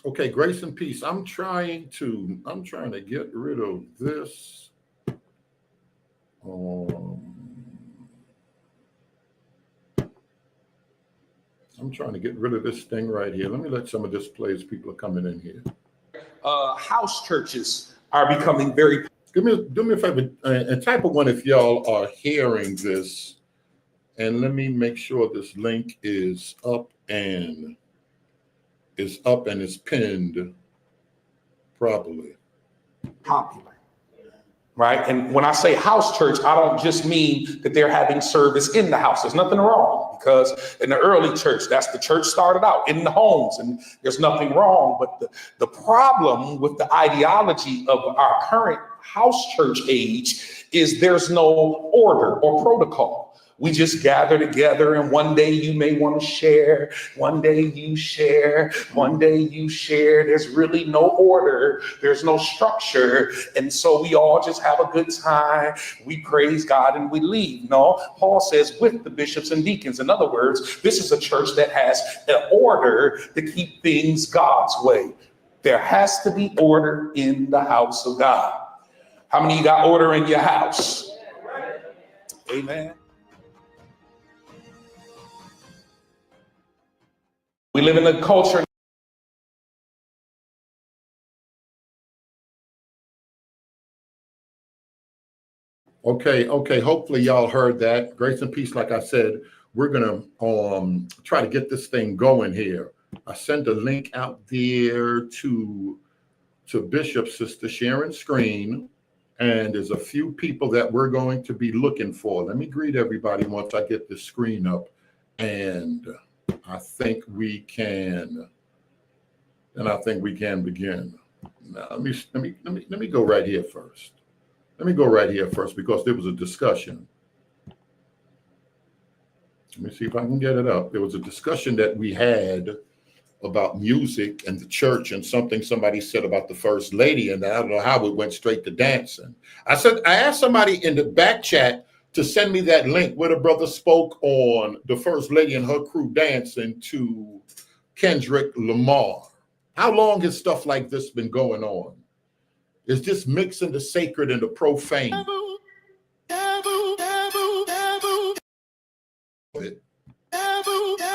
Okay, grace and peace. I'm trying to get rid of this. I'm trying to get rid of this thing right here. Let me let some of this play as people are coming in here. House churches are becoming very. Do me a favor and type of one if y'all are hearing this. And let me make sure this link is up and is pinned properly. Popular. Right. And when I say house church, I don't just mean that they're having service in the house. There's nothing wrong, because in the early church, that's the church started out in the homes, and there's nothing wrong. But the problem with the ideology of our current house church age is there's no order or protocol. We just gather together, and one day you may want to share, one day you share, one day you share. There's really no order. There's no structure. And so we all just have a good time. We praise God and we leave. No, Paul says with the bishops and deacons. In other words, this is a church that has an order to keep things God's way. There has to be order in the house of God. How many of you got order in your house? Amen. We live in a culture. Okay. Hopefully y'all heard that. Grace and peace. Like I said, we're gonna try to get this thing going here. I sent a link out there to Bishop Sister Sharon Screen, and there's a few people that we're going to be looking for. Let me greet everybody once I get the screen up, and I think we can begin. Now, let me go right here first. Let me go right here first because there was a discussion. Let me see if I can get it up. There was a discussion that we had about music and the church, and somebody said about the First Lady, and I don't know how it went straight to dancing. I asked somebody in the back chat to send me that link where the brother spoke on the First Lady and her crew dancing to Kendrick Lamar. How long has stuff like this been going on? Is this mixing the sacred and the profane? I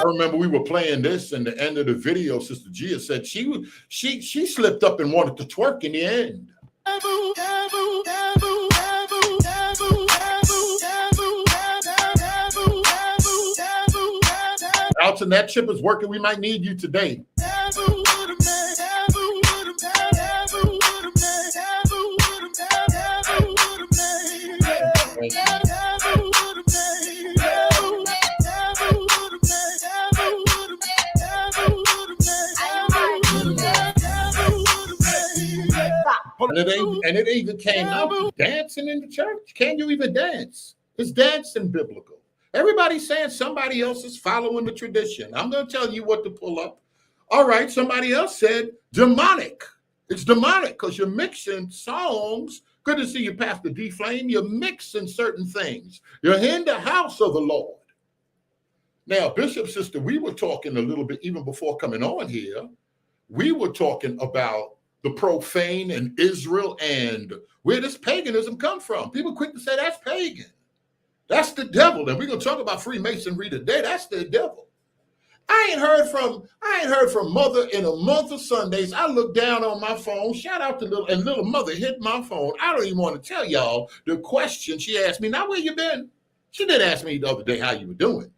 remember we were playing this, and the end of the video, Sister Gia said she slipped up and wanted to twerk in the end. Alton, that chip is working. We might need you today. And it even came out dancing in the church. Can you even dance? Is dancing biblical? Everybody's saying somebody else is following the tradition. I'm going to tell you what to pull up. All right, somebody else said demonic. It's demonic because you're mixing songs. Good to see you, Pastor D. Flame. You're mixing certain things. You're in the house of the Lord. Now, Bishop, Sister, we were talking a little bit even before coming on here. We were talking about the profane in Israel and where does paganism come from? People quick to say that's pagan. That's the devil. And we're going to talk about Freemasonry today. That's the devil. I ain't heard from Mother in a month of Sundays. I looked down on my phone. Shout out to little Mother hit my phone. I don't even want to tell y'all the question she asked me. Now, where you been? She did ask me the other day how you were doing.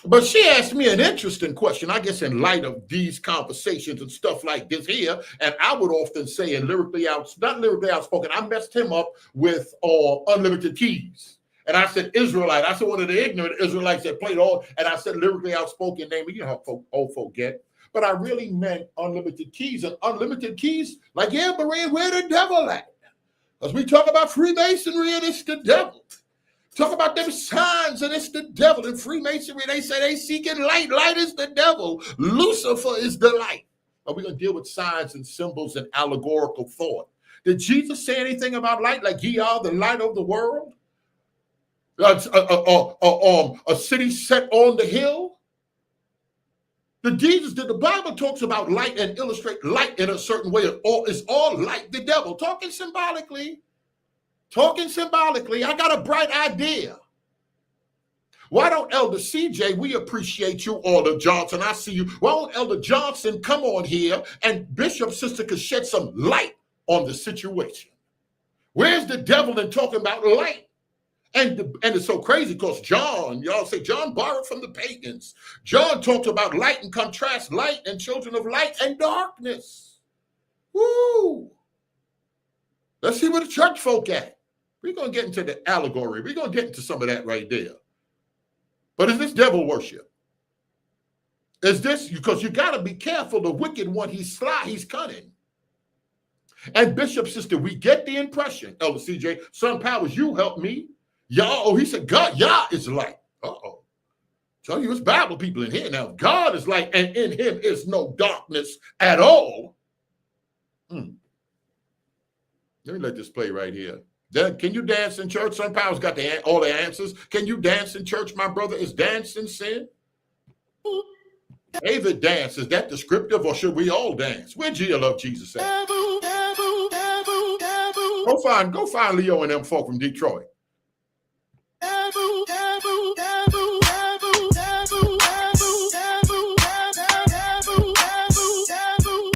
But she asked me an interesting question, I guess, in light of these conversations and stuff like this here. And I would often say not lyrically outspoken, I messed him up with unlimited keys. And I said Israelite. I said one of the ignorant Israelites that played all, and I said lyrically outspoken name. You know how old folk get. But I really meant unlimited keys. And unlimited keys, like, yeah, Maria, where the devil at? Because we talk about Freemasonry and it's the devil. Talk about them signs and it's the devil. In Freemasonry, they say they seeking light. Light is the devil. Lucifer is the light. Are we going to deal with signs and symbols and allegorical thought? Did Jesus say anything about light? Like ye are the light of the world? A city set on the hill? The Bible talks about light and illustrate light in a certain way. It's all light, the devil. Talking symbolically. I got a bright idea. Why don't Elder CJ, we appreciate you, Elder Johnson. I see you. Why don't Elder Johnson come on here and Bishop Sister could shed some light on the situation? Where's the devil in talking about light? And it's so crazy because John, y'all say John borrowed from the pagans. John talks about light and contrast light and children of light and darkness. Woo! Let's see where the church folk at. We're going to get into the allegory. We're going to get into some of that right there. But is this devil worship? Is this, because you got to be careful, the wicked one, he's sly, he's cunning. And Bishop Sister, we get the impression, Elder CJ, Son Powers, you help me. He said, God, Yah is light. Uh-oh. Tell you it's Bible people in here now. God is light, and in him is no darkness at all. Let me let this play right here. Can you dance in church? Son Powers got all the answers. Can you dance in church, my brother? Is dancing sin? David dance. Is that descriptive, or should we all dance? Where Gia love Jesus at? Go find Leo and them folk from Detroit.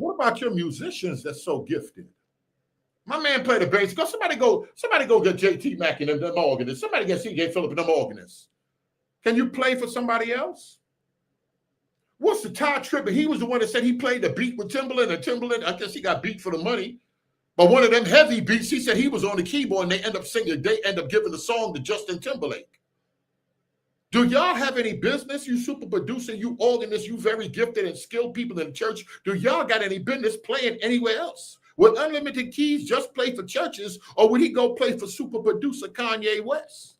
What about your musicians that's so gifted? My man played the bass. Somebody go get JT Mack and them organists. Somebody get CJ Phillip and them organists. Can you play for somebody else? What's the Ty Tribbett? He was the one that said he played the beat with Timbaland, and Timbaland, I guess he got beat for the money. But one of them heavy beats, he said he was on the keyboard and they end up singing, they end up giving the song to Justin Timberlake. Do y'all have any business, you super producer, you organist, you very gifted and skilled people in the church, do y'all got any business playing anywhere else? Would Unlimited Keys just play for churches, or would he go play for super producer Kanye West?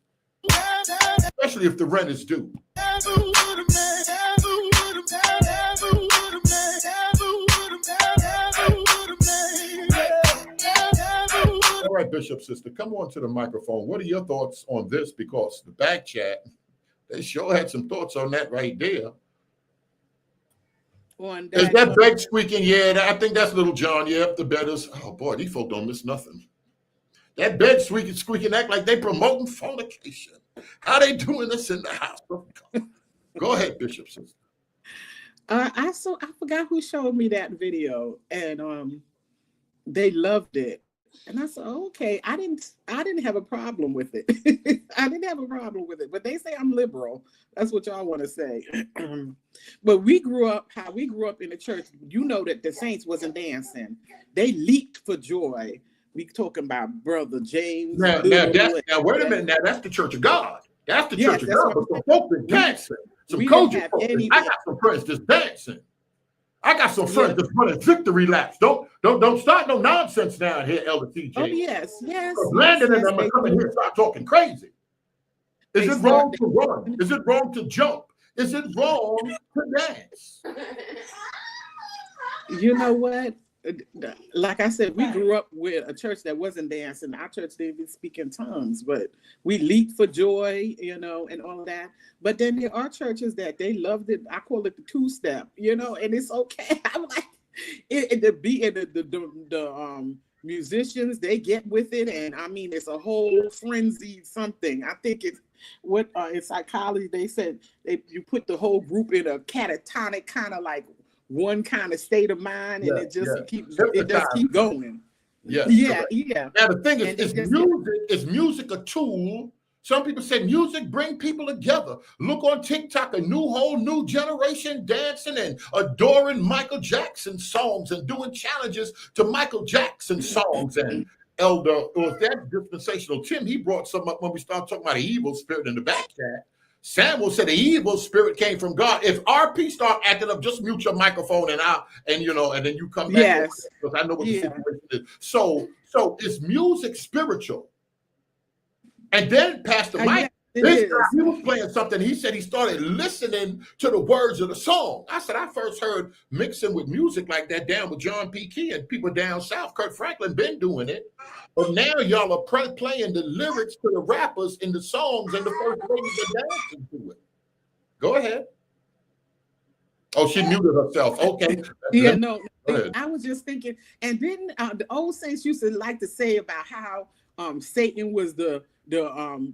Especially if the rent is due. All right, Bishop Sister, come on to the microphone. What are your thoughts on this? Because the back chat, they sure had some thoughts on that right there. Is that bed squeaking? Yeah, I think that's Little John. Yeah, the bed is. Oh boy, these folk don't miss nothing. That bed squeaking, act like they promoting fornication. How they doing this in the house? Go ahead, Bishop Sister. I forgot who showed me that video, and they loved it. And I said, okay, I didn't have a problem with it. I didn't have a problem with it. But they say I'm liberal. That's what y'all want to say. But how we grew up in the church, you know that the saints wasn't dancing. They leaped for joy. We talking about Brother James. Now wait a minute. Now that's the Church of God. That's the Church of God. But some folk been dancing. Some coaches. I got some friends just dancing. I got some friends that's running victory laps. Don't start no nonsense down here, Elder TJ. Oh, yes. Landon and them are coming here and start talking crazy. Is it wrong to run? Is it wrong to jump? Is it wrong to dance? You know what? Like I said, we grew up with a church that wasn't dancing. Our church didn't even speak in tongues, but we leaped for joy, and all of that. But then there are churches that they loved it. I call it the two-step, and it's okay. I'm like, the musicians, they get with it, and I mean, it's a whole frenzy something. I think it's what in psychology they said you put the whole group in a catatonic kind of like one kind of state of mind, and it just keeps going. Yeah. Now the thing is music a tool? Some people say music bring people together. Look on TikTok, a whole new generation dancing and adoring Michael Jackson songs and doing challenges to Michael Jackson songs. And Elder, was that dispensational Tim? He brought some up when we started talking about the evil spirit in the back chat. Samuel said the evil spirit came from God. If RP start acting up, just mute your microphone and then you come back. Yes. Because I know what the situation is. So is music spiritual? And then Pastor Mike, he was playing something. He said he started listening to the words of the song. I said, I first heard mixing with music like that down with John P. Key and people down south. Kurt Franklin been doing it. But now y'all are playing the lyrics to the rappers in the songs, and the first ladies are dancing to it. Go ahead. Oh, she muted herself. Okay. Yeah, no, Go ahead. I was just thinking, and then the old saints used to like to say about how Satan was the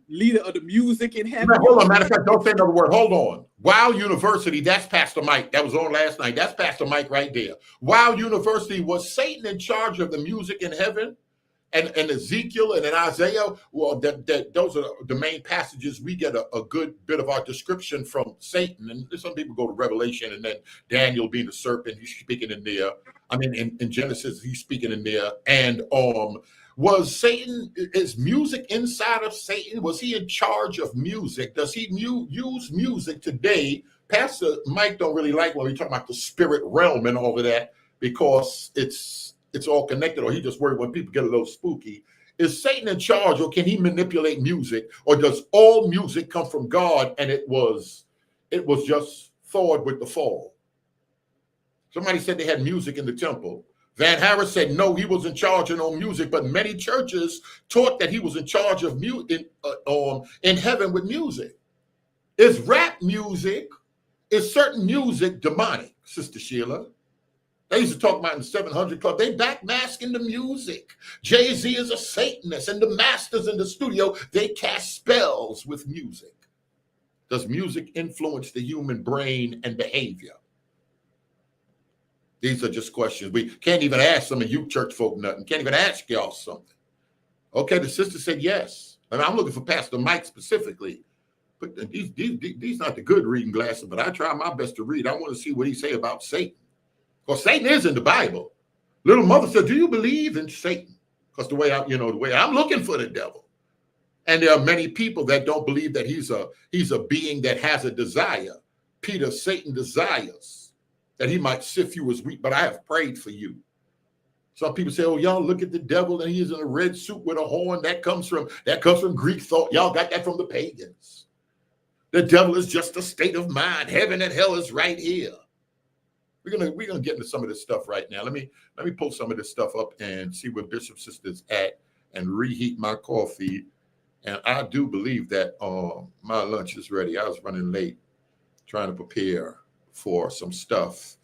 leader of the music in heaven. Hold on, matter of fact, don't say another word. Hold on. Wow University, that's Pastor Mike. That was on last night. That's Pastor Mike right there. Wow University, was Satan in charge of the music in heaven? And Ezekiel and in Isaiah, well, those are the main passages. We get a good bit of our description from Satan. And some people go to Revelation, and then Daniel being the serpent, he's speaking in there. I mean, in Genesis, he's speaking in there. And was Satan, is music inside of Satan? Was he in charge of music? Does he use music today? Pastor Mike don't really like when we talk about the spirit realm and all of that, because it's all connected, or he just worried when people get a little spooky. Is Satan in charge, or can he manipulate music, or does all music come from God and it was just thawed with the fall? Somebody said they had music in the temple. Van Harris said no, he was in charge of no music, but many churches taught that he was in charge of music in heaven with music. Is rap music, is certain music demonic, Sister Sheila? They used to talk about in the 700 Club. They backmasking the music. Jay-Z is a Satanist, and the masters in the studio, they cast spells with music. Does music influence the human brain and behavior? These are just questions. We can't even ask some of you church folk nothing. Can't even ask y'all something. Okay, the sister said yes. And I'm looking for Pastor Mike specifically. But these not the good reading glasses, but I try my best to read. I want to see what he say about Satan. Because Satan is in the Bible. Little mother said, do you believe in Satan? Because the way I'm looking for the devil. And there are many people that don't believe that he's a being that has a desire. Peter, Satan desires that he might sift you as wheat, but I have prayed for you. Some people say, oh, y'all look at the devil and he's in a red suit with a horn. That comes from Greek thought. Y'all got that from the pagans. The devil is just a state of mind. Heaven and hell is right here. We're gonna get into some of this stuff right now. Let me pull some of this stuff up and see where Bishop Sister's at and reheat my coffee. And I do believe that my lunch is ready. I was running late trying to prepare for some stuff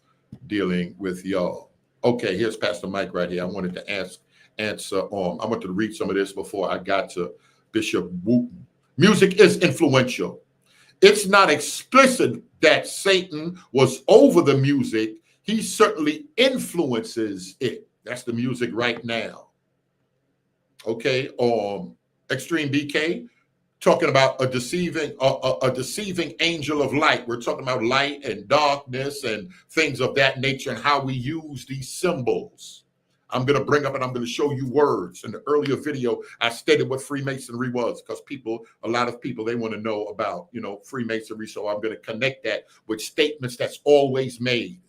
dealing with y'all. Okay, here's Pastor Mike right here. I wanted to answer. I wanted to read some of this before I got to Bishop Wooten. Music is influential. It's not explicit that Satan was over the music. He certainly influences it. That's the music right now. Okay, Extreme BK, talking about a deceiving angel of light. We're talking about light and darkness and things of that nature and how we use these symbols. I'm going to bring up and I'm going to show you words. In the earlier video, I stated what Freemasonry was, because a lot of people, they want to know about, Freemasonry. So I'm going to connect that with statements that's always made.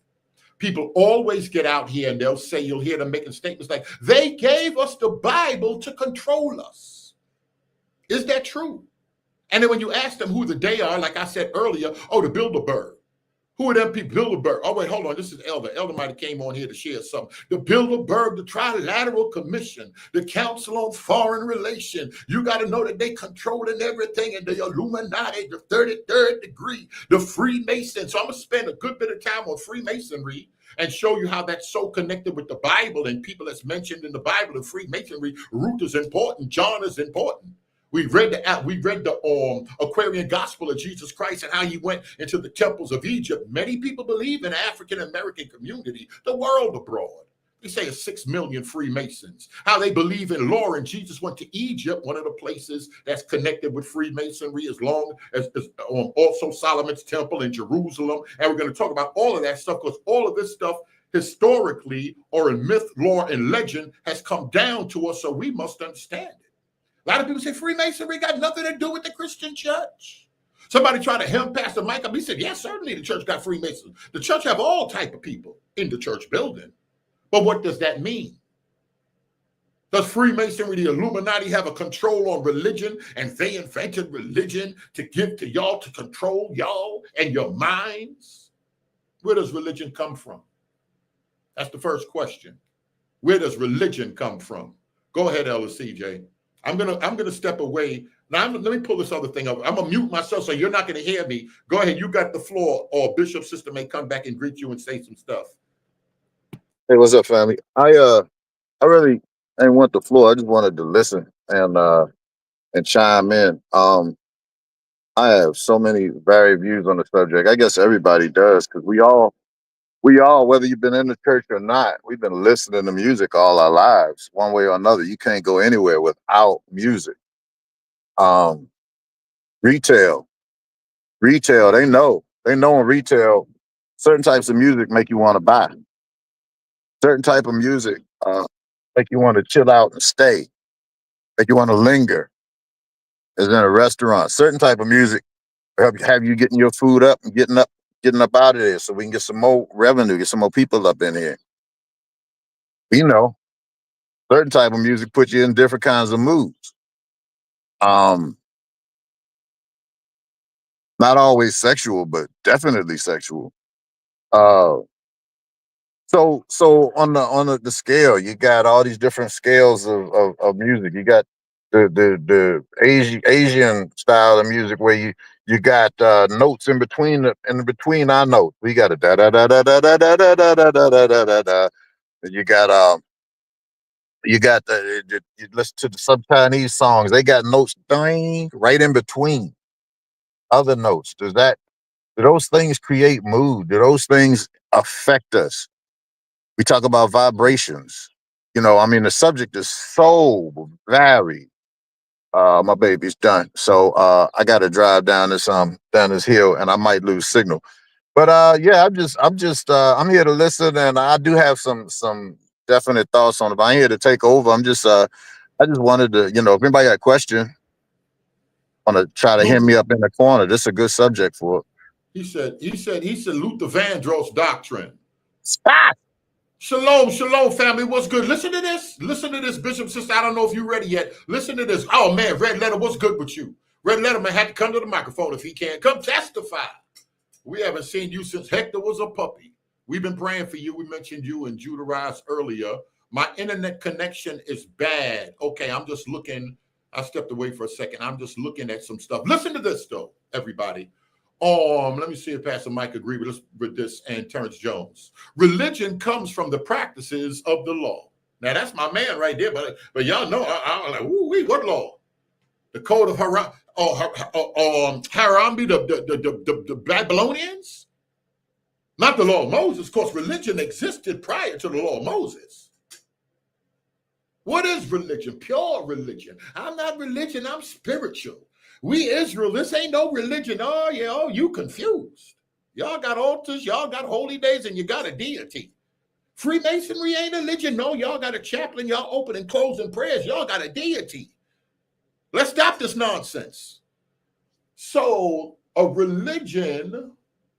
People always get out here and they'll say, you'll hear them making statements like, they gave us the Bible to control us. Is that true? And then when you ask them who they are, like I said earlier, oh, the Bilderberg. Who are them people? Bilderberg. Oh, wait, hold on. This is Elder. Elder might have came on here to share something. The Bilderberg, the Trilateral Commission, the Council on Foreign Relations. You got to know that they controlling everything, and the Illuminati, the 33rd degree, the Freemasons. So I'm going to spend a good bit of time on Freemasonry and show you how that's so connected with the Bible and people that's mentioned in the Bible. And Freemasonry, Ruth is important. John is important. We read the Aquarian Gospel of Jesus Christ and how he went into the temples of Egypt. Many people believe in the African American community, the world abroad. They say it's 6 million Freemasons. How they believe in law, and Jesus went to Egypt, one of the places that's connected with Freemasonry, as long as also Solomon's Temple in Jerusalem. And we're going to talk about all of that stuff, because all of this stuff historically, or in myth, lore, and legend, has come down to us, so we must understand it. A lot of people say Freemasonry got nothing to do with the Christian church. Somebody tried to hem Pastor Mike up. He said, yes, certainly the church got Freemasons. The church have all type of people in the church building. But what does that mean? Does Freemasonry, the Illuminati, have a control on religion, and they invented religion to give to y'all, to control y'all and your minds? Where does religion come from? That's the first question. Where does religion come from? Go ahead, Elder CJ. I'm gonna step away. Now let me pull this other thing up. I'm gonna mute myself so you're not gonna hear me. Go ahead, you got the floor, or Bishop Sister may come back and greet you and say some stuff. Hey, what's up, family? I really didn't want the floor. I just wanted to listen and chime in. I have so many varied views on the subject. I guess everybody does, because we all, whether you've been in the church or not, we've been listening to music all our lives, one way or another. You can't go anywhere without music. Retail, they know in retail, certain types of music make you want to buy. Certain type of music make you want to chill out and stay, make you want to linger. As in a restaurant, certain type of music have you getting your food up and getting up out of there, so we can get some more revenue, get some more people up in here. You know, certain type of music put you in different kinds of moods. Not always sexual, but definitely sexual. So on the scale, you got all these different scales of music. You got the Asian style of music where you got notes in between our notes. We got a da da da da da da da da da da da da da da. You got you listen to the sub Chinese songs. They got notes right in between other notes. Do those things create mood? Do those things affect us? We talk about vibrations. The subject is so varied. My baby's done, so I got to drive down this hill, and I might lose signal. But yeah, I'm here to listen, and I do have some definite thoughts on it. But I'm here to take over. I just wanted to, if anybody got a question, want to try to hear me up in the corner. This is a good subject for it. He said Luther Vandross doctrine. Stop. Shalom, family. What's good? Listen to this, Bishop Sister. I don't know if you're ready yet. Listen to this. Oh man, Red Letter, what's good with you? Red Letterman had to come to the microphone if he can. Come testify. We haven't seen you since Hector was a puppy. We've been praying for you. We mentioned you in Judaized earlier. My internet connection is bad. Okay, I'm just looking. I stepped away for a second. I'm just looking at some stuff. Listen to this though, everybody. Let me see if Pastor Mike agrees with this and Terrence Jones. Religion comes from the practices of the law. Now that's my man right there, but y'all know I'm like, what law? The code of Haram, Harambe, the Babylonians? Not the law of Moses. Of course, religion existed prior to the law of Moses. What is religion? Pure religion. I'm not religion, I'm spiritual. We Israel, this ain't no religion. Oh, yeah, you confused. Y'all got altars, y'all got holy days, and you got a deity. Freemasonry ain't a religion. No, y'all got a chaplain, y'all open and closing prayers. Y'all got a deity. Let's stop this nonsense. So a religion,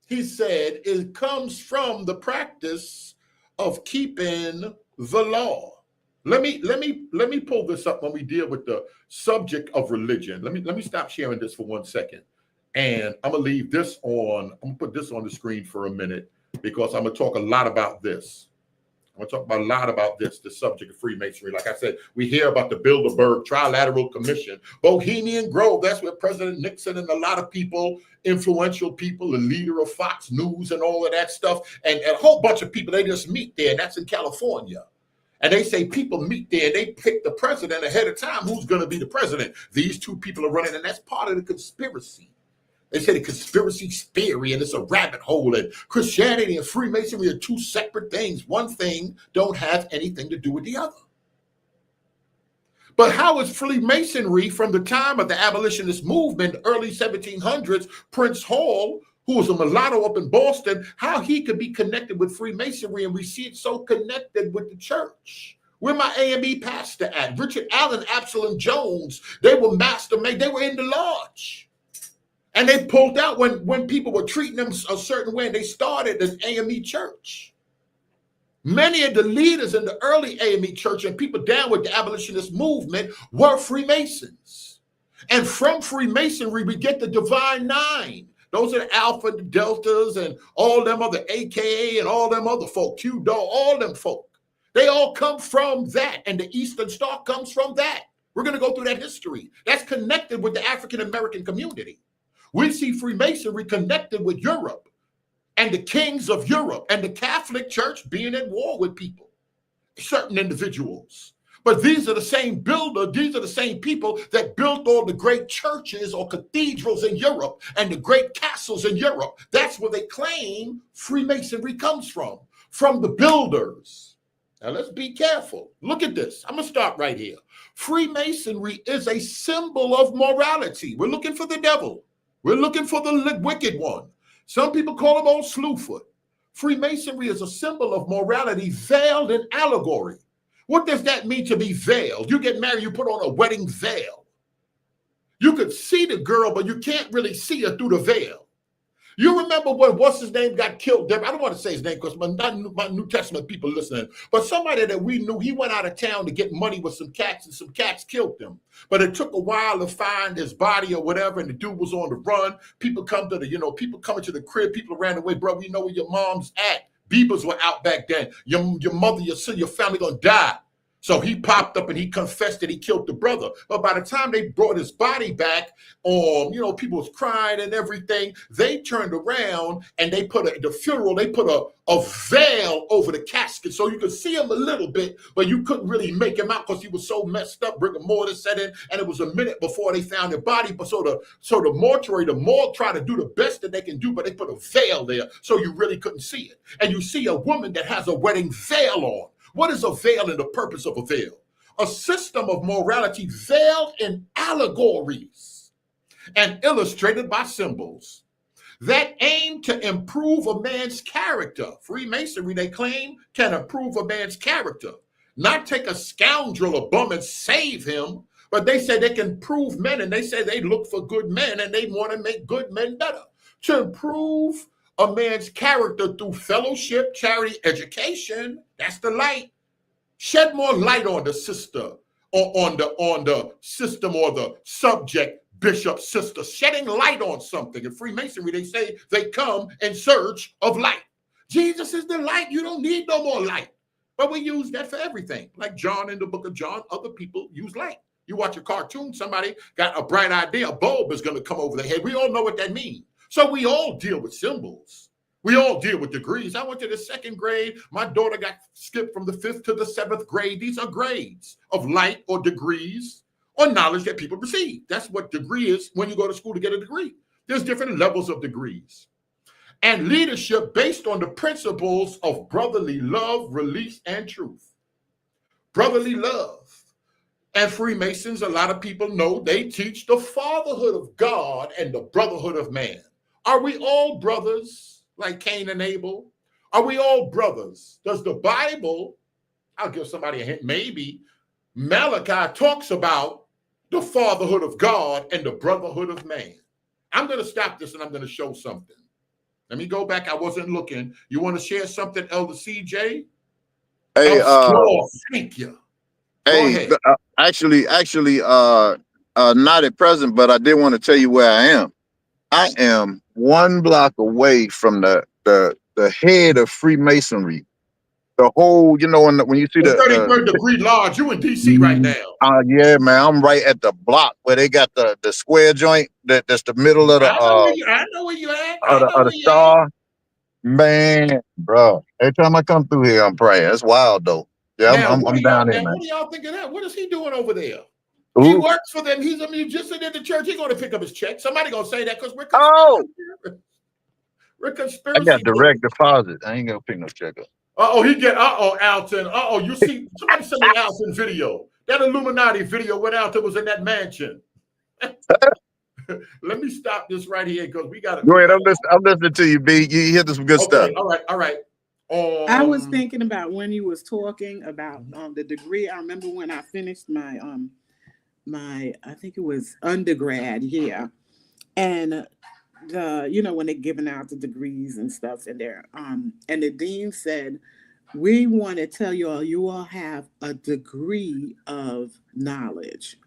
he said, it comes from the practice of keeping the law. Let me pull this up when we deal with the subject of religion. Let me stop sharing this for 1 second. And I'm gonna leave this on. I'm gonna put this on the screen for a minute because I'm gonna talk a lot about this. I'm gonna talk about a lot about this, the subject of Freemasonry. Like I said, we hear about the Bilderberg Trilateral Commission, Bohemian Grove. That's where President Nixon and a lot of people, influential people, the leader of Fox News and all of that stuff, and a whole bunch of people, they just meet there, and that's in California. And they say people meet there and they pick the president ahead of time. Who's going to be the president? These two people are running, and that's part of the conspiracy. They say the conspiracy theory, and it's a rabbit hole. And Christianity and Freemasonry are two separate things. One thing don't have anything to do with the other. But how is Freemasonry from the time of the abolitionist movement, early 1700s, Prince Hall, who was a mulatto up in Boston, how he could be connected with Freemasonry, and we see it so connected with the church? Where my AME pastor at? Richard Allen, Absalom Jones, they were mastermind, they were in the lodge. And they pulled out when people were treating them a certain way, and they started an AME church. Many of the leaders in the early AME church and people down with the abolitionist movement were Freemasons. And from Freemasonry, we get the Divine Nine. Those are the Alpha, the Deltas, and all them other AKA and all them other folk, Q-Dog, all them folk. They all come from that, and the Eastern Star comes from that. We're going to go through that history. That's connected with the African American community. We see Freemasonry connected with Europe and the kings of Europe and the Catholic Church being at war with people, certain individuals. But these are the same builder, these are the same people that built all the great churches or cathedrals in Europe and the great castles in Europe. That's where they claim Freemasonry comes from the builders. Now let's be careful. Look at this. I'm going to start right here. Freemasonry is a symbol of morality. We're looking for the devil. We're looking for the wicked one. Some people call him old Slewfoot. Freemasonry is a symbol of morality veiled in allegory. What does that mean to be veiled? You get married, you put on a wedding veil. You could see the girl, but you can't really see her through the veil. You remember when what's his name got killed? I don't want to say his name because my New Testament people listening, but somebody that we knew, he went out of town to get money with some cats and some cats killed him. But it took a while to find his body or whatever, and the dude was on the run. People come to the, people coming to the crib, people ran away, bro, we know where your mom's at. Beavers were out back then. Your mother, your son, your family gonna die. So he popped up and he confessed that he killed the brother. But by the time they brought his body back, people was crying and everything. They turned around and they put the funeral, they put a veil over the casket so you could see him a little bit, but you couldn't really make him out because he was so messed up. Rigor mortis set in, and it was a minute before they found the body. But so the morgue tried to do the best that they can do, but they put a veil there so you really couldn't see it. And you see a woman that has a wedding veil on. What is a veil and the purpose of a veil? A system of morality veiled in allegories and illustrated by symbols that aim to improve a man's character. Freemasonry, they claim, can improve a man's character. Not take a scoundrel, a bum, and save him, but they say they can improve men, and they say they look for good men, and they want to make good men better. To improve a man's character through fellowship, charity, education. That's the light. Shed more light on the sister, or on the system or the subject, bishop, sister, shedding light on something. In Freemasonry, they say they come in search of light. Jesus is the light. You don't need no more light. But we use that for everything. Like John in the book of John, other people use light. You watch a cartoon, somebody got a bright idea, a bulb is going to come over their head. We all know what that means. So we all deal with symbols. We all deal with degrees. I went to the second grade. My daughter got skipped from the 5th to the 7th grade. These are grades of light or degrees or knowledge that people receive. That's what degree is when you go to school to get a degree. There's different levels of degrees. And leadership based on the principles of brotherly love, release, and truth. Brotherly love. And Freemasons, a lot of people know, they teach the fatherhood of God and the brotherhood of man. Are we all brothers like Cain and Abel? Are we all brothers? Does the Bible, I'll give somebody a hint, maybe Malachi talks about the fatherhood of God and the brotherhood of man. I'm going to stop this and I'm going to show something. Let me go back. I wasn't looking. You want to share something, Elder CJ? Hey, thank you. Hey, actually, not at present, but I did want to tell you where I am. I am 1 block away from the head of Freemasonry. The whole, when you see the 33rd degree lodge, you in DC right now. Yeah, man, I'm right at the block where they got the square joint that's the middle of the I know where you at. of the star. Man, bro, every time I come through here, I'm praying. It's wild though. Yeah, I'm down there, man. What do y'all think of that? What is he doing over there? Ooh. He works for them. He's a musician in the church. He's going to pick up his check. Somebody going to say that because we're conspiracy. I got direct deposit. I ain't going to pick no check up. Alton. You see, somebody sent me Alton video. That Illuminati video when Alton was in that mansion. Let me stop this right here because we got to. Go ahead. I'm listening to you, B. You hear some good stuff. All right. I was thinking about when you was talking about the degree. I remember when I finished my I think it was undergrad here, and when they're giving out the degrees and stuff in there, and the dean said, we want to tell you all have a degree of knowledge.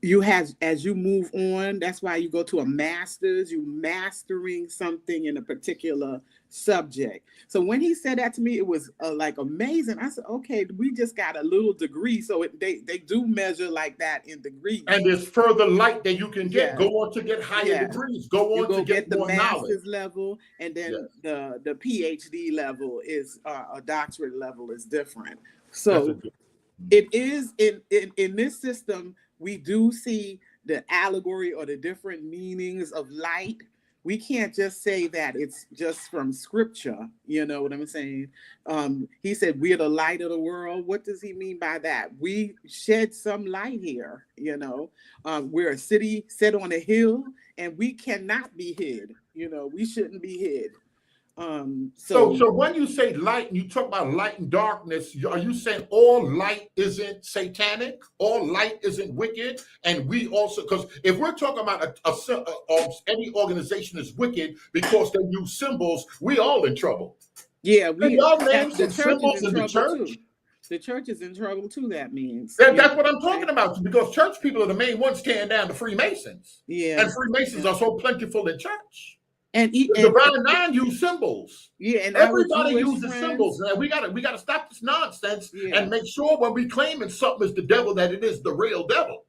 you have, as you move on, that's why you go to a master's, you mastering something in a particular subject. So when he said that to me, it was like amazing. I said, okay, we just got a little degree. So they do measure like that in degrees. And there's further light that you can get. Yes. Go on to get higher degrees. Go on to get the more master's knowledge. level, and then the PhD level is a doctorate level is different. So it is in this system, we do see the allegory or the different meanings of light. We can't just say that it's just from scripture. You know what I'm saying? He said, we're the light of the world. What does he mean by that? We shed some light here. You know, we're a city set on a hill, and we cannot be hid. You know, we shouldn't be hid. So when you say light and you talk about light and darkness, are you saying all light isn't satanic? All light isn't wicked? And we also, because if we're talking about any organization is wicked because they use symbols, we all in trouble. Yeah, y'all name some symbols in the church. Too. The church is in trouble too. That means that's what I'm talking about, because church people are the main ones tearing down the Freemasons. Yeah, and Freemasons are so plentiful in church. And the Divine Nine use symbols. Yeah, and everybody uses symbols. Man, we gotta stop this nonsense and make sure when we claiming something is the devil, that it is the real devil.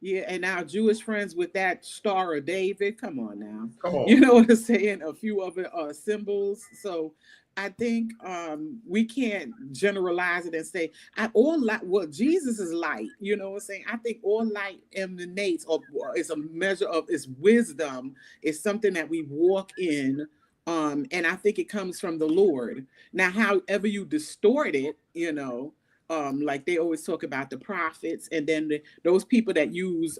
Yeah, and our Jewish friends with that Star of David, come on now. Come on. You know what I'm saying? A few of it are symbols. So I think we can't generalize it and say all light. Well, Jesus is light. You know what I'm saying? I think all light emanates, or is a measure of its wisdom. Is something that we walk in, and I think it comes from the Lord. Now, however you distort it, you know, like they always talk about the prophets, and then those people that use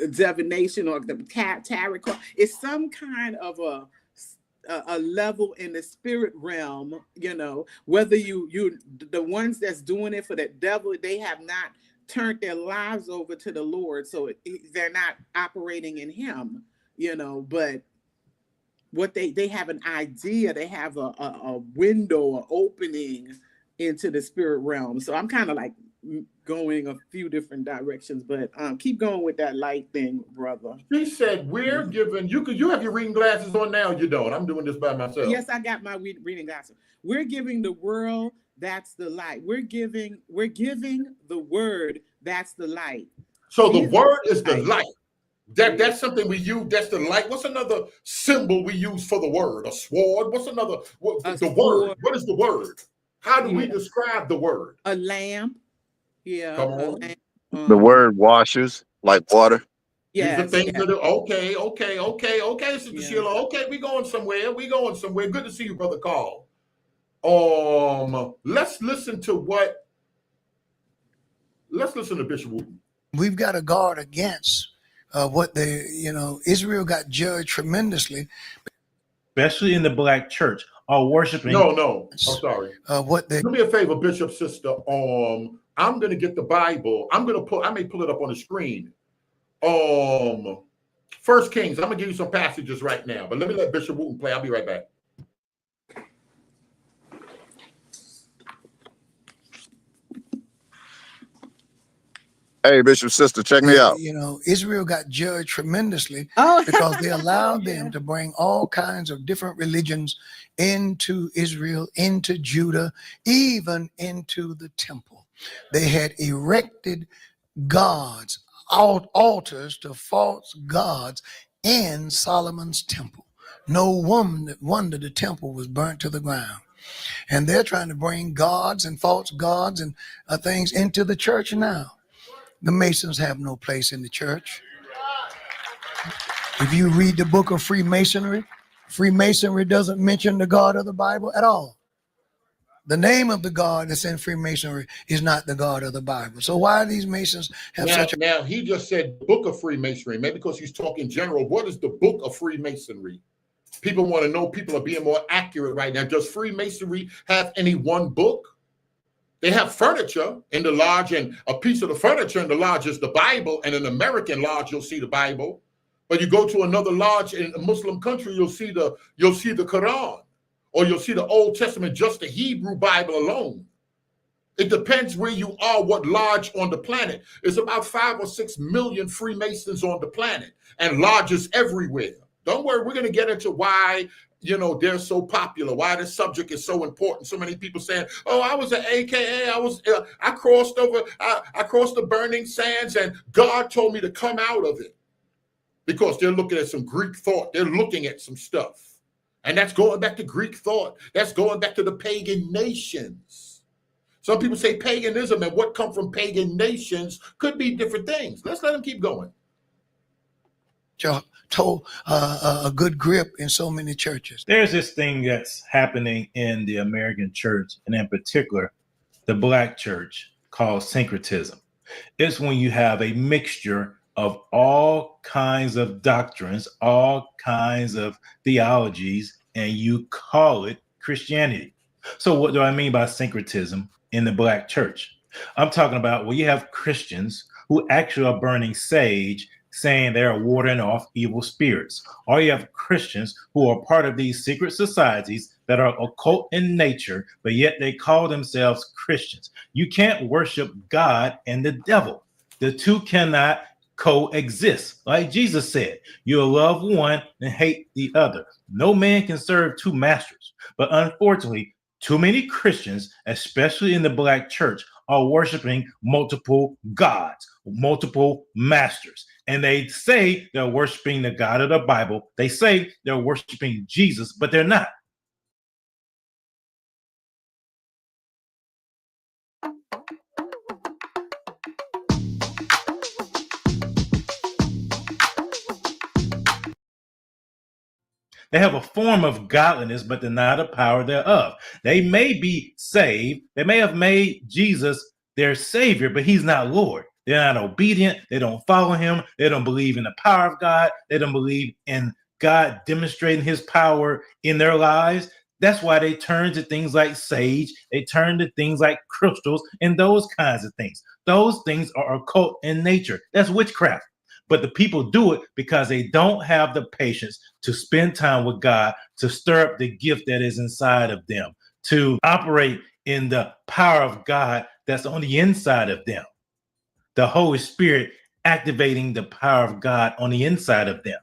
divination or the tarot card. It's some kind of a level in the spirit realm, you know, whether you the ones that's doing it for the devil, they have not turned their lives over to the Lord, so they're not operating in him, you know, but what they have an idea, they have a window or opening into the spirit realm. So I'm kind of like going a few different directions, but keep going with that light thing, brother. She said we're giving you have your reading glasses on now. You don't. I'm doing this by myself. Yes, I got my reading glasses. We're giving the world that's the light. We're giving the word that's the light. So the word is the light. That's something we use. That's the light. What's another symbol we use for the word? A sword. What's another? The word. What is the word? How do we describe the word? A lamp. Yeah. Come on. The word washes like water. Yeah. These are things that are okay, Sister Sheila. Okay, we going somewhere. Good to see you, Brother Carl. Let's listen to Bishop Wooten. We've got to guard against what Israel got judged tremendously. Especially in the black church, are worshiping. No. I'm sorry. Do me a favor, Bishop Sister. I'm gonna get the Bible. I may pull it up on the screen. 1 Kings. I'm gonna give you some passages right now, but let me let Bishop Wooten play. I'll be right back. Hey, Bishop Sister, check me out. You know, Israel got judged tremendously because they allowed them to bring all kinds of different religions into Israel, into Judah, even into the temple. They had erected gods, altars to false gods in Solomon's temple. No wonder the temple was burnt to the ground. And they're trying to bring gods and false gods and things into the church now. The Masons have no place in the church. If you read the book of Freemasonry, Freemasonry doesn't mention the God of the Bible at all. The name of the God that's in Freemasonry is not the God of the Bible. So why do these Masons have Now, he just said book of Freemasonry, maybe because he's talking general. What is the book of Freemasonry? People want to know. People are being more accurate right now. Does Freemasonry have any one book? They have furniture in the lodge, and a piece of the furniture in the lodge is the Bible. And in an American lodge, you'll see the Bible. But you go to another lodge in a Muslim country, you'll see the Quran, or you'll see the Old Testament, just the Hebrew Bible alone. It depends where you are, what lodge on the planet. There's about 5 or 6 million Freemasons on the planet and lodges everywhere. Don't worry, we're going to get into why, you know, they're so popular, why this subject is so important. So many people saying, oh, I was an AKA, I crossed over, I crossed the burning sands and God told me to come out of it. Because they're looking at some Greek thought. They're looking at some stuff. And that's going back to Greek thought. That's going back to the pagan nations. Some people say paganism and what come from pagan nations could be different things. Let's let them keep going. Told a good grip in so many churches. There's this thing that's happening in the American church, and in particular, the black church, called syncretism. It's when you have a mixture of all kinds of doctrines, all kinds of theologies, and you call it Christianity. So what do I mean by syncretism in the black church? I'm talking about where you have Christians who actually are burning sage, saying they're warding off evil spirits. Or you have Christians who are part of these secret societies that are occult in nature, but yet they call themselves Christians. You can't worship God and the devil. The two cannot coexist. Like Jesus said, you'll love one and hate the other. No man can serve two masters. But unfortunately, too many Christians, especially in the black church, are worshiping multiple gods, multiple masters. And they say they're worshiping the God of the Bible. They say they're worshiping Jesus, but they're not. They have a form of godliness, but deny the power thereof. They may be saved. They may have made Jesus their savior, but he's not Lord. They're not obedient. They don't follow him. They don't believe in the power of God. They don't believe in God demonstrating his power in their lives. That's why they turn to things like sage. They turn to things like crystals and those kinds of things. Those things are occult in nature. That's witchcraft. But the people do it because they don't have the patience to spend time with God, to stir up the gift that is inside of them, to operate in the power of God that's on the inside of them. The Holy Spirit activating the power of God on the inside of them.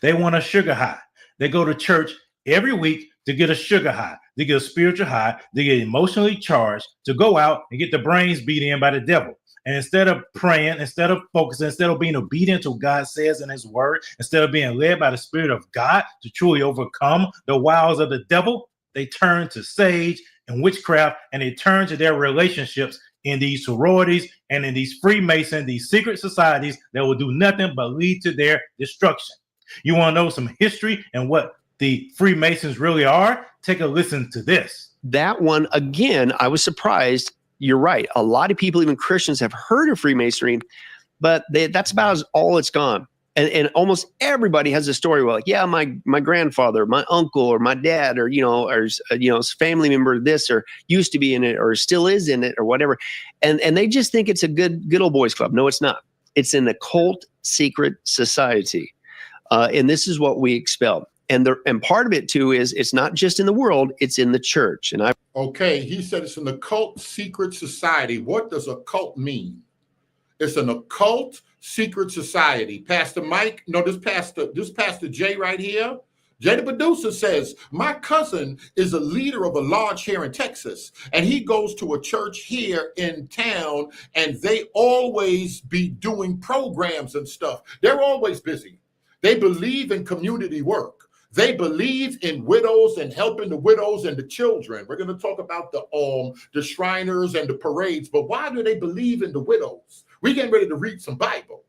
They want a sugar high. They go to church every week to get a sugar high, to get a spiritual high, to get emotionally charged, to go out and get the brains beat in by the devil. And instead of praying, instead of focusing, instead of being obedient to what God says in his word, instead of being led by the Spirit of God to truly overcome the wiles of the devil, they turn to sage and witchcraft, and they turn to their relationships in these sororities and in these Freemasons, these secret societies that will do nothing but lead to their destruction. You want to know some history and what the Freemasons really are? Take a listen to this. That one, again, I was surprised. You're right. A lot of people, even Christians, have heard of Freemasonry, but that's about all it's gone. And almost everybody has a story where, like, yeah, my grandfather, my uncle, or my dad, or his family member, this, or used to be in it, or still is in it, or whatever, and they just think it's a good old boys club. No, it's not. It's an occult secret society, and this is what we expel. And part of it too is it's not just in the world; it's in the church. And okay, he said it's an occult secret society. What does occult mean? It's an occult secret society. Pastor Mike, no, this Pastor Jay right here. Jay the producer says, my cousin is a leader of a lodge here in Texas, and he goes to a church here in town, and they always be doing programs and stuff. They're always busy. They believe in community work. They believe in widows and helping the widows and the children. We're going to talk about the Shriners and the parades, but why do they believe in the widows? We getting ready to read some Bible,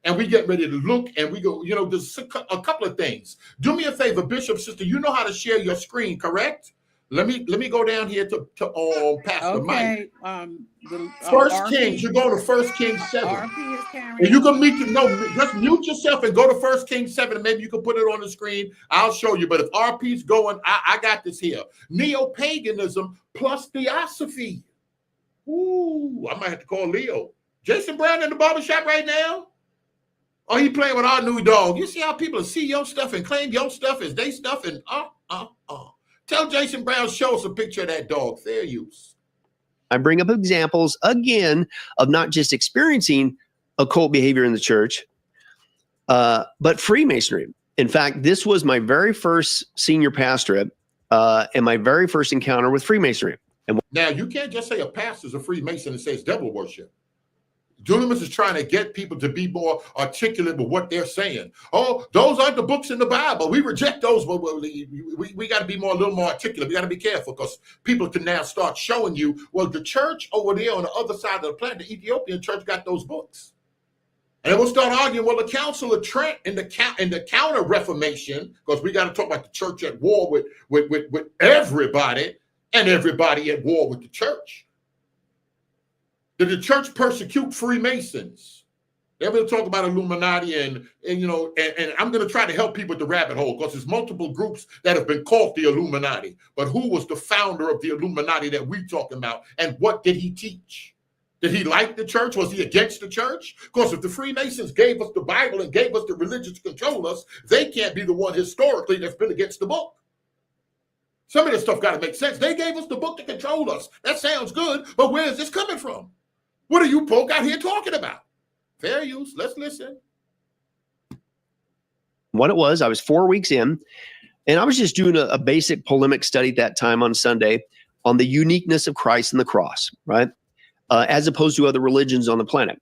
and we get ready to look, and we go, there's a couple of things. Do me a favor, Bishop, sister, you know how to share your screen, correct? Let me go down here to Pastor Mike. First Kings, you go to 1 Kings 7. And you can just mute yourself and go to 1 Kings 7, and maybe you can put it on the screen. I'll show you. But if RP's going, I got this here. Neo-paganism plus theosophy. Ooh, I might have to call Leo. Jason Brown in the barbershop right now? Oh, he playing with our new dog. You see how people see your stuff and claim your stuff as they stuff and Tell Jason Brown, show us a picture of that dog. Fair use. I bring up examples again of not just experiencing occult behavior in the church, but Freemasonry. In fact, this was my very first senior pastorate and my very first encounter with Freemasonry. And now, you can't just say a pastor's a Freemason and say it's devil worship. Dunamis is trying to get people to be more articulate with what they're saying. Oh, those aren't the books in the Bible. We reject those. But we got to be a little more articulate. We got to be careful, because people can now start showing you, well, the church over there on the other side of the planet, the Ethiopian church, got those books. And then we'll start arguing, well, the Council of Trent in the Counter Reformation, because we got to talk about the church at war with everybody, and everybody at war with the church. Did the church persecute Freemasons? Then we'll talk about Illuminati and I'm going to try to help people with the rabbit hole, because there's multiple groups that have been called the Illuminati. But who was the founder of the Illuminati that we talking about, and what did he teach? Did he like the church? Was he against the church? Because if the Freemasons gave us the Bible and gave us the religion to control us, they can't be the one historically that's been against the book. Some of this stuff got to make sense. They gave us the book to control us. That sounds good, but where is this coming from? What are you folk out here talking about? Fair use. Let's listen. What it was, I was 4 weeks in, and I was just doing a basic polemic study at that time on Sunday on the uniqueness of Christ and the cross, right? As opposed to other religions on the planet.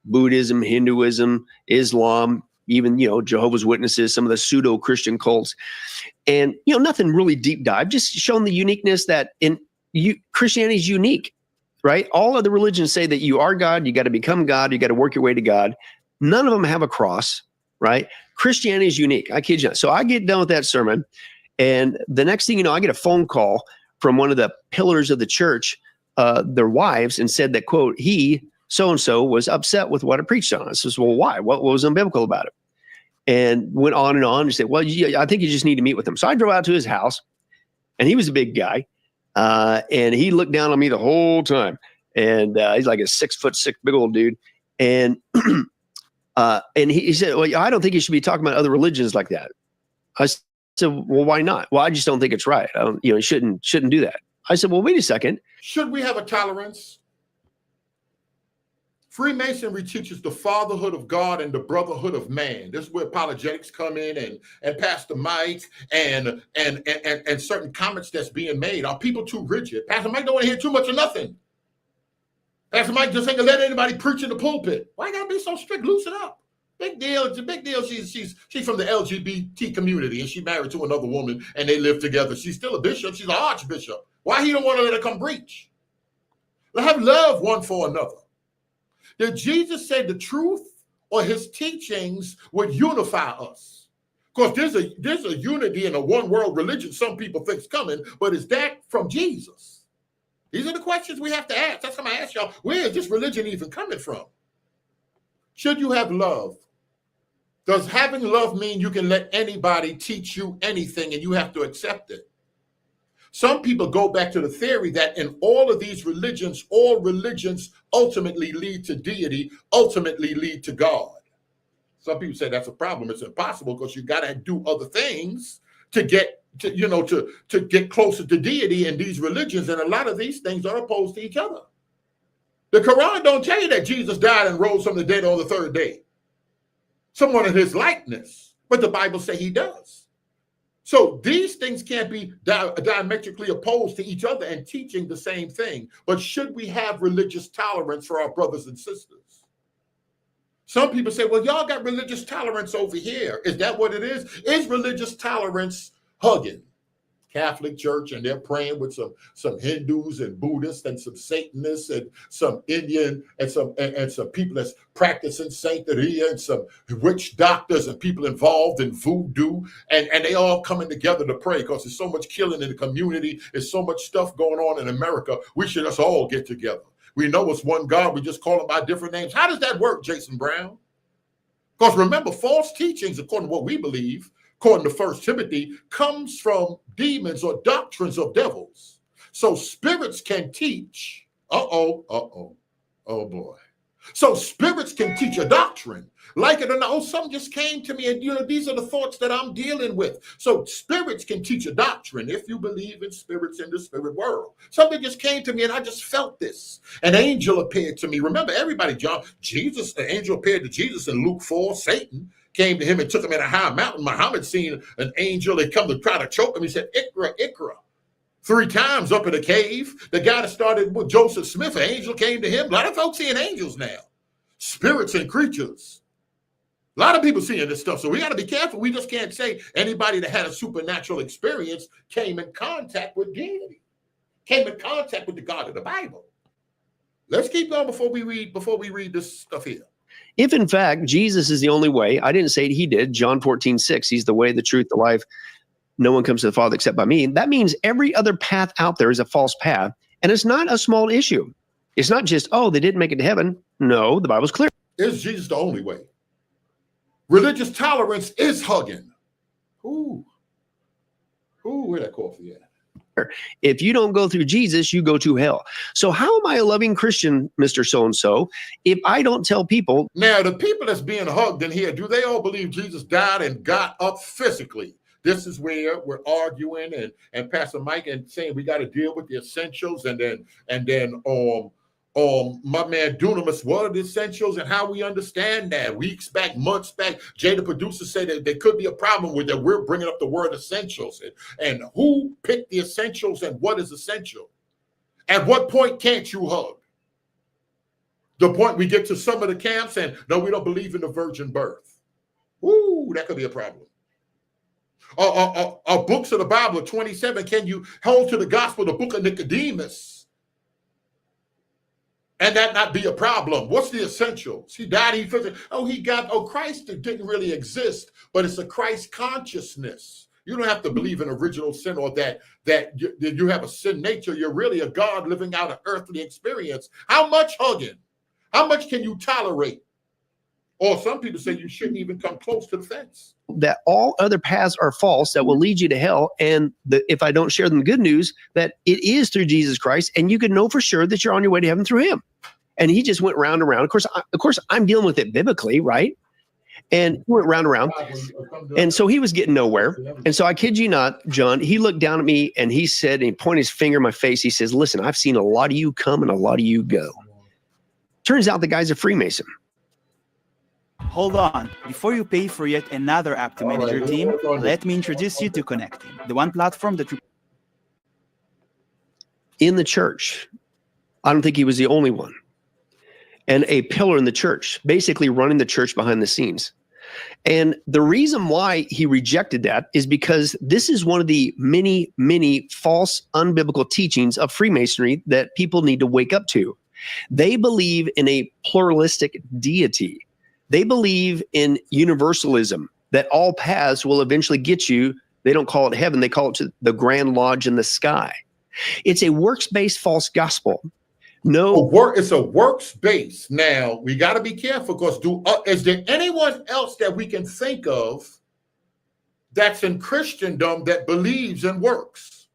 Buddhism, Hinduism, Islam, even, Jehovah's Witnesses, some of the pseudo-Christian cults. And, nothing really deep dive, just showing the uniqueness that Christianity is unique. Right? All of the religions say that you are God, you got to become God, you got to work your way to God. None of them have a cross, right? Christianity is unique. I kid you not. So I get done with that sermon, and the next thing you know, I get a phone call from one of the pillars of the church, their wives, and said that, quote, he, so-and-so, was upset with what I preached on. I says, well, why? What was unbiblical about it? And went on and said, well, I think you just need to meet with him. So I drove out to his house, and he was a big guy. And he looked down on me the whole time, and he's like a 6'6" big old dude. And he said, well, I don't think you should be talking about other religions like that. I said, well, why not? Well, I just don't think it's right. You shouldn't do that. I said, well, wait a second. Should we have a tolerance? Freemasonry teaches the fatherhood of God and the brotherhood of man. This is where apologetics come in, and Pastor Mike and certain comments that's being made. Are people too rigid? Pastor Mike don't want to hear too much of nothing. Pastor Mike just ain't gonna let anybody preach in the pulpit. Why you gotta be so strict? Loosen up. Big deal. It's a big deal. She's from the LGBT community, and she married to another woman, and they live together. She's still a bishop. She's an archbishop. Why he don't want to let her come preach? Let have love one for another. Did Jesus say the truth, or his teachings would unify us? Because there's a unity in a one world religion some people think's coming, but is that from Jesus? These are the questions we have to ask. That's why I ask y'all, where is this religion even coming from? Should you have love? Does having love mean you can let anybody teach you anything and you have to accept it? Some people go back to the theory that in all of these religions, all religions ultimately lead to deity, ultimately lead to God. Some people say that's a problem. It's impossible, because you got to do other things to get to get closer to deity in these religions, and a lot of these things are opposed to each other. The Quran don't tell you that Jesus died and rose from the dead on the third day. Someone in his likeness, but the Bible says he does. So these things can't be diametrically opposed to each other and teaching the same thing. But should we have religious tolerance for our brothers and sisters? Some people say, well, y'all got religious tolerance over here. Is that what it is? Is religious tolerance hugging? Catholic Church, and they're praying with some Hindus and Buddhists and some Satanists and some Indian and some people that's practicing Santeria and some witch doctors and people involved in voodoo, and they all coming together to pray, because there's so much killing in the community, there's so much stuff going on in America. We should just all get together. We know it's one God, we just call him by different names. How does that work, Jason Brown? Because remember, false teachings, according to what we believe, according to 1 Timothy, comes from demons or doctrines of devils. So spirits can teach. Oh boy. So spirits can teach a doctrine. Like it or not, something just came to me, and these are the thoughts that I'm dealing with. So spirits can teach a doctrine if you believe in spirits in the spirit world. Something just came to me, and I just felt this. An angel appeared to me. Remember, everybody, Jesus, the angel appeared to Jesus in Luke 4. Satan came to him and took him at a high mountain. Muhammad seen an angel that come to try to choke him. He said, Ikra, Ikra. 3 times up in a cave. The guy that started with Joseph Smith, an angel came to him. A lot of folks seeing angels now. Spirits and creatures. A lot of people seeing this stuff. So we got to be careful. We just can't say anybody that had a supernatural experience came in contact with deity, came in contact with the God of the Bible. Let's keep going before we read this stuff here. If in fact Jesus is the only way, I didn't say he did. John 14:6, he's the way, the truth, the life. No one comes to the Father except by me. That means every other path out there is a false path. And it's not a small issue. It's not just, oh, they didn't make it to heaven. No, the Bible's clear. Is Jesus the only way? Religious tolerance is hugging. Ooh, where that coffee at? If you don't go through Jesus, you go to hell. So how am I a loving Christian, Mr. So-and-so, if I don't tell people? Now, the people that's being hugged in here, do they all believe Jesus died and got up physically? This is where we're arguing and Pastor Mike and saying we got to deal with the essentials, and then my man Dunamis, what are the essentials and how we understand that? Weeks back, months back, Jay, the producer, said that there could be a problem with that. We're bringing up the word essentials, and who picked the essentials and what is essential? At what point can't you hug? The point we get to some of the camps and no, we don't believe in the virgin birth. Ooh, that could be a problem. Books of the Bible, 27, can you hold to the gospel, the book of Nicodemus? And that not be a problem? What's the essentials? He died, Christ didn't really exist, but it's a Christ consciousness. You don't have to believe in original sin or that you have a sin nature. You're really a God living out an earthly experience. How much hugging? How much can you tolerate? Or some people say you shouldn't even come close to the fence. That all other paths are false that will lead you to hell. And if I don't share them the good news, that it is through Jesus Christ, and you can know for sure that you're on your way to heaven through him. And he just went round and round. Of course, I'm dealing with it biblically, right? And he went round and round. And so he was getting nowhere. And so I kid you not, John, he looked down at me and he said, and he pointed his finger in my face. He says, listen, I've seen a lot of you come and a lot of you go. Turns out the guy's a Freemason. Hold on. Before you pay for yet another app to manage your team, let me introduce you to Connecting, the one platform that... In the church, I don't think he was the only one. And a pillar in the church, basically running the church behind the scenes. And the reason why he rejected that is because this is one of the many, many false, unbiblical teachings of Freemasonry that people need to wake up to. They believe in a pluralistic deity. They believe in universalism, that all paths will eventually get you. They don't call it heaven. They call it the Grand Lodge in the sky. It's a works-based false gospel. It's a works-based. Now, we got to be careful because is there anyone else that we can think of that's in Christendom that believes in works?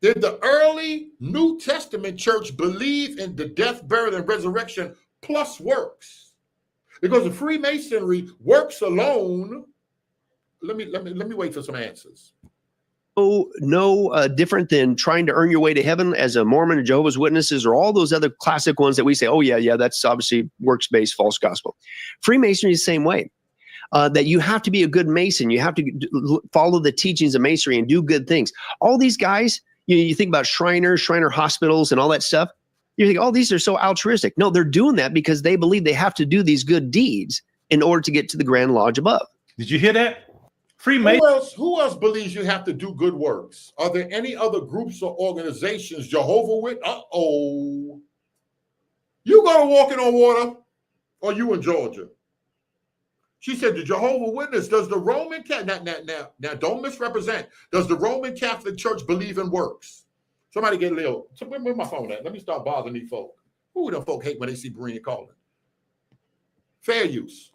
Did the early New Testament church believe in the death, burial, and resurrection plus works? Because the Freemasonry works alone. Let me wait for some answers. No different than trying to earn your way to heaven as a Mormon or Jehovah's Witnesses or all those other classic ones that we say, oh yeah, that's obviously works-based false gospel. Freemasonry is the same way. That you have to be a good Mason. You have to follow the teachings of Masonry and do good things. All these guys, you think about Shriner hospitals and all that stuff. You think, oh, these are so altruistic. No, they're doing that because they believe they have to do these good deeds in order to get to the Grand Lodge above. Did you hear that? Freemasons. Who else believes you have to do good works? Are there any other groups or organizations? Jehovah Witness? You gonna walking on water? Or you in Georgia? She said the Jehovah Witness. Does the Roman Catholic now don't misrepresent? Does the Roman Catholic Church believe in works? Somebody get a little. Where's my phone at? Let me start bothering these folk. Who the folk hate when they see Berean calling? Fair use.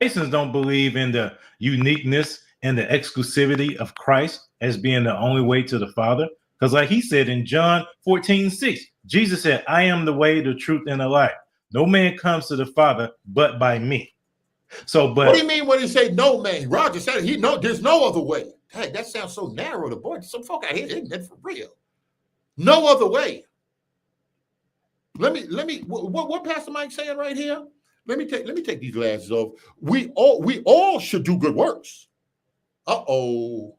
Masons don't believe in the uniqueness and the exclusivity of Christ as being the only way to the Father. Because like he said in John 14:6, Jesus said, I am the way, the truth, and the life. No man comes to the Father but by me. So, but what do you mean when he say no man? Roger said there's no other way. Hey, that sounds so narrow. The boy, some folk out here isn't that for real. No other way. Let me. What Pastor Mike saying right here? Let me take these glasses off. We all should do good works. The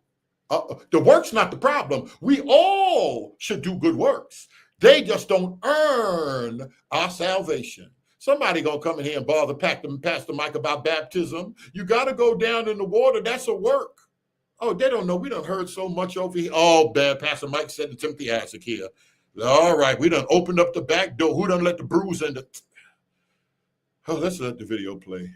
work's not the problem. We all should do good works. They just don't earn our salvation. Somebody gonna come in here and bother Pastor Mike about baptism. You got to go down in the water. That's a work. Oh, they don't know. We done heard so much over here. Oh, bad. Pastor Mike said to Timothy Isaac here. All right, we done opened up the back door. Who done let the bruise in the... Oh, let's let the video play.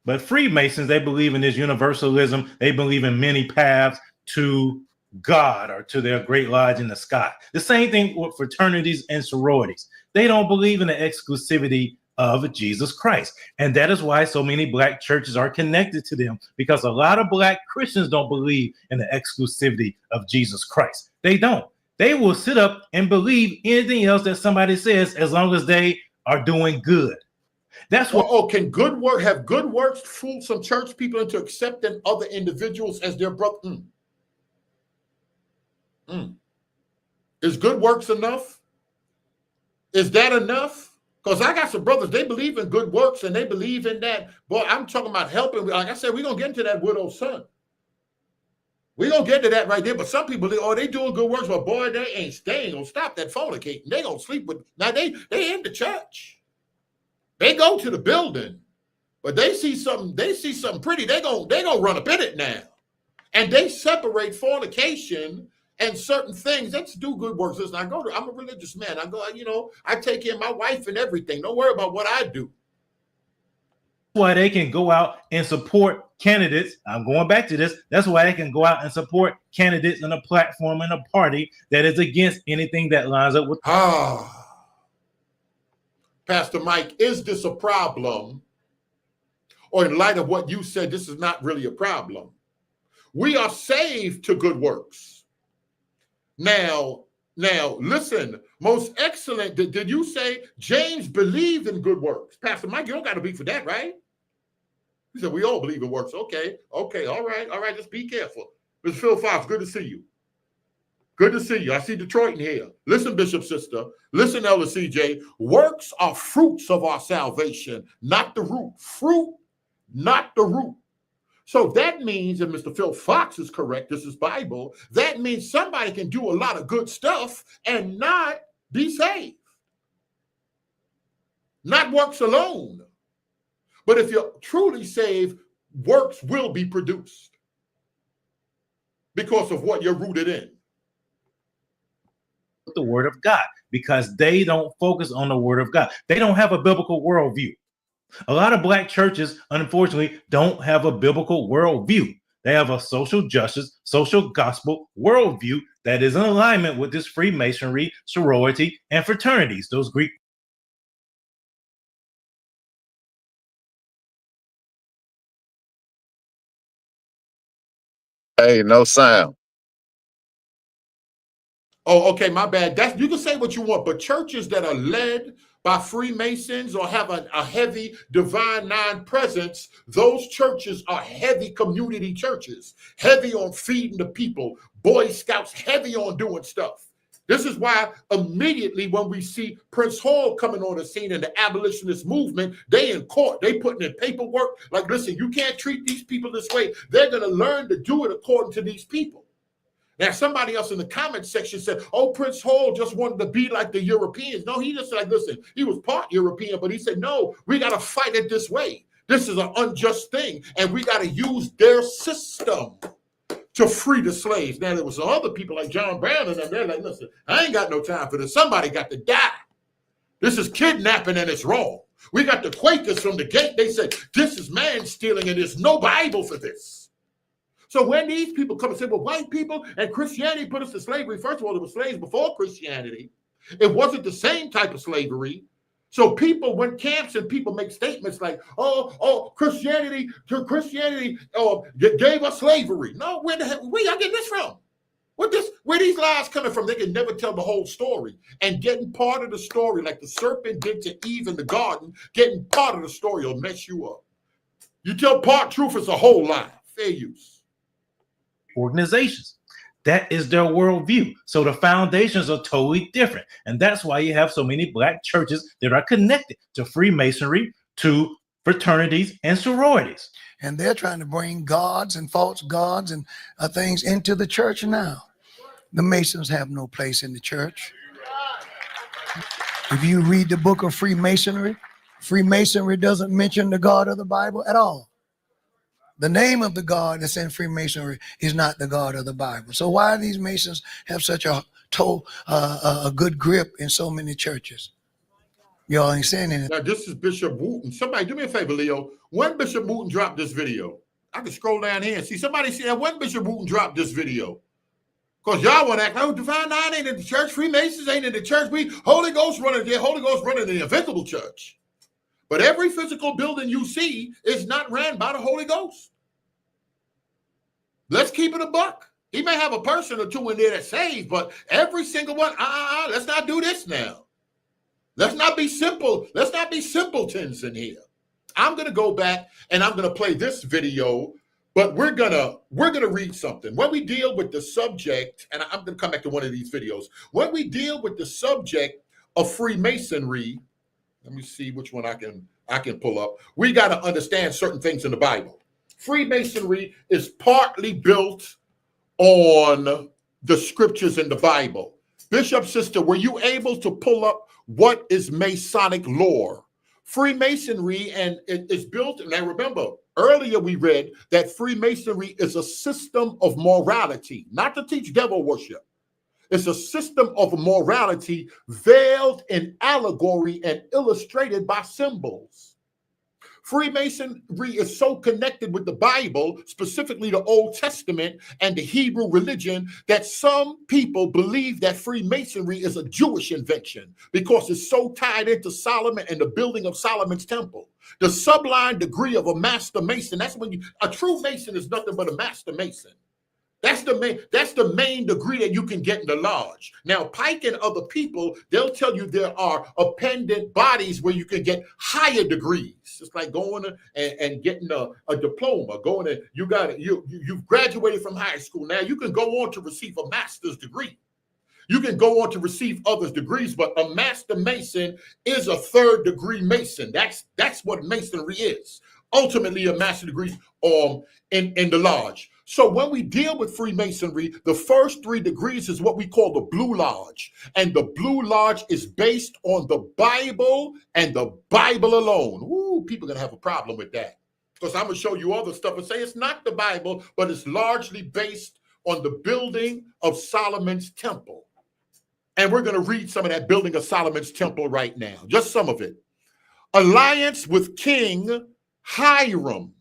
But Freemasons, they believe in this universalism. They believe in many paths to God or to their great lodge in the sky. The same thing with fraternities and sororities. They don't believe in the exclusivity of Jesus Christ. And that is why so many black churches are connected to them, because a lot of black Christians don't believe in the exclusivity of Jesus Christ. They don't. They will sit up and believe anything else that somebody says as long as they are doing good. That's what. Oh, can have good works fool some church people into accepting other individuals as their brother? Is good works enough? Is that enough? Because I got some brothers, they believe in good works and they believe in that. Boy, I'm talking about helping. Like I said, we're going to get into that widow's son. We're going to get to that right there. But some people, they doing good works, but boy, they ain't going to stop that fornicating. They going to sleep with, now they in the church. They go to the building, but they see something pretty, they gonna run up in it now. And they separate fornication and certain things. Let's do good works. Listen, I'm a religious man. I take care of my wife and everything. Don't worry about what I do. Why they can go out and support candidates. I'm going back to this. That's why they can go out and support candidates in a platform and a party that is against anything that lines up with. Pastor Mike, is this a problem? Or in light of what you said, this is not really a problem. We are saved to good works. Now, listen, most excellent. Did you say James believed in good works? Pastor Mike, you don't got to be for that, right? He said, we all believe in works. Okay, all right, just be careful. Mr. Phil Fox, good to see you. Good to see you. I see Detroit in here. Listen, Bishop Sister. Listen, Elder CJ. Works are fruits of our salvation, not the root. Fruit, not the root. So that means, and Mr. Phil Fox is correct, this is Bible, that means somebody can do a lot of good stuff and not be saved. Not works alone. But if you're truly saved, works will be produced because of what you're rooted in. The word of God, because they don't focus on the word of God. They don't have a biblical worldview. A lot of black churches, unfortunately, don't have a biblical worldview. They have a social justice, social gospel worldview that is in alignment with this Freemasonry, sorority, and fraternities, those Greek. Hey, no sound. Oh, okay, my bad. You can say what you want, but churches that are led by Freemasons or have a heavy divine nine presence, those churches are heavy community churches, heavy on feeding the people, Boy Scouts, heavy on doing stuff. This is why immediately when we see Prince Hall coming on the scene in the abolitionist movement, they in court, they putting in paperwork like, listen, you can't treat these people this way. They're going to learn to do it according to these people. Now, somebody else in the comment section said, oh, Prince Hall just wanted to be like the Europeans. No, he just said, listen, he was part European, but he said, no, we got to fight it this way. This is an unjust thing, and we got to use their system to free the slaves. Now, there was some other people like John Brown and them, they're like, listen, I ain't got no time for this. Somebody got to die. This is kidnapping and it's wrong. We got the Quakers from the gate. They said, this is man stealing and there's no Bible for this. So when these people come and say, well, white people and Christianity put us to slavery, first of all, there were slaves before Christianity. It wasn't the same type of slavery. So people went camps and people make statements like, Christianity gave us slavery. No, where y'all getting this from? Where these lies coming from? They can never tell the whole story. And getting part of the story, like the serpent did to Eve in the garden, getting part of the story will mess you up. You tell part truth, it's a whole lie. Fair use. Organizations. That is their worldview. So the foundations are totally different. And that's why you have so many black churches that are connected to Freemasonry, to fraternities and sororities. And they're trying to bring gods and false gods and things into the church now. The Masons have no place in the church. If you read the book of Freemasonry, Freemasonry doesn't mention the God of the Bible at all. The name of the God that's in Freemasonry is not the God of the Bible. So why do these Masons have such a good grip in so many churches? Y'all ain't saying anything. Now, this is Bishop Wooten. Somebody do me a favor, Leo. When Bishop Wooten dropped this video, I can scroll down here and see somebody see that when Bishop Wooten dropped this video. Because y'all want to act, oh, Divine Nine ain't in the church. Freemasons ain't in the church. We Holy Ghost running there. Holy Ghost running the invisible church. But every physical building you see is not ran by the Holy Ghost. Let's keep it a buck. He may have a person or two in there that's saved, but every single one, let's not do this now. Let's not be simple. Let's not be simpletons in here. I'm going to go back and I'm going to play this video, but we're going to read something. When we deal with the subject, and I'm going to come back to one of these videos. When we deal with the subject of Freemasonry, let me see which one I can pull up. We got to understand certain things in the Bible. Freemasonry is partly built on the scriptures in the Bible. Bishop Sister, were you able to pull up what is Masonic lore? Freemasonry and it is built, and I remember earlier we read that Freemasonry is a system of morality, not to teach devil worship. It's a system of morality veiled in allegory and illustrated by symbols. Freemasonry is so connected with the Bible, specifically the Old Testament and the Hebrew religion, that some people believe that Freemasonry is a Jewish invention because it's so tied into Solomon and the building of Solomon's temple. The sublime degree of a master mason, that's when a true mason is nothing but a master mason. That's the main degree that you can get in the lodge. Now, Pike and other people, they'll tell you there are appendant bodies where you can get higher degrees. It's like going and getting a diploma. You've graduated from high school. Now you can go on to receive a master's degree. You can go on to receive others' degrees, but a master mason is a third degree mason. That's what masonry is. Ultimately, a master degree in the lodge. So when we deal with Freemasonry, the first 3 degrees is what we call the Blue Lodge. And the Blue Lodge is based on the Bible and the Bible alone. Ooh, people are going to have a problem with that. Because I'm going to show you other stuff and say it's not the Bible, but it's largely based on the building of Solomon's temple. And we're going to read some of that building of Solomon's temple right now. Just some of it. Alliance with King Hiram.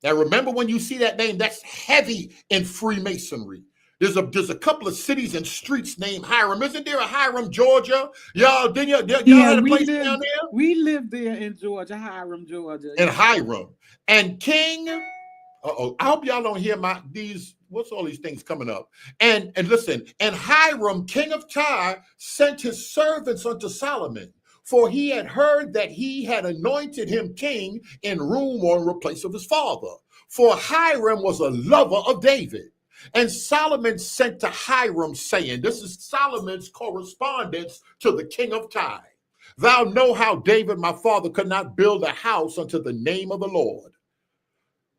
Now, remember when you see that name, that's heavy in Freemasonry. There's a couple of cities and streets named Hiram. Isn't there a Hiram, Georgia? Y'all had a place down there? We lived there in Georgia, Hiram, Georgia. In Hiram. And King, I hope y'all don't hear what's all these things coming up? And listen, and Hiram, king of Tyre, sent his servants unto Solomon. For he had heard that he had anointed him king in room or in place of his father. For Hiram was a lover of David. And Solomon sent to Hiram, saying, this is Solomon's correspondence to the king of Tyre. Thou know how David, my father, could not build a house unto the name of the Lord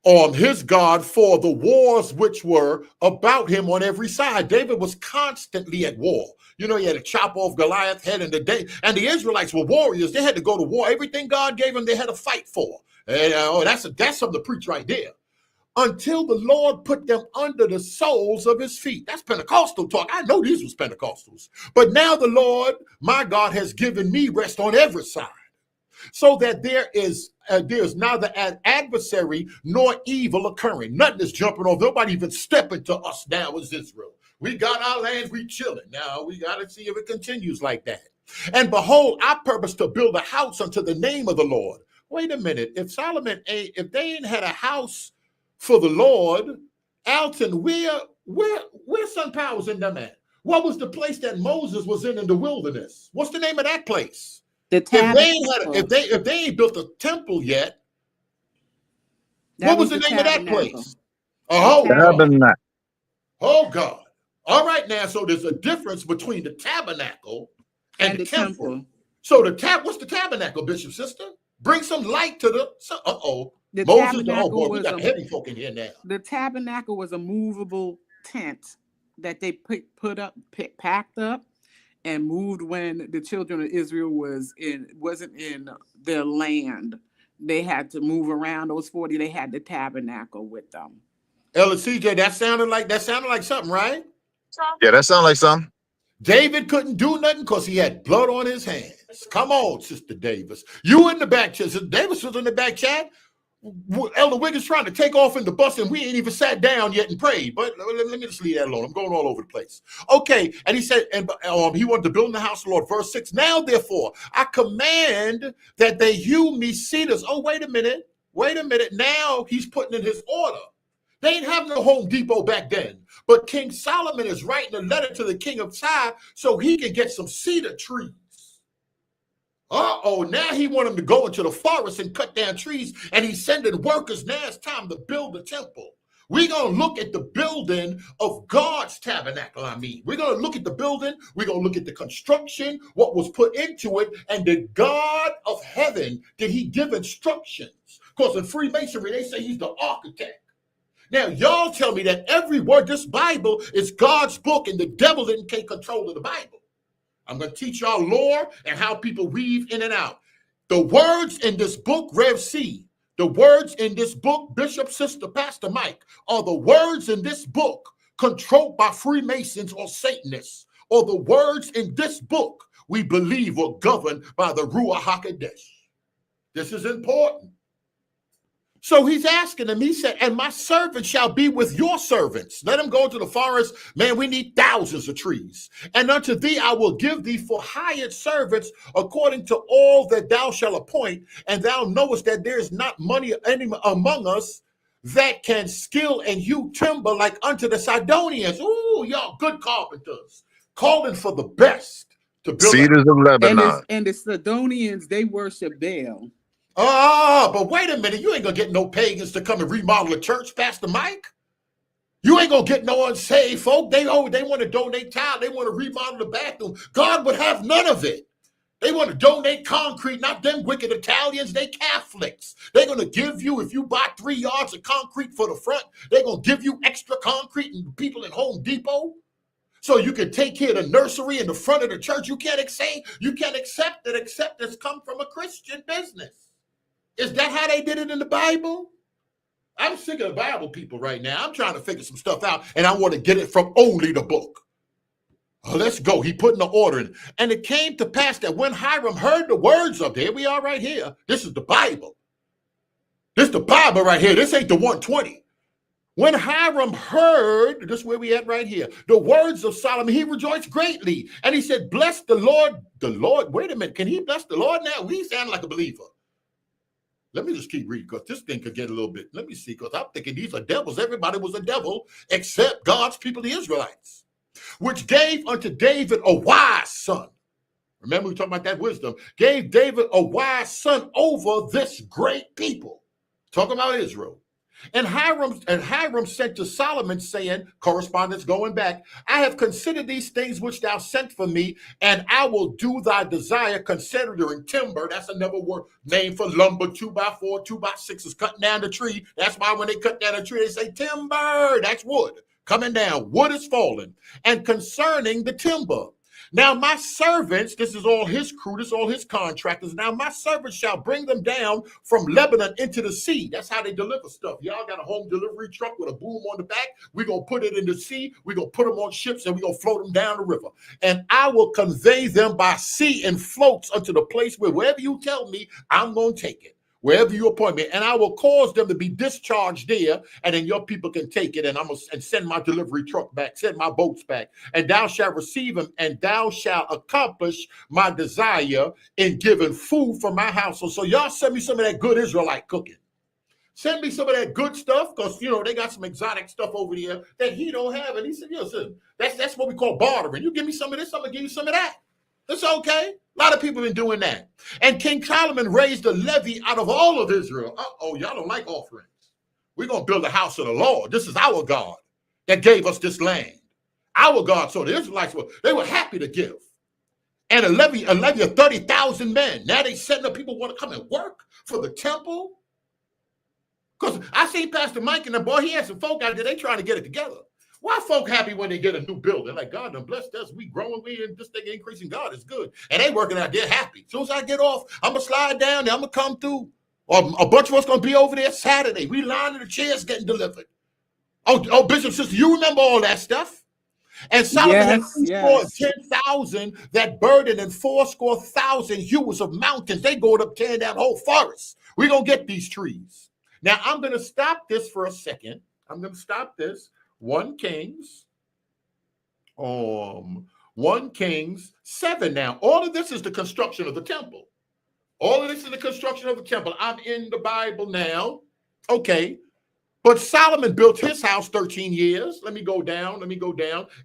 on his God for the wars which were about him on every side. David was constantly at war. You know, he had to chop off Goliath's head and the Israelites were warriors. They had to go to war. Everything God gave them, they had to fight for. And that's something to preach right there. Until the Lord put them under the soles of his feet. That's Pentecostal talk. I know these was Pentecostals. But now the Lord, my God, has given me rest on every side. So that there is neither an adversary nor evil occurring. Nothing is jumping off. Nobody even stepping to us now as Israel. We got our land, we chilling. Now we got to see if it continues like that. And behold, I purpose to build a house unto the name of the Lord. Wait a minute. If they ain't had a house for the Lord, Alton, where Where Sun Power was in them at? What was the place that Moses was in the wilderness? What's the name of that place? The if they ain't built a temple yet, what was the name of that place? Oh, Tabernacle. Oh God. All right now, so there's a difference between the tabernacle and the temple. So what's the tabernacle, Bishop Sister? Bring some light to the Moses. Oh boy, we got heavy folk in here now. The tabernacle was a movable tent that they packed up and moved when the children of Israel wasn't in their land. They had to move around those 40. They had the tabernacle with them. Ella CJ, that sounded like something, right? Yeah, that sounds like something. David couldn't do nothing because he had blood on his hands. Come on, Sister Davis. You in the back chat. Sister Davis was in the back chat. Elder Wiggins trying to take off in the bus, and we ain't even sat down yet and prayed. But let me just leave that alone. I'm going all over the place. Okay, and he said, and he wanted to build in the house of the Lord. Verse 6, now therefore, I command that they hew me cedars. Oh, wait a minute. Now he's putting in his order. They ain't have no Home Depot back then. But King Solomon is writing a letter to the king of Tyre so he can get some cedar trees. Now he want him to go into the forest and cut down trees, and he's sending workers. Now it's time to build the temple. We're going to look at the building of God's tabernacle, We're going to look at the building. We're going to look at the construction, what was put into it, and the God of heaven, did he give instructions? Because in Freemasonry, they say he's the architect. Now, y'all tell me that every word, this Bible is God's book, and the devil didn't take control of the Bible. I'm going to teach y'all lore and how people weave in and out. The words in this book, Rev C, the words in this book, Bishop, Sister, Pastor Mike, are the words in this book controlled by Freemasons or Satanists, or the words in this book we believe were governed by the Ruach HaKodesh. This is important. So he's asking them, he said, and my servant shall be with your servants. Let them go to the forest. Man, we need thousands of trees. And unto thee I will give thee for hired servants according to all that thou shalt appoint. And thou knowest that there is not money any among us that can skill and hew timber like unto the Sidonians. Ooh, y'all good carpenters, calling for the best to build. Cedars of Lebanon. And the Sidonians, they worship Baal. But wait a minute. You ain't going to get no pagans to come and remodel a church, Pastor Mike. You ain't going to get no unsaved folk. They want to donate tile. They want to remodel the bathroom. God would have none of it. They want to donate concrete, not them wicked Italians. They Catholics. They're going to give you, if you buy 3 yards of concrete for the front, they're going to give you extra concrete and people at Home Depot. So you can take care of the nursery in the front of the church. You can't accept that acceptance come from a Christian business. Is that how they did it in the Bible? I'm sick of the Bible people right now. I'm trying to figure some stuff out, and I want to get it from only the book. Let's go. He put in the order in. And it came to pass that when Hiram heard the words of, here we are right here. This is the Bible. This is the Bible right here. This ain't the 120. When Hiram heard, this is where we at right here, the words of Solomon, he rejoiced greatly. And he said, bless the Lord. The Lord, wait a minute. Can he bless the Lord now? We sound like a believer. Let me just keep reading because this thing could get a little bit. Let me see, because I'm thinking these are devils. Everybody was a devil except God's people, the Israelites, which gave unto David a wise son. Remember, we talking about that wisdom. Gave David a wise son over this great people. Talking about Israel. And Hiram sent to Solomon, saying, correspondence going back, I have considered these things which thou sent for me, and I will do thy desire, considering timber. That's another word, name for lumber, 2x4, 2x6 is cutting down the tree. That's why when they cut down the tree, they say timber. That's wood coming down. Wood is falling. And concerning the timber, now my servants, this is all his crew, this is all his contractors. Now my servants shall bring them down from Lebanon into the sea. That's how they deliver stuff. Y'all got a home delivery truck with a boom on the back. We're going to put it in the sea. We're going to put them on ships and we're going to float them down the river. And I will convey them by sea in floats unto the place where wherever you tell me, I'm going to take it. Wherever you appoint me, and I will cause them to be discharged there, and then your people can take it, and I'm going to send my delivery truck back, send my boats back, and thou shalt receive them, and thou shalt accomplish my desire in giving food for my household. So y'all send me some of that good Israelite cooking. Send me some of that good stuff, because you know they got some exotic stuff over there that he don't have. And he said, listen, that's what we call bartering. You give me some of this, I'm gonna give you some of that. It's okay. A lot of people have been doing that. And King Solomon raised a levy out of all of Israel. Uh-oh, y'all don't like offerings. We're gonna build the house of the Lord. This is our God that gave us this land. Our God. So the Israelites were happy to give. And a levy of 30,000 men. Now they setting up, people want to come and work for the temple. Because I seen Pastor Mike and the boy, he had some folk out there, they trying to get it together. Why folk happy when they get a new building? Like, God done blessed us, we growing, we in this thing increasing, God is good. And they working out there happy. As soon as I get off, I'm going to slide down there, I'm going to come through. Or a bunch of us going to be over there Saturday. We lining the chairs getting delivered. Oh, Bishop, sister, you remember all that stuff? And Solomon had 10,000 that burdened and 80,000 hewers of mountains. They going up tearing down whole forests. We're going to get these trees. Now, I'm going to stop this for a second. I'm going to stop this. 1 Kings 7 now. All of this is the construction of the temple. All of this is the construction of the temple. I'm in the Bible now. Okay. But Solomon built his house 13 years. Let me go down.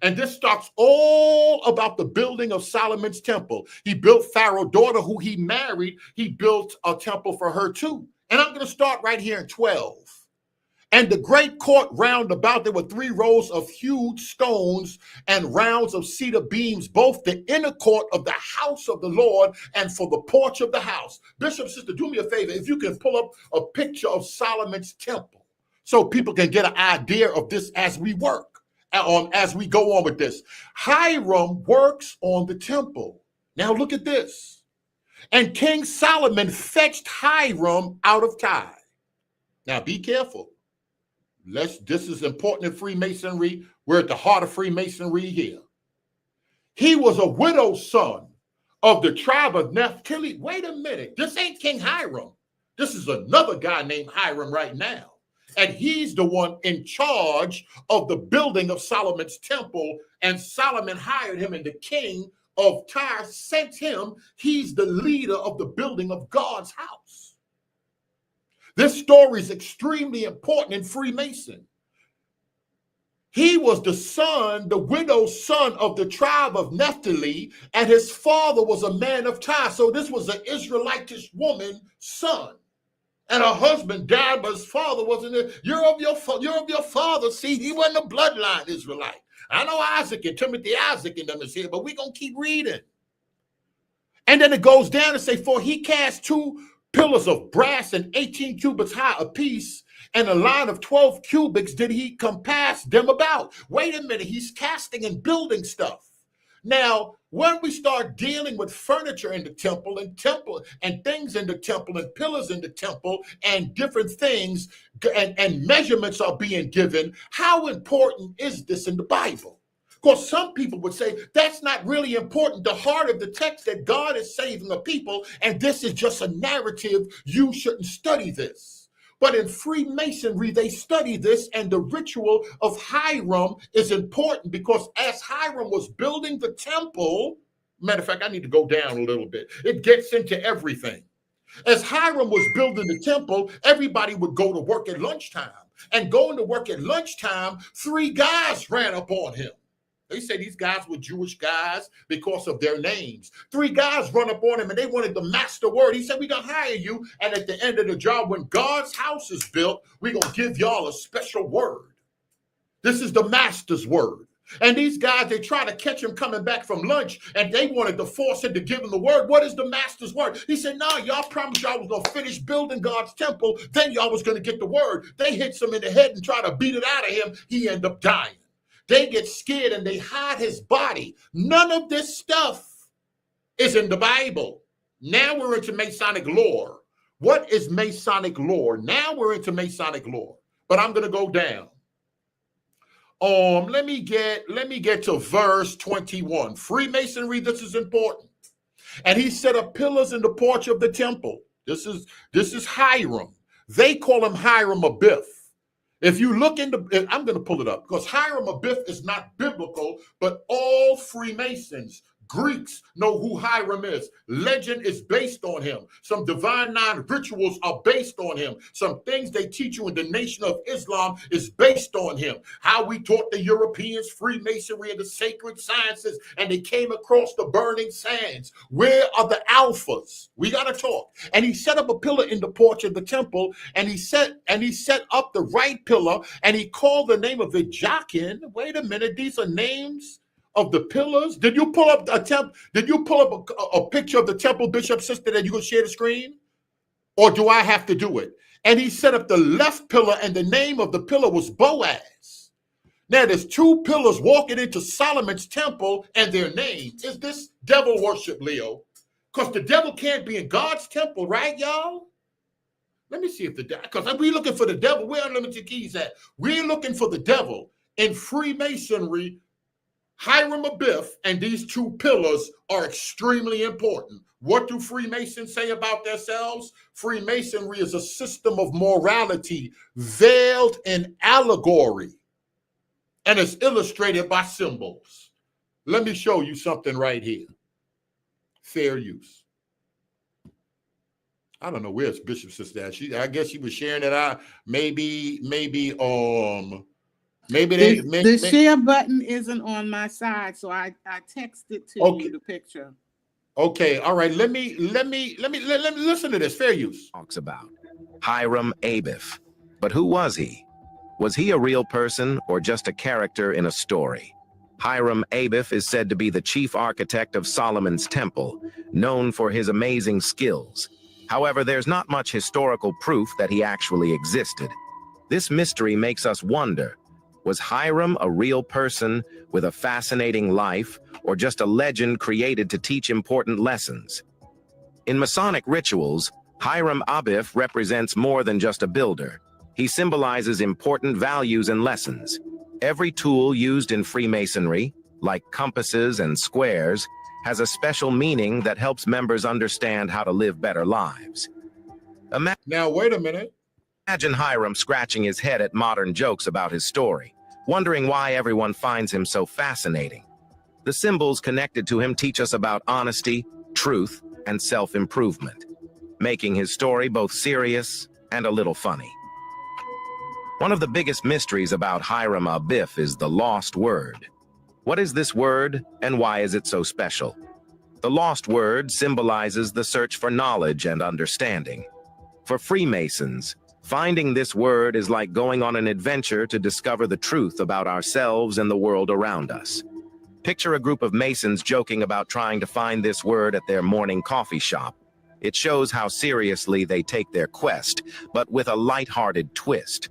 And this starts all about the building of Solomon's temple. He built Pharaoh's daughter, who he married. He built a temple for her too. And I'm going to start right here in 12. And the great court round about, there were 3 rows of huge stones and rounds of cedar beams, both the inner court of the house of the Lord and for the porch of the house. Bishop, sister, do me a favor. If you can pull up a picture of Solomon's temple so people can get an idea of this as we work, as we go on with this. Hiram works on the temple. Now look at this. And King Solomon fetched Hiram out of Tyre. Now be careful. This is important in Freemasonry. We're at the heart of Freemasonry here. He was a widow's son of the tribe of Naphtali. Wait a minute. This ain't King Hiram. This is another guy named Hiram right now. And he's the one in charge of the building of Solomon's temple. And Solomon hired him, and the king of Tyre sent him. He's the leader of the building of God's house. This story is extremely important in Freemason. He was the widow's son of the tribe of Naphtali, and his father was a man of Tyre. So this was an Israelitish woman's son. And her husband died, but his father wasn't there. You're of your father. See, he wasn't a bloodline Israelite. I know Isaac and Timothy Isaac and them is here, but we're going to keep reading. And then it goes down and say, for he cast 2 pillars of brass and 18 cubits high apiece, and a line of 12 cubits did he compass them about. Wait a minute, he's casting and building stuff. Now, when we start dealing with furniture in the temple and things in the temple and pillars in the temple and different things and measurements are being given, how important is this in the Bible? Because some people would say that's not really important. The heart of the text that God is saving a people, and this is just a narrative. You shouldn't study this. But in Freemasonry, they study this, and the ritual of Hiram is important because as Hiram was building the temple, matter of fact, I need to go down a little bit. It gets into everything. As Hiram was building the temple, everybody would go to work at lunchtime. And going to work at lunchtime, 3 guys ran up on him. They say these guys were Jewish guys because of their names. 3 guys run up on him and they wanted the master word. He said, we're going to hire you. And at the end of the job, when God's house is built, we're going to give y'all a special word. This is the master's word. And these guys, they try to catch him coming back from lunch, and they wanted to force him to give him the word. What is the master's word? He said, no, y'all promised y'all was going to finish building God's temple. Then y'all was going to get the word. They hit him in the head and try to beat it out of him. He ended up dying. They get scared and they hide his body. None of this stuff is in the Bible. Now we're into Masonic lore. What is Masonic lore? Now we're into Masonic lore. But I'm going to go down. Let me get to verse 21. Freemasonry, this is important. And he set up pillars in the porch of the temple. This is Hiram. They call him Hiram Abiff. If you look into, I'm going to pull it up because Hiram Abiff is not biblical, but all Freemasons Greeks know who Hiram is. Legend is based on him. Some divine nine rituals are based on him. Some things they teach you in the Nation of Islam is based on him. How we taught the Europeans Freemasonry and the sacred sciences, and they came across the burning sands. Where are the alphas? We got to talk. And he set up a pillar in the porch of the temple, and he set up the right pillar, and he called the name of it Jachin. Wait a minute, these are names of the pillars. Did you pull up a picture of the temple, Bishop, sister, that you can share the screen? Or do I have to do it? And he set up the left pillar, and the name of the pillar was Boaz. Now there's two pillars walking into Solomon's temple, and their names. Is this devil worship, Leo? Because the devil can't be in God's temple, right, y'all? Let me see if the devil, because we're looking for the devil. Where Unlimited Keys at? We're looking for the devil in Freemasonry. Hiram Abiff and these two pillars are extremely important. What do Freemasons say about themselves? Freemasonry is a system of morality veiled in allegory, and it's illustrated by symbols. Let me show you something right here. Fair use. I don't know where's Bishop Sister at. I guess she was sharing it. Maybe the share button isn't on my side, so I texted to you the picture. Okay, all right. Let me listen to this. Fair use. Talks about Hiram Abiff. But who was he? Was he a real person or just a character in a story? Hiram Abiff is said to be the chief architect of Solomon's temple, known for his amazing skills. However, there's not much historical proof that he actually existed. This mystery makes us wonder, was Hiram a real person with a fascinating life, or just a legend created to teach important lessons? In Masonic rituals, Hiram Abiff represents more than just a builder. He symbolizes important values and lessons. Every tool used in Freemasonry, like compasses and squares, has a special meaning that helps members understand how to live better lives. Now, wait a minute. Imagine Hiram scratching his head at modern jokes about his story, wondering why everyone finds him so fascinating. The symbols connected to him teach us about honesty, truth, and self-improvement, making his story both serious and a little funny. One of the biggest mysteries about Hiram Abiff is the lost word. What is this word, and why is it so special? The lost word symbolizes the search for knowledge and understanding. For Freemasons, finding this word is like going on an adventure to discover the truth about ourselves and the world around us. Picture a group of Masons joking about trying to find this word at their morning coffee shop. It shows how seriously they take their quest, but with a light-hearted twist.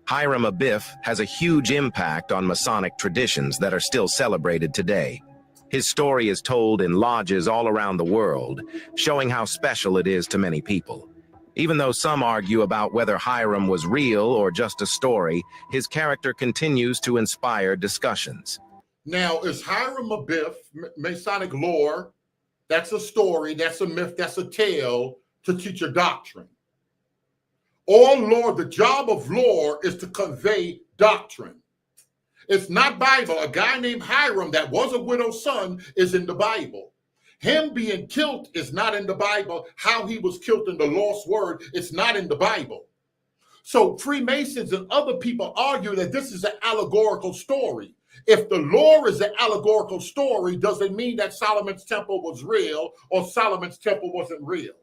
Hiram Abiff has a huge impact on Masonic traditions that are still celebrated today. His story is told in lodges all around the world, showing how special it is to many people. Even though some argue about whether Hiram was real or just a story, his character continues to inspire discussions. Now, is Hiram Abiff Masonic lore? That's a story, that's a myth, that's a tale to teach a doctrine. All lore, the job of lore is to convey doctrine. It's not Bible. A guy named Hiram that was a widow's son is in the Bible. Him being killed is not in the Bible. How he was killed in the lost word, it's not in the Bible. So Freemasons and other people argue that this is an allegorical story. If the lore is an allegorical story, does it mean that Solomon's temple was real or Solomon's temple wasn't real?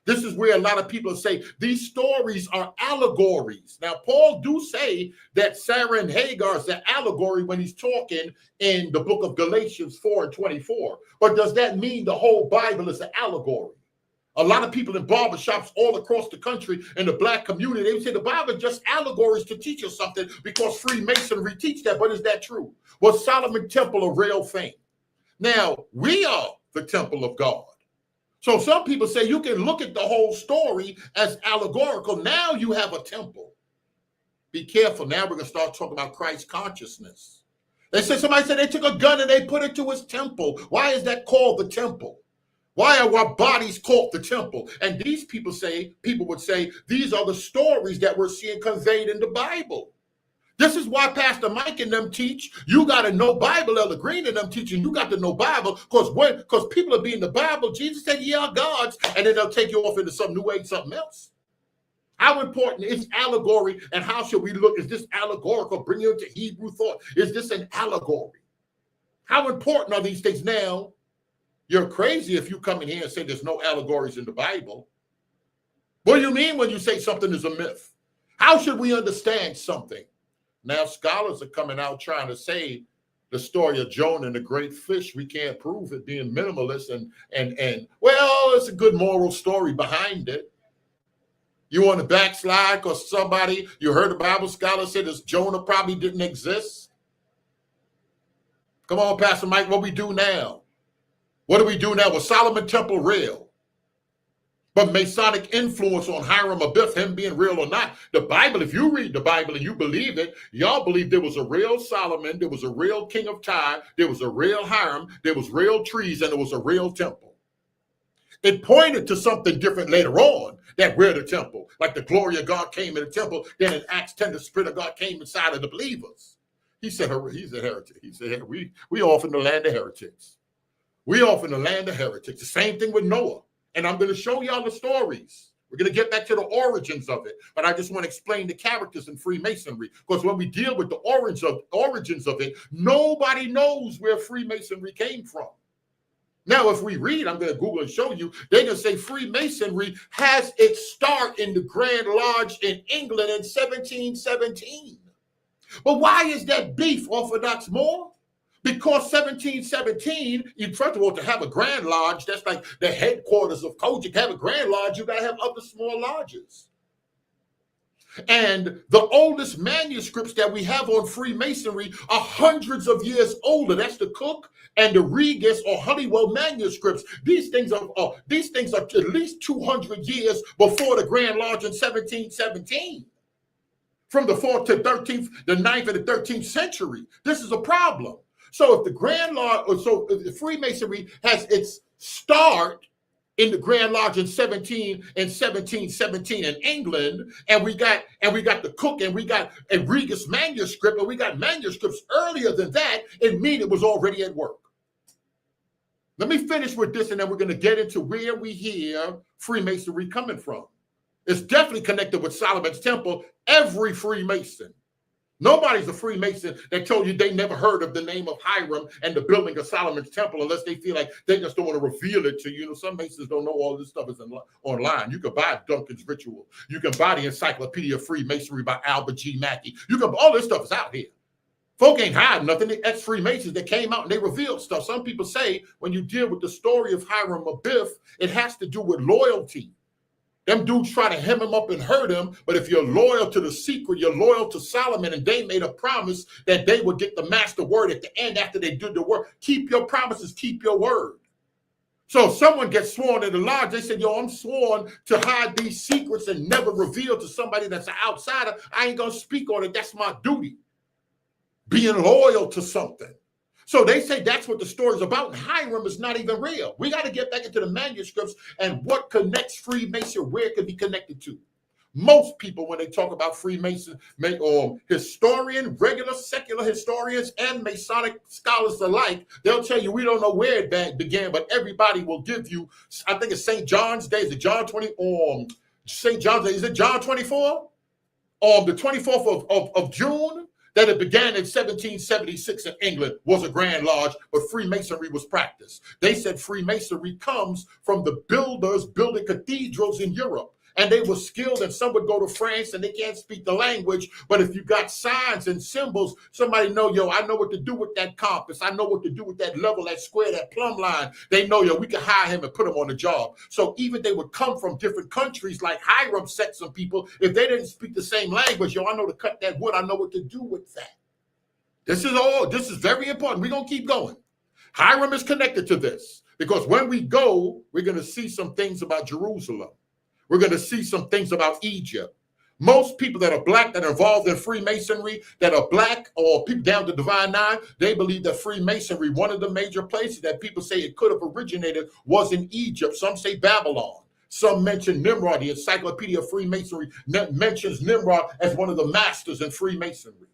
This is where a lot of people say these stories are allegories. Now, Paul do say that Sarah and Hagar is an allegory when he's talking in the book of Galatians 4:24. But does that mean the whole Bible is an allegory? A lot of people in barbershops all across the country in the black community, they would say the Bible is just allegories to teach us something because Freemasonry teach that. But is that true? Was Solomon Temple a real thing? Now, we are the temple of God. So some people say you can look at the whole story as allegorical. Now you have a temple. Be careful. Now we're going to start talking about Christ consciousness. They said, somebody said they took a gun and they put it to his temple. Why is that called the temple? Why are our bodies called the temple? And these people would say, these are the stories that we're seeing conveyed in the Bible. This is why Pastor Mike and them teach you got to know Bible. Elder Green and them teaching you got to know Bible, because people are being the Bible. Jesus said, "Ye are gods," and then they'll take you off into some new age, something else. How important is allegory, and how should we look? Is this allegorical? Bring you into Hebrew thought. Is this an allegory? How important are these things now? You're crazy if you come in here and say there's no allegories in the Bible. What do you mean when you say something is a myth? How should we understand something? Now scholars are coming out trying to say the story of Jonah and the great fish. We can't prove it, being minimalist and well, it's a good moral story behind it. You want to backslide because somebody, you heard a Bible scholar say this Jonah probably didn't exist? Come on, Pastor Mike, what we do now? What do we do now? Was Solomon Temple real? But Masonic influence on Hiram Abiff, him being real or not. The Bible, if you read the Bible and you believe it, y'all believe there was a real Solomon, there was a real king of Tyre, there was a real Hiram, there was real trees, and there was a real temple. It pointed to something different later on, that we're the temple. Like the glory of God came in the temple, then in Acts 10, the Spirit of God came inside of the believers. He said, he's a heretic. He said, we off in the land of heretics. We off in the land of heretics. The same thing with Noah. And I'm going to show y'all the stories. We're going to get back to the origins of it. But I just want to explain the characters in Freemasonry. Because when we deal with the origins of it, nobody knows where Freemasonry came from. Now, if we read, I'm going to Google and show you, they're going to say Freemasonry has its start in the Grand Lodge in England in 1717. But why is that beef, Orthodox more? Because 1717, first of all, to have a Grand Lodge, that's like the headquarters of Kojic. To have a Grand Lodge, you got to have other small lodges. And the oldest manuscripts that we have on Freemasonry are hundreds of years older. That's the Cook and the Regis or Honeywell manuscripts. These things are at least 200 years before the Grand Lodge in 1717. From the 4th to 13th, the 9th and the 13th century. This is a problem. So if the Grand Lodge, if the Freemasonry has its start in the Grand Lodge in 1717 in England, and we got the Cook and we got a Regis manuscript, and we got manuscripts earlier than that, it means it was already at work. Let me finish with this, and then we're going to get into where we hear Freemasonry coming from. It's definitely connected with Solomon's Temple. Every Freemason. Nobody's a Freemason that told you they never heard of the name of Hiram and the building of Solomon's Temple unless they feel like they just don't want to reveal it to you. You know, some Masons don't know all this stuff is online. You can buy Duncan's Ritual. You can buy the Encyclopedia of Freemasonry by Albert G. Mackey. All this stuff is out here. Folk ain't hiding nothing. The ex-Freemasons that came out and they revealed stuff. Some people say when you deal with the story of Hiram Abiff, it has to do with loyalty. Them dudes try to hem him up and hurt him, but if you're loyal to the secret, you're loyal to Solomon, and they made a promise that they would get the master word at the end after they did the work. Keep your promises, keep your word. So if someone gets sworn in the lodge, they said, yo, I'm sworn to hide these secrets and never reveal to somebody that's an outsider. I ain't going to speak on it. That's my duty. Being loyal to something. So they say that's what the story's about, and Hiram is not even real. We got to get back into the manuscripts and what connects Freemason, where it can be connected to. Most people, when they talk about Freemason, historian, regular secular historians, and Masonic scholars alike, they'll tell you we don't know where it began, but everybody will give you, I think it's St. John's Day. Is it John 20? St. John's Day. Is it John 24? The 24th of June? That it began in 1776 in England was a Grand Lodge, but Freemasonry was practiced. They said Freemasonry comes from the builders building cathedrals in Europe. And they were skilled, and some would go to France and they can't speak the language. But if you got signs and symbols, somebody know, yo, I know what to do with that compass. I know what to do with that level, that square, that plumb line. They know, yo, we can hire him and put him on the job. So even they would come from different countries, like Hiram set some people. If they didn't speak the same language, yo, I know to cut that wood. I know what to do with that. This is very important. We're going to keep going. Hiram is connected to this because when we go, we're going to see some things about Jerusalem. We're going to see some things about Egypt. Most people that are black that are involved in Freemasonry, that are black or people down to Divine Nine, they believe that Freemasonry, one of the major places that people say it could have originated was in Egypt. Some say Babylon. Some mention Nimrod. The Encyclopedia of Freemasonry mentions Nimrod as one of the masters in Freemasonry.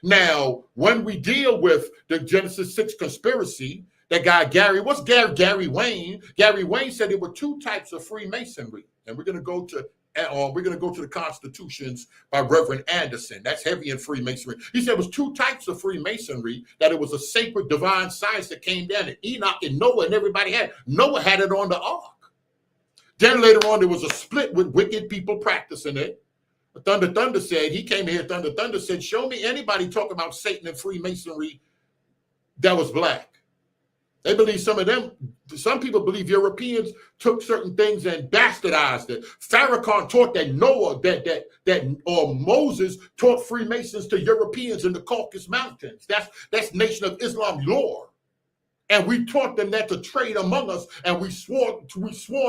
Now, when we deal with the Genesis 6 conspiracy, that guy Gary Wayne? Gary Wayne said there were two types of Freemasonry, and we're going to go to the Constitutions by Reverend Anderson. That's heavy in Freemasonry. He said it was two types of Freemasonry, that it was a sacred divine science that came down, and Enoch and Noah and everybody had. Noah had it on the ark. Then later on, there was a split with wicked people practicing it. Thunder said, he came here, Thunder said, show me anybody talking about Satan and Freemasonry that was black. They believe some people believe Europeans took certain things and bastardized it. Farrakhan taught that Moses taught Freemasons to Europeans in the Caucasus Mountains. That's Nation of Islam lore. And we taught them that to trade among us, and we swore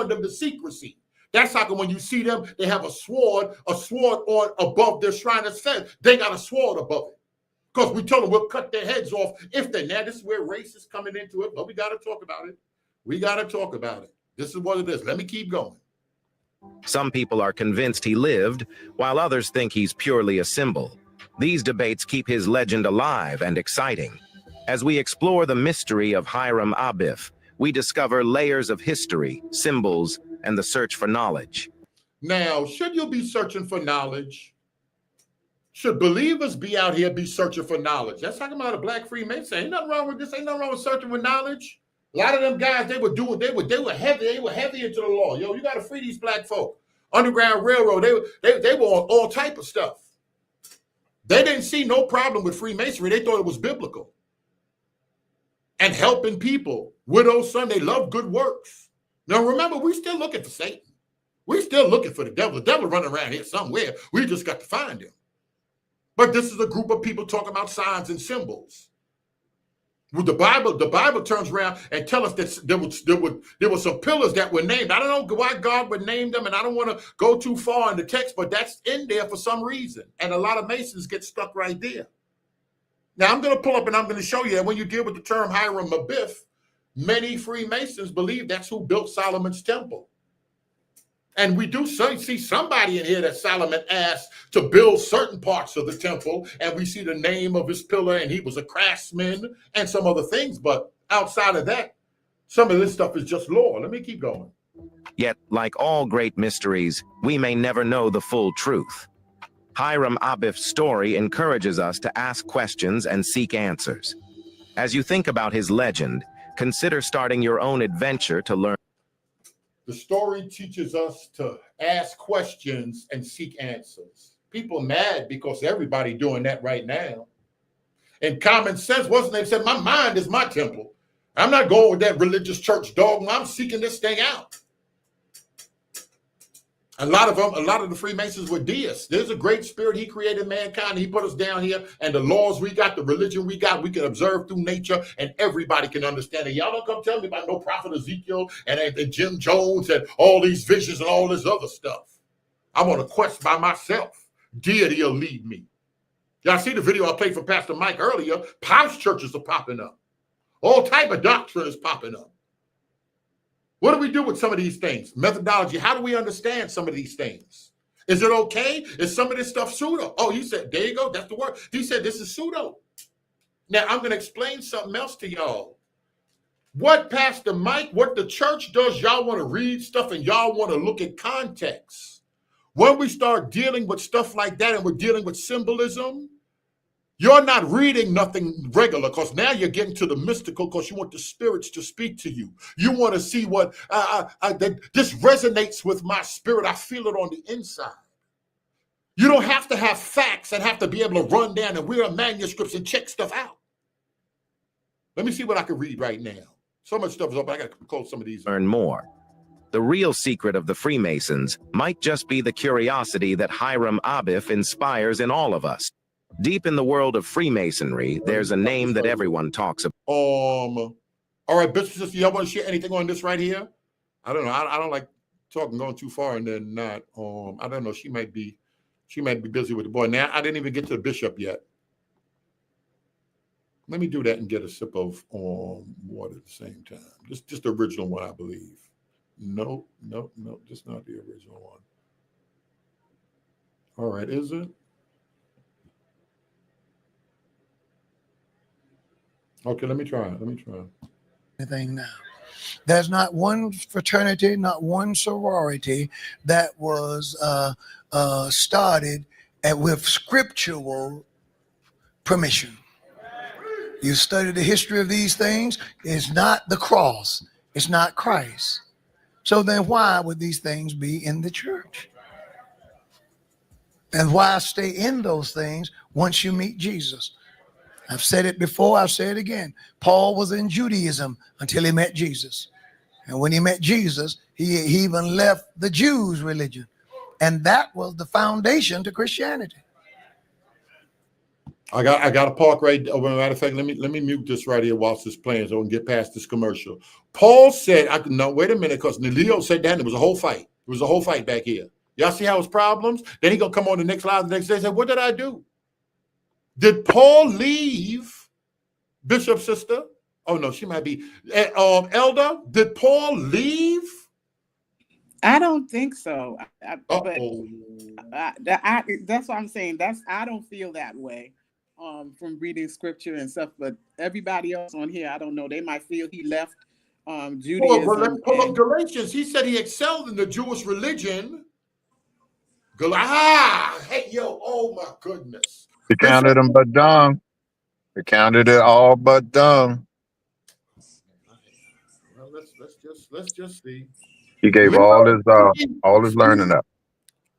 them to secrecy. That's how come when you see them, they have a sword on above their shrine that says they got a sword above it. Because we told them we'll cut their heads off if they. Now, this is where race is coming into it, but we got to talk about it. We got to talk about it. This is what it is. Let me keep going. Some people are convinced he lived, while others think he's purely a symbol. These debates keep his legend alive and exciting. As we explore the mystery of Hiram Abiff, we discover layers of history, symbols, and the search for knowledge. Now, should you be searching for knowledge? Should believers be out here be searching for knowledge? That's talking about a black Freemason. Ain't nothing wrong with this. Ain't nothing wrong with searching for knowledge. A lot of them guys, they were heavy into the law. Yo, you got to free these black folk. Underground Railroad, they were on all type of stuff. They didn't see no problem with Freemasonry. They thought it was biblical. And helping people. Widow's son, they love good works. Now remember, we still looking for Satan. We're still looking for the devil. The devil running around here somewhere. We just got to find him. But this is a group of people talking about signs and symbols. With the Bible turns around and tells us that there were some pillars that were named. I don't know why God would name them, and I don't want to go too far in the text, but that's in there for some reason. And a lot of Masons get stuck right there. Now, I'm going to pull up and I'm going to show you that when you deal with the term Hiram Abiff, many Freemasons believe that's who built Solomon's temple. And we do see somebody in here that Solomon asked to build certain parts of the temple, and we see the name of his pillar, and he was a craftsman and some other things. But outside of that, some of this stuff is just lore. Let me keep going. Yet, like all great mysteries, we may never know the full truth. Hiram Abiff's story encourages us to ask questions and seek answers. As you think about his legend, consider starting your own adventure to learn. The story teaches us to ask questions and seek answers. People mad because everybody doing that right now. And common sense, what's the name said, my mind is my temple. I'm not going with that religious church dogma. I'm seeking this thing out. A lot of the Freemasons were deists. There's a great spirit. He created mankind. He put us down here, and the laws we got, the religion we got, we can observe through nature, and everybody can understand it. Y'all don't come tell me about no prophet Ezekiel and Jim Jones and all these visions and all this other stuff. I'm on a quest by myself. Deity will lead me. Y'all see the video I played for Pastor Mike earlier? House churches are popping up. All type of doctrine is popping up. What do we do with some of these things? Methodology. How do we understand some of these things? Is it okay? Is some of this stuff pseudo? Oh, he said, there you go. That's the word. He said, this is pseudo. Now, I'm going to explain something else to y'all. What Pastor Mike, what the church does, y'all want to read stuff and y'all want to look at context. When we start dealing with stuff like that and we're dealing with symbolism, you're not reading nothing regular, because now you're getting to the mystical, because you want the spirits to speak to you. You want to see what, this resonates with my spirit. I feel it on the inside. You don't have to have facts and have to be able to run down and read manuscripts and check stuff out. Let me see what I can read right now. So much stuff is up. I got to close some of these. Learn more. The real secret of the Freemasons might just be the curiosity that Hiram Abiff inspires in all of us. Deep in the world of Freemasonry, there's a name that everyone talks about. All right, Bishop, y'all want to share anything on this right here? I don't know. I don't like talking going too far and then not. I don't know. She might be busy with the boy. Now I didn't even get to the bishop yet. Let me do that and get a sip of water at the same time. Just the original one, I believe. No, just not the original one. All right, is it? Okay, let me try. Anything now. There's not one fraternity, not one sorority that was started with scriptural permission. You study the history of these things, it's not the cross, it's not Christ. So then why would these things be in the church? And why stay in those things once you meet Jesus? I've said it before, I'll say it again. Paul was in Judaism until he met Jesus. And when he met Jesus, he even left the Jews' religion. And that was the foundation to Christianity. I got to park right. Oh, matter of fact, let me mute this right here whilst this playing so I can get past this commercial. Paul said, no, wait a minute, because Leo said that it was a whole fight. It was a whole fight back here. Y'all see how it's problems? Then he gonna come on the next live the next day and say, what did I do? Did Paul leave Bishop sister? Oh no, she might be Elder. Did Paul leave? I don't think so. But that's what I'm saying. I don't feel that way from reading scripture and stuff. But everybody else on here, I don't know. They might feel he left Judaism. Well, let's pull up Galatians. He said he excelled in the Jewish religion. Hey, yo, oh my goodness. He counted them but dung. He counted it all but dung. Well, let's just see. He gave Leo, all his learning up.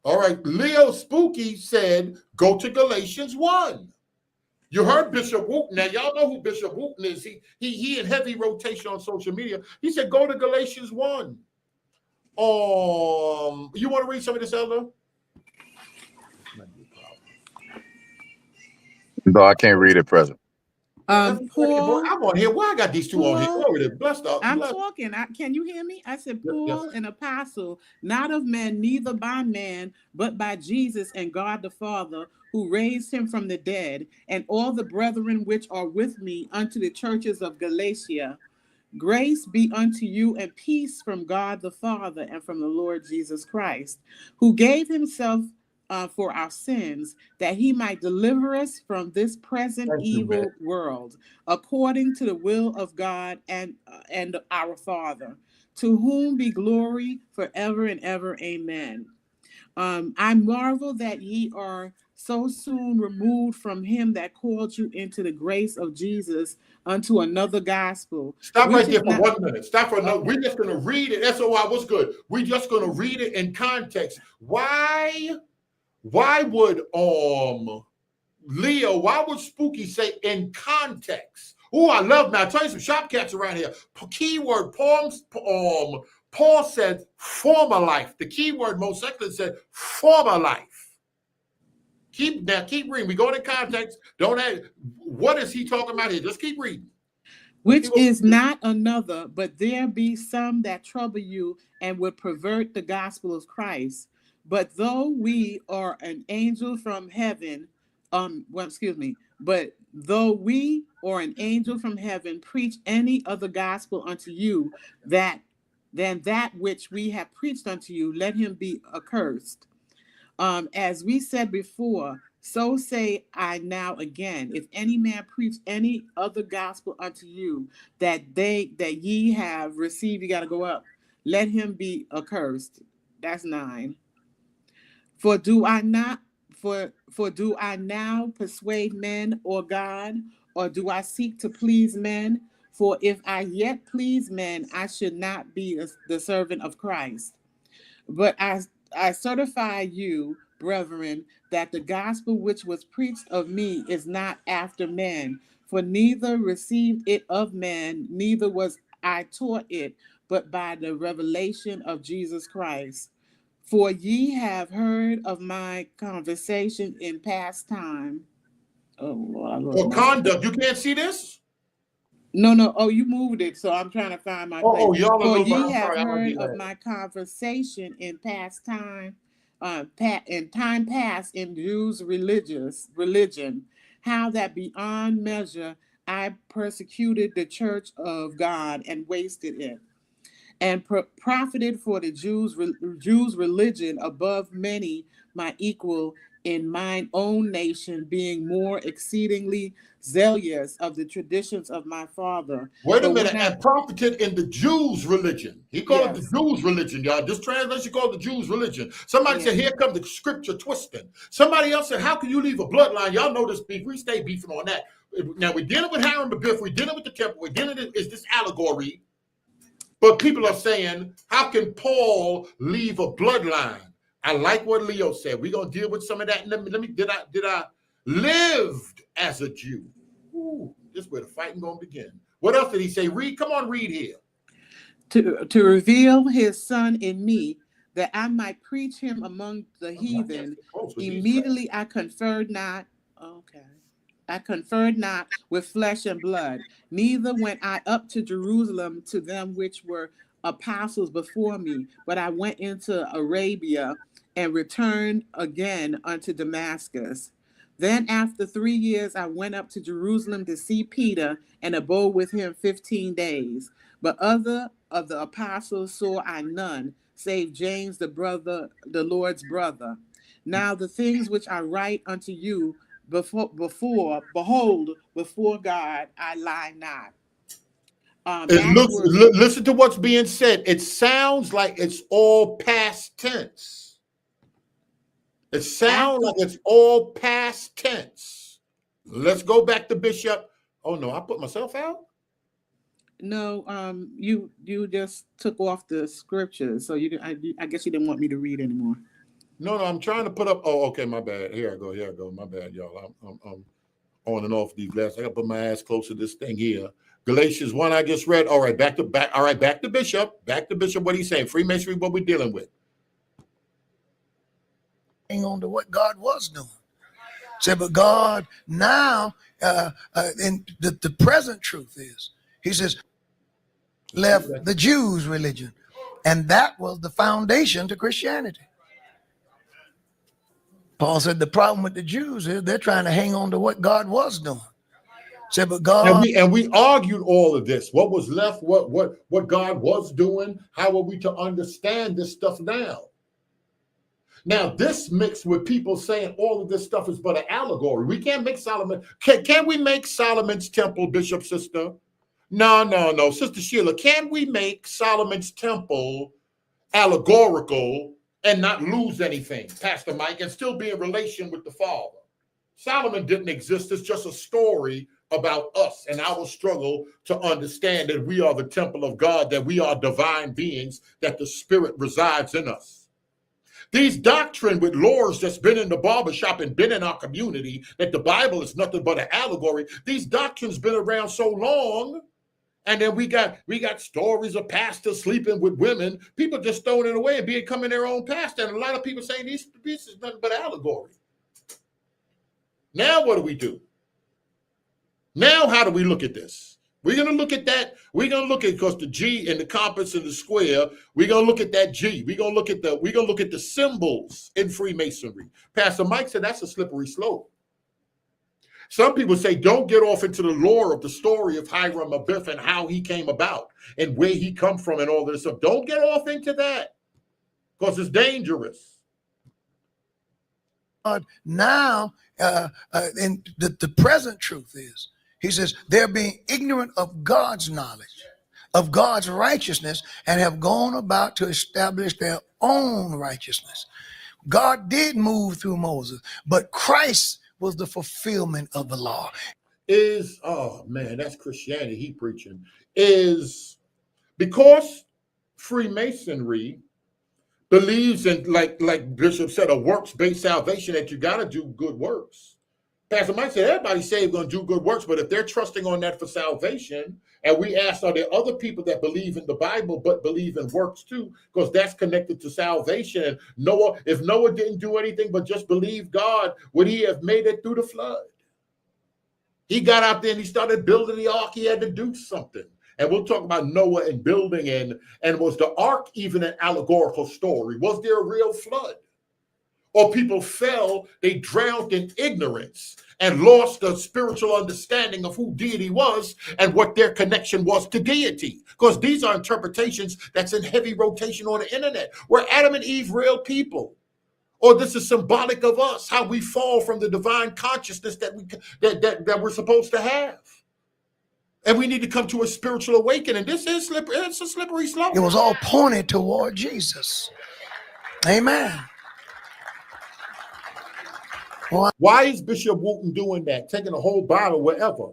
All right, Leo Spooky said, go to Galatians 1. You heard Bishop Wooten. Now, y'all know who Bishop Wooten is. He in heavy rotation on social media. He said, go to Galatians 1. You want to read some of this, Elder? No, I can't read it present. Paul, I'm on here. Why I got these two on here? I'm talking. Can you hear me? I said, Paul, an apostle, not of men, neither by man, but by Jesus and God the Father, who raised him from the dead, and all the brethren which are with me unto the churches of Galatia. Grace be unto you and peace from God the Father and from the Lord Jesus Christ, who gave himself for our sins, that he might deliver us from this present evil world, according to the will of God and our Father, to whom be glory forever and ever. Amen. I marvel that ye are so soon removed from him that called you into the grace of Jesus unto another gospel. Stop right there for 1 minute. Stop for another. We're just going to read it. SOI, what's good? We're just going to read it in context. Why would Leo, why would Spooky say in context? Oh, I love, now I'll tell you some shop cats around here. Keyword, Paul said former life. The keyword most secular said former life. Keep reading. We go to context. Don't add, what is he talking about here? Just keep reading. Which is not another, but there be some that trouble you and would pervert the gospel of Christ. But though we are an angel from heaven, but though we or an angel from heaven preach any other gospel unto you than that which we have preached unto you, let him be accursed. As we said before, so say I now again, if any man preach any other gospel unto you that ye have received, you got to go up, let him be accursed. That's 9. For do I now persuade men or God, or do I seek to please men? For if I yet please men, I should not be the servant of Christ. But I certify you, brethren, that the gospel which was preached of me is not after men, for neither received it of men, neither was I taught it, but by the revelation of Jesus Christ. For ye have heard of my conversation in past time. Oh, Lord. Or conduct. You can't see this? No. Oh, you moved it, so I'm trying to find my place. Oh, y'all For know. ye have heard of my conversation in past time, in time past in Jews' religion, how that beyond measure I persecuted the church of God and wasted it, and profited for the Jews' religion above many my equal in mine own nation, being more exceedingly zealous of the traditions of my father. Wait a But minute, when I- and profited in the Jews' religion. He called it Yes. the Jews' religion, y'all. This translation called the Jews' religion. Somebody said, here comes the scripture twisting. Somebody else said, how can you leave a bloodline? Y'all know this beef. We stay beefing on that. Now, we're dealing with Hiram the Biff. We're dealing with the temple. We're dealing with this allegory. But people are saying, how can Paul leave a bloodline? I like what Leo said. We're going to deal with some of that. Did I lived as a Jew? Ooh, this is where the fighting going to begin. What else did he say? Read, come on, read here. To reveal his son in me, that I might preach him among the heathen. Immediately I conferred not. Okay. I conferred not with flesh and blood, neither went I up to Jerusalem to them which were apostles before me, but I went into Arabia and returned again unto Damascus. Then after 3 years I went up to Jerusalem to see Peter and abode with him 15 days. But other of the apostles saw I none, save James the Lord's brother. Now the things which I write unto you behold, before God, I lie not. Listen to what's being said. It sounds like it's all past tense. It sounds like it's all past tense. Let's go back to Bishop. Oh no, I put myself out. No, you just took off the scriptures, so I guess you didn't want me to read anymore. No, I'm trying to put up. Oh, okay, my bad. Here I go. My bad, y'all. I'm on and off these glasses. I got to put my ass close to this thing here. Galatians 1, I just read. All right, back to Bishop. Back to Bishop. What he's saying? Freemasonry, what we're dealing with. Hang on to what God was doing. Said, but God now, and the present truth is, he says, left the Jews' religion. And that was the foundation to Christianity. Paul said the problem with the Jews is they're trying to hang on to what God was doing. Said, but God, and we argued all of this. What was left? What God was doing? How are we to understand this stuff now? Now this mixed with people saying all of this stuff is but an allegory. We can't make Solomon. Can we make Solomon's temple, Bishop Sister? No, Sister Sheila. Can we make Solomon's temple allegorical and not lose anything, Pastor Mike, and still be in relation with the Father? Solomon didn't exist. It's just a story about us and our struggle to understand that we are the temple of God, that we are divine beings, that the Spirit resides in us. These doctrine with lores that's been in the barbershop and been in our community, that the Bible is nothing but an allegory. These doctrines been around so long. And then we got stories of pastors sleeping with women, people just throwing it away and becoming their own pastor. And a lot of people saying this is nothing but allegory. Now what do? Now how do we look at this? We're going to look at that. We're going to look at, because the G and the compass and the square, we're going to look at that G. We're going to look at the symbols in Freemasonry. Pastor Mike said that's a slippery slope. Some people say, don't get off into the lore of the story of Hiram Abiff and how he came about and where he come from and all this stuff. Don't get off into that because it's dangerous. Now, and the present truth is, he says, they're being ignorant of God's knowledge, of God's righteousness, and have gone about to establish their own righteousness. God did move through Moses, but Christ was the fulfillment of the law. Oh man, that's Christianity he preaching. Is because Freemasonry believes in, like Bishop said, a works-based salvation, that you got to do good works. Pastor Mike said everybody's saved going to do good works, but if they're trusting on that for salvation, and we asked, are there other people that believe in the Bible but believe in works too? Because that's connected to salvation. And Noah, if Noah didn't do anything but just believe God, would he have made it through the flood? He got out there and he started building the ark. He had to do something. And we'll talk about Noah and building, and was the ark even an allegorical story? Was there a real flood? Or people fell, they drowned in ignorance and lost the spiritual understanding of who deity was and what their connection was to deity. Because these are interpretations that's in heavy rotation on the internet. Were Adam and Eve real people? Or this is symbolic of us, how we fall from the divine consciousness that we're supposed to have. And we need to come to a spiritual awakening. This is slippery. It's a slippery slope. It was all pointed toward Jesus. Amen. Well, why is Bishop Wooten doing that? Taking a whole bottle wherever.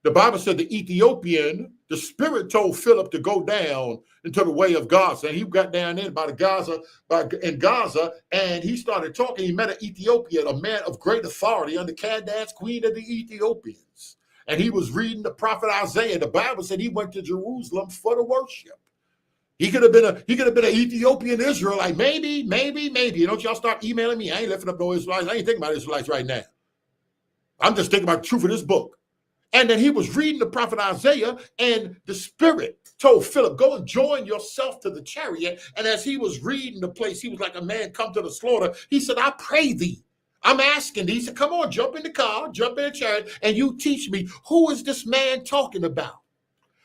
The Bible said the Ethiopian, the spirit told Philip to go down into the way of Gaza. And he got down in in Gaza, and he started talking. He met an Ethiopian, a man of great authority under Candace, queen of the Ethiopians. And he was reading the prophet Isaiah. The Bible said he went to Jerusalem for the worship. He could have been an Ethiopian Israelite. Maybe. Don't y'all start emailing me. I ain't lifting up no Israelites. I ain't thinking about Israelites right now. I'm just thinking about the truth of this book. And then he was reading the prophet Isaiah, and the spirit told Philip, go and join yourself to the chariot. And as he was reading the place, he was like a man come to the slaughter. He said, I pray thee. I'm asking thee. He said, come on, jump in the car, jump in the chariot, and you teach me, who is this man talking about?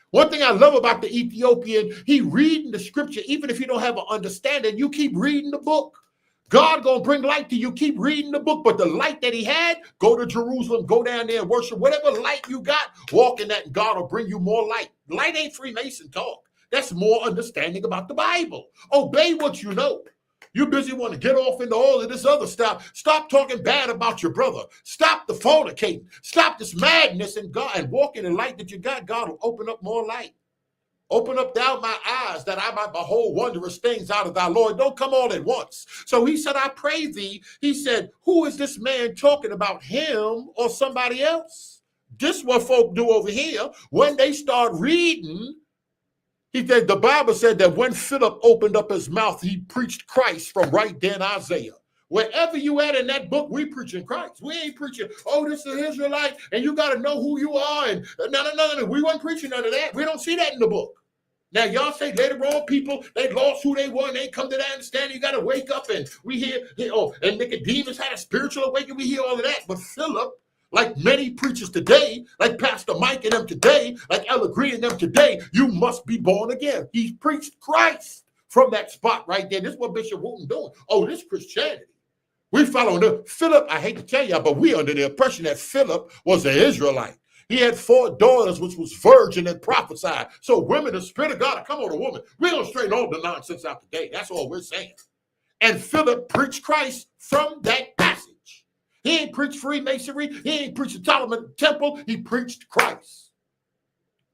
One thing I love about the Ethiopian, he reading the scripture, even if you don't have an understanding, you keep reading the book. God gonna bring light to you. Keep reading the book, but the light that he had, go to Jerusalem, go down there and worship. Whatever light you got, walk in that, and God will bring you more light. Light ain't Freemason talk. That's more understanding about the Bible. Obey what you know. You're busy wanting to get off into all of this other stuff. Stop talking bad about your brother. Stop the fornicating. Stop this madness in God and walk in the light that you got. God will open up more light. Open up thou my eyes that I might behold wondrous things out of thy Lord. Don't come all at once. So he said, I pray thee. He said, who is this man talking about, him or somebody else? This is what folk do over here. When they start reading, the Bible said that when Philip opened up his mouth, he preached Christ from right then Isaiah. Wherever you at in that book, we preaching Christ. We ain't preaching, oh, this is an Israelite, and you got to know who you are. And no. We weren't preaching none of that. We don't see that in the book. Now, y'all say later on, people, they lost who they were, and they come to that understanding. You got to wake up, and we hear, and Nicodemus had a spiritual awakening. We hear all of that. But Philip, like many preachers today, like Pastor Mike and them today, like Allegory and them today, you must be born again. He preached Christ from that spot right there. This is what Bishop Wooten doing. Oh, this Christianity. We following the Philip. I hate to tell y'all, but we under the impression that Philip was an Israelite. He had 4 daughters, which was virgin and prophesied. So women, the spirit of God, come on, a woman. We're going to straighten all the nonsense out today. That's all we're saying. And Philip preached Christ from that passage. He ain't preached Freemasonry. He ain't preached the Solomon Temple. He preached Christ.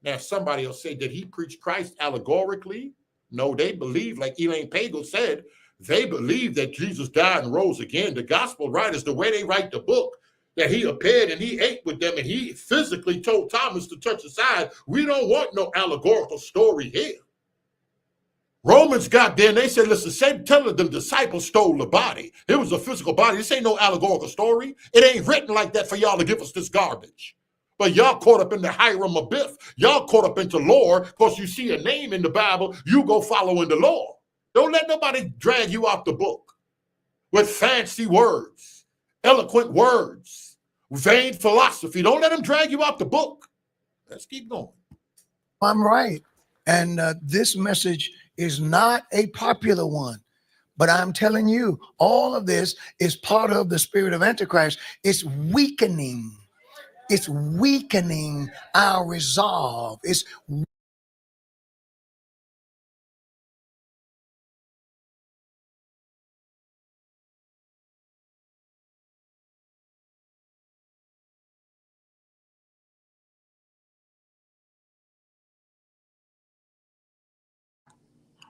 Now, somebody will say, did he preach Christ allegorically? No, they believe, like Elaine Pagel said, they believe that Jesus died and rose again. The gospel writers, the way they write the book, that he appeared and he ate with them and he physically told Thomas to touch his side. We don't want no allegorical story here. Romans got there and they said, listen, Satan telling them disciples stole the body. It was a physical body. This ain't no allegorical story. It ain't written like that for y'all to give us this garbage. But y'all caught up in the Hiram of Biff. Y'all caught up into lore because you see a name in the Bible, you go following the law. Don't let nobody drag you out the book with fancy words, eloquent words, vain philosophy. Don't let them drag you out the book. Let's keep going. I'm right. And this message is not a popular one. But I'm telling you, all of this is part of the spirit of Antichrist. It's weakening. It's weakening our resolve. It's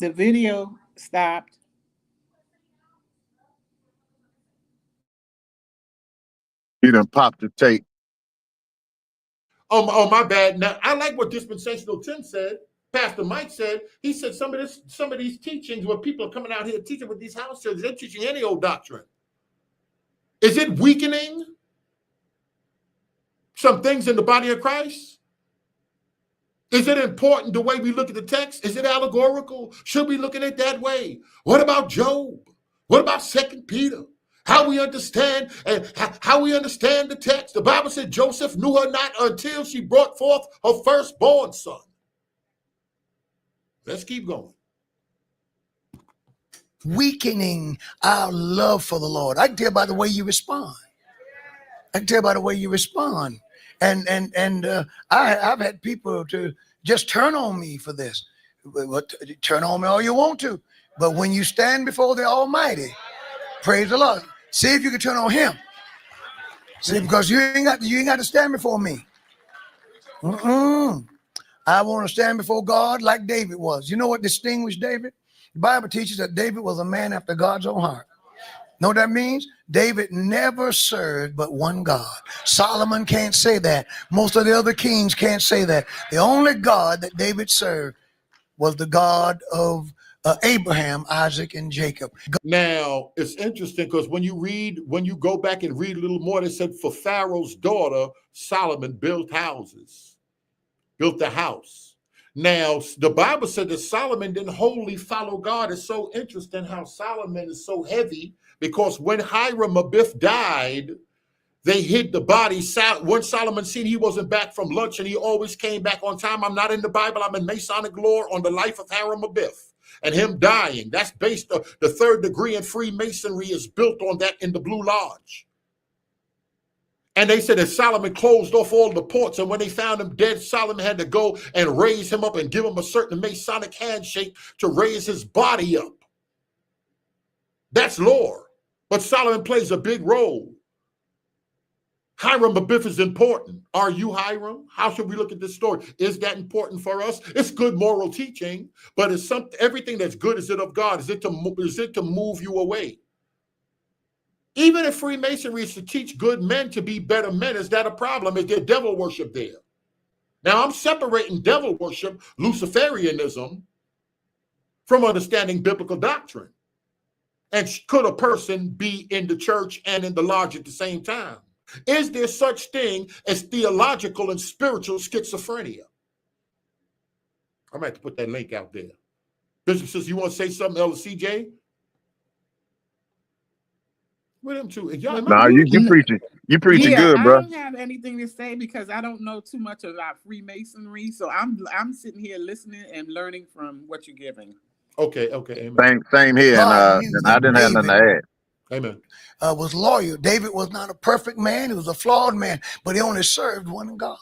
The video stopped. You done popped the tape. Oh, my bad. Now, I like what Dispensational Tim said. Pastor Mike said, he said some of these teachings where people are coming out here teaching with these house churches, they're teaching any old doctrine. Is it weakening some things in the body of Christ? Is it important the way we look at the text? Is it allegorical? Should we look at it that way? What about Job? What about 2 Peter? How we understand the text. The Bible said Joseph knew her not until she brought forth her firstborn son. Let's keep going. weakening our love for the Lord. I can tell by the way you respond. I can tell by the way you respond. And I've had people to just turn on me for this. Turn on me all you want to. But when you stand before the Almighty, praise the Lord. See if you can turn on him. See, because you ain't got to stand before me. I want to stand before God like David was. You know what distinguished David? The Bible teaches that David was a man after God's own heart. Know what that means? David never served but one God. Solomon can't say that. Most of the other kings can't say that. The only God that David served was the God of Abraham, Isaac, and Jacob. Now, it's interesting because when you go back and read a little more, they said for Pharaoh's daughter, Solomon built the house. Now, the Bible said that Solomon didn't wholly follow God. It's so interesting how Solomon is so heavy, because when Hiram Abiff died, they hid the body. When Solomon seen he wasn't back from lunch and he always came back on time. I'm not in the Bible. I'm in Masonic lore on the life of Hiram Abiff and him dying. That's based on the third degree in Freemasonry is built on that in the Blue Lodge. And they said that Solomon closed off all the ports, and when they found him dead, Solomon had to go and raise him up and give him a certain Masonic handshake to raise his body up. That's lore. But Solomon plays a big role. Hiram Abiff is important. Are you Hiram? How should we look at this story? Is that important for us? It's good moral teaching, but it's everything that's good, is it of God? Is it to move you away? Even if Freemasonry is to teach good men to be better men, is that a problem? Is there devil worship there? Now, I'm separating devil worship, Luciferianism, from understanding biblical doctrine. And could a person be in the church and in the lodge at the same time? Is there such thing as theological and spiritual schizophrenia? I might have to put that link out there. Bishop says, you want to say something, Elder CJ? With them too. No, you preaching good, bro. I don't have anything to say because I don't know too much about Freemasonry. So I'm sitting here listening and learning from what you're giving. Okay, amen. Same here, and I didn't have nothing to add. Amen. Was loyal. David was not a perfect man. He was a flawed man, but he only served one God.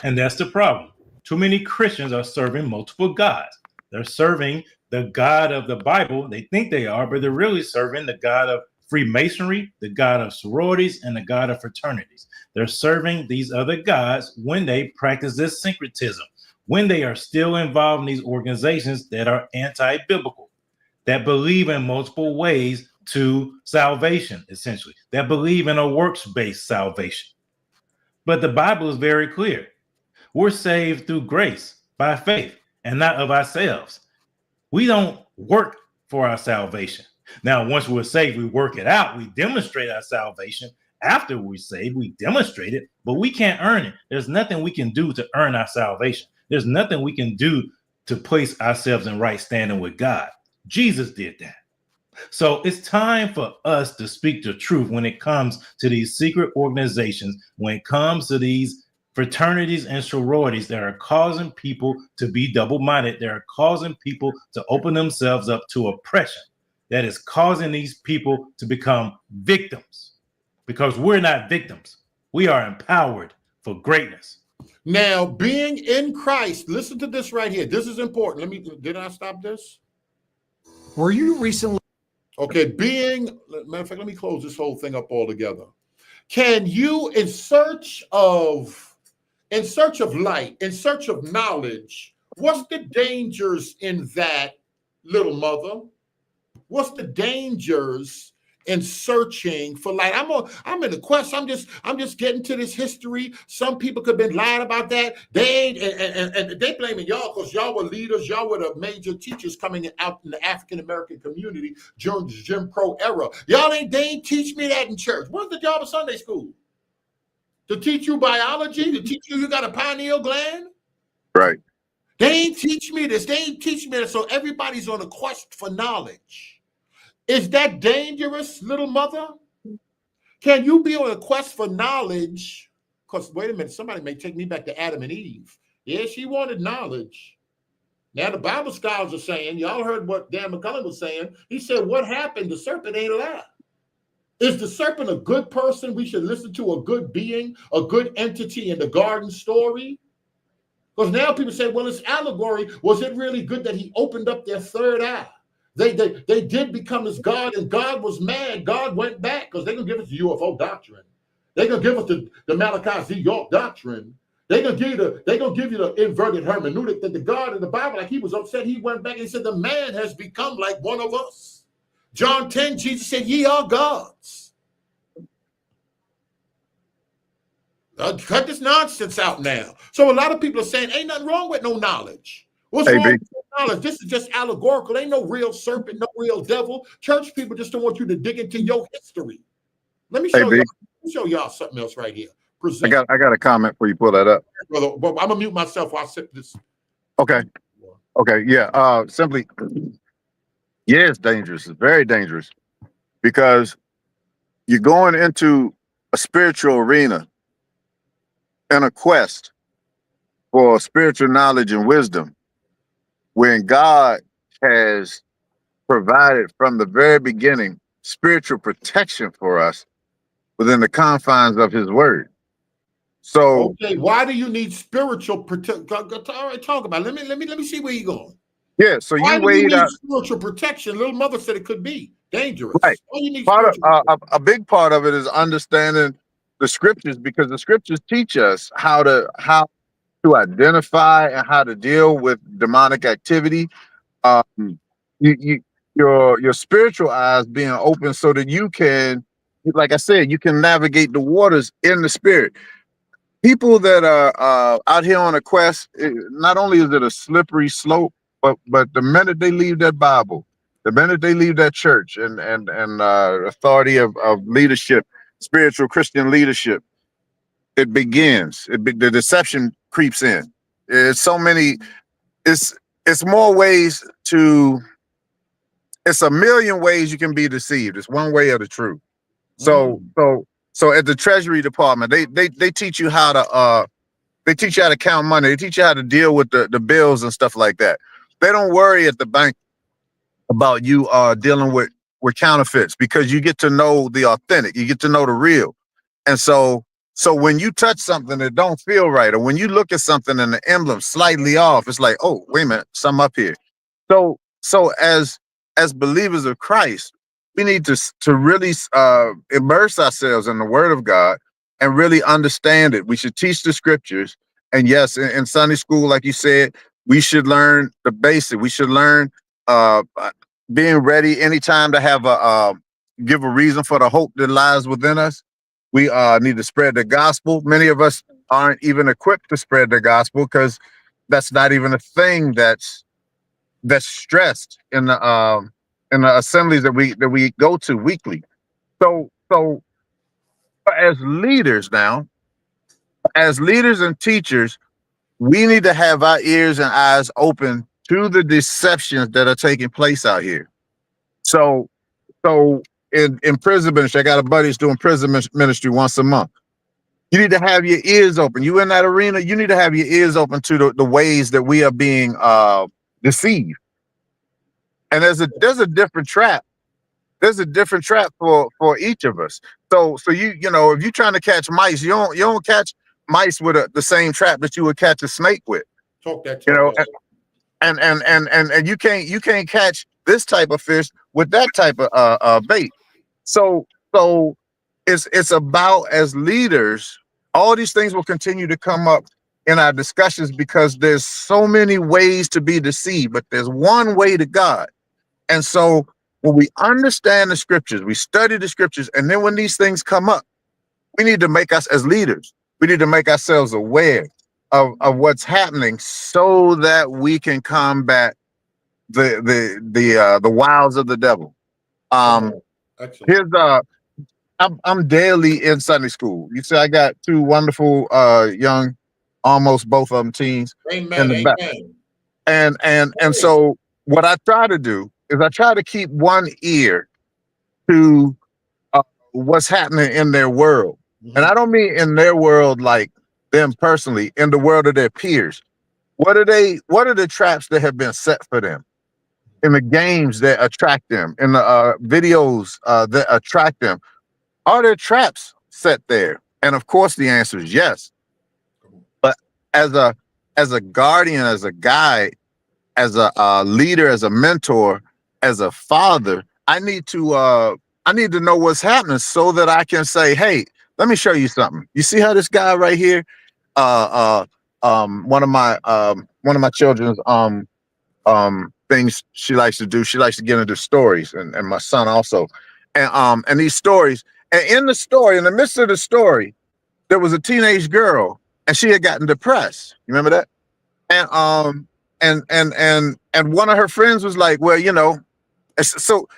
And that's the problem. Too many Christians are serving multiple gods. They're serving the God of the Bible. They think they are, but they're really serving the God of Freemasonry, the God of sororities, and the God of fraternities. They're serving these other gods when they practice this syncretism, when they are still involved in these organizations that are anti-biblical, that believe in multiple ways to salvation, essentially, that believe in a works-based salvation. But the Bible is very clear. We're saved through grace, by faith, and not of ourselves. We don't work for our salvation. Now, once we're saved, we work it out. We demonstrate our salvation. After we're saved, we demonstrate it, but we can't earn it. There's nothing we can do to earn our salvation. There's nothing we can do to place ourselves in right standing with God. Jesus did that. So it's time for us to speak the truth when it comes to these secret organizations, when it comes to these fraternities and sororities that are causing people to be double-minded. They are causing people to open themselves up to oppression. That is causing these people to become victims, because we're not victims. We are empowered for greatness. Now, being in Christ, listen to this right here. This is important. Did I stop this? Were you recently? Okay, matter of fact, let me close this whole thing up altogether. Can you, in search of light, in search of knowledge, what's the dangers in that, little mother? What's the dangers in searching for light? I'm in a quest. I'm just getting to this history. Some people could have been lying about that. They blaming y'all because y'all were leaders. Y'all were the major teachers coming out in the African American community during the Jim Crow era. They ain't teach me that in church. What's the job of Sunday school? To teach you biology? To teach you got a pineal gland? Right. They ain't teach me this. They ain't teach me that. So everybody's on a quest for knowledge. Is that dangerous, little mother? Can you be on a quest for knowledge? Because, wait a minute, somebody may take me back to Adam and Eve. Yeah, she wanted knowledge. Now the Bible scholars are saying, y'all heard what Dan McCullum was saying. He said, what happened? The serpent ain't alive. Is the serpent a good person? We should listen to a good being, a good entity in the garden story? Because now people say, well, it's allegory. Was it really good that he opened up their third eye? They did become his God, and God was mad. God went back because they're going to give us the UFO doctrine. They're going to give us the Malachi Z. York doctrine. They're going to give you the inverted hermeneutic that the God in the Bible, like he was upset, he went back and said, the man has become like one of us. John 10, Jesus said, ye are gods. Cut this nonsense out now. So a lot of people are saying, ain't nothing wrong with no knowledge. What's wrong with no knowledge? This is just allegorical. Ain't no real serpent, no real devil. Church people just don't want you to dig into your history. Let me show y'all something else right here. Present. I got a comment before you pull that up. Brother, I'm gonna mute myself while I sip this. Okay. Yeah. Simply, yeah, it's dangerous. It's very dangerous because you're going into a spiritual arena and a quest for spiritual knowledge and wisdom when God has provided from the very beginning spiritual protection for us within the confines of his word. So okay, why do you need spiritual protection? All right, talk about it. Let me see where you're going. Yeah, so why you weighed out spiritual protection. Little mother said it could be dangerous. Right. Why you need a big part of it is understanding the scriptures, because the scriptures teach us how to identify and how to deal with demonic activity. Your spiritual eyes being open so that you can, like I said, you can navigate the waters in the spirit. People that are out here on a quest, not only is it a slippery slope, but the minute they leave that Bible, the minute they leave that church and authority of leadership, spiritual Christian leadership, it begins. The deception creeps in. It's so many. It's more ways to. It's a million ways you can be deceived. It's one way of the truth. So at the Treasury Department, they teach you how to count money. They teach you how to deal with the bills and stuff like that. They don't worry at the bank about you dealing with counterfeits, because you get to know the authentic, you get to know the real. And so when you touch something that don't feel right, or when you look at something and the emblem slightly off, it's like, oh, wait a minute, something up here. So as believers of Christ, we need to really immerse ourselves in the Word of God and really understand it. We should teach the scriptures. And yes, in Sunday school, like you said, we should learn the basic. We should learn being ready anytime to have give a reason for the hope that lies within us. We need to spread the gospel. Many of us aren't even equipped to spread the gospel because that's not even a thing that's stressed in the assemblies that we go to weekly. So as leaders now, as leaders and teachers, we need to have our ears and eyes open to the deceptions that are taking place out here. So in prison ministry, I got a buddy who's doing prison ministry once a month. You need to have your ears open. You in that arena, you need to have your ears open to the ways that we are being deceived. And there's a different trap. There's a different trap for each of us. So you know, if you're trying to catch mice, you don't catch mice with the same trap that you would catch a snake with. And you can't catch this type of fish with that type of bait. So it's about, as leaders, all these things will continue to come up in our discussions because there's so many ways to be deceived, but there's one way to God. And so when we understand the scriptures, we study the scriptures, and then when these things come up, we need to make us, as leaders, we need to make ourselves aware of what's happening so that we can combat the wiles of the devil. I'm daily in Sunday school. You see, I got two wonderful young, almost both of them teens in the back. And so what I try to do is I try to keep one ear to what's happening in their world. And I don't mean in their world like them personally, in the world of their peers. What are the traps that have been set for them in the games that attract them, in the videos that attract them? Are there traps set there? And of course the answer is yes. But as a guardian, as a guide, as a leader, as a mentor, as a father, I need to know what's happening so that I can say, hey, let me show you something. You see how this guy right here, one of my children's things she likes to do, she likes to get into stories, and my son also. And these stories, and in the story, in the midst of the story, there was a teenage girl and she had gotten depressed. You remember that? And one of her friends was like, well, you know, so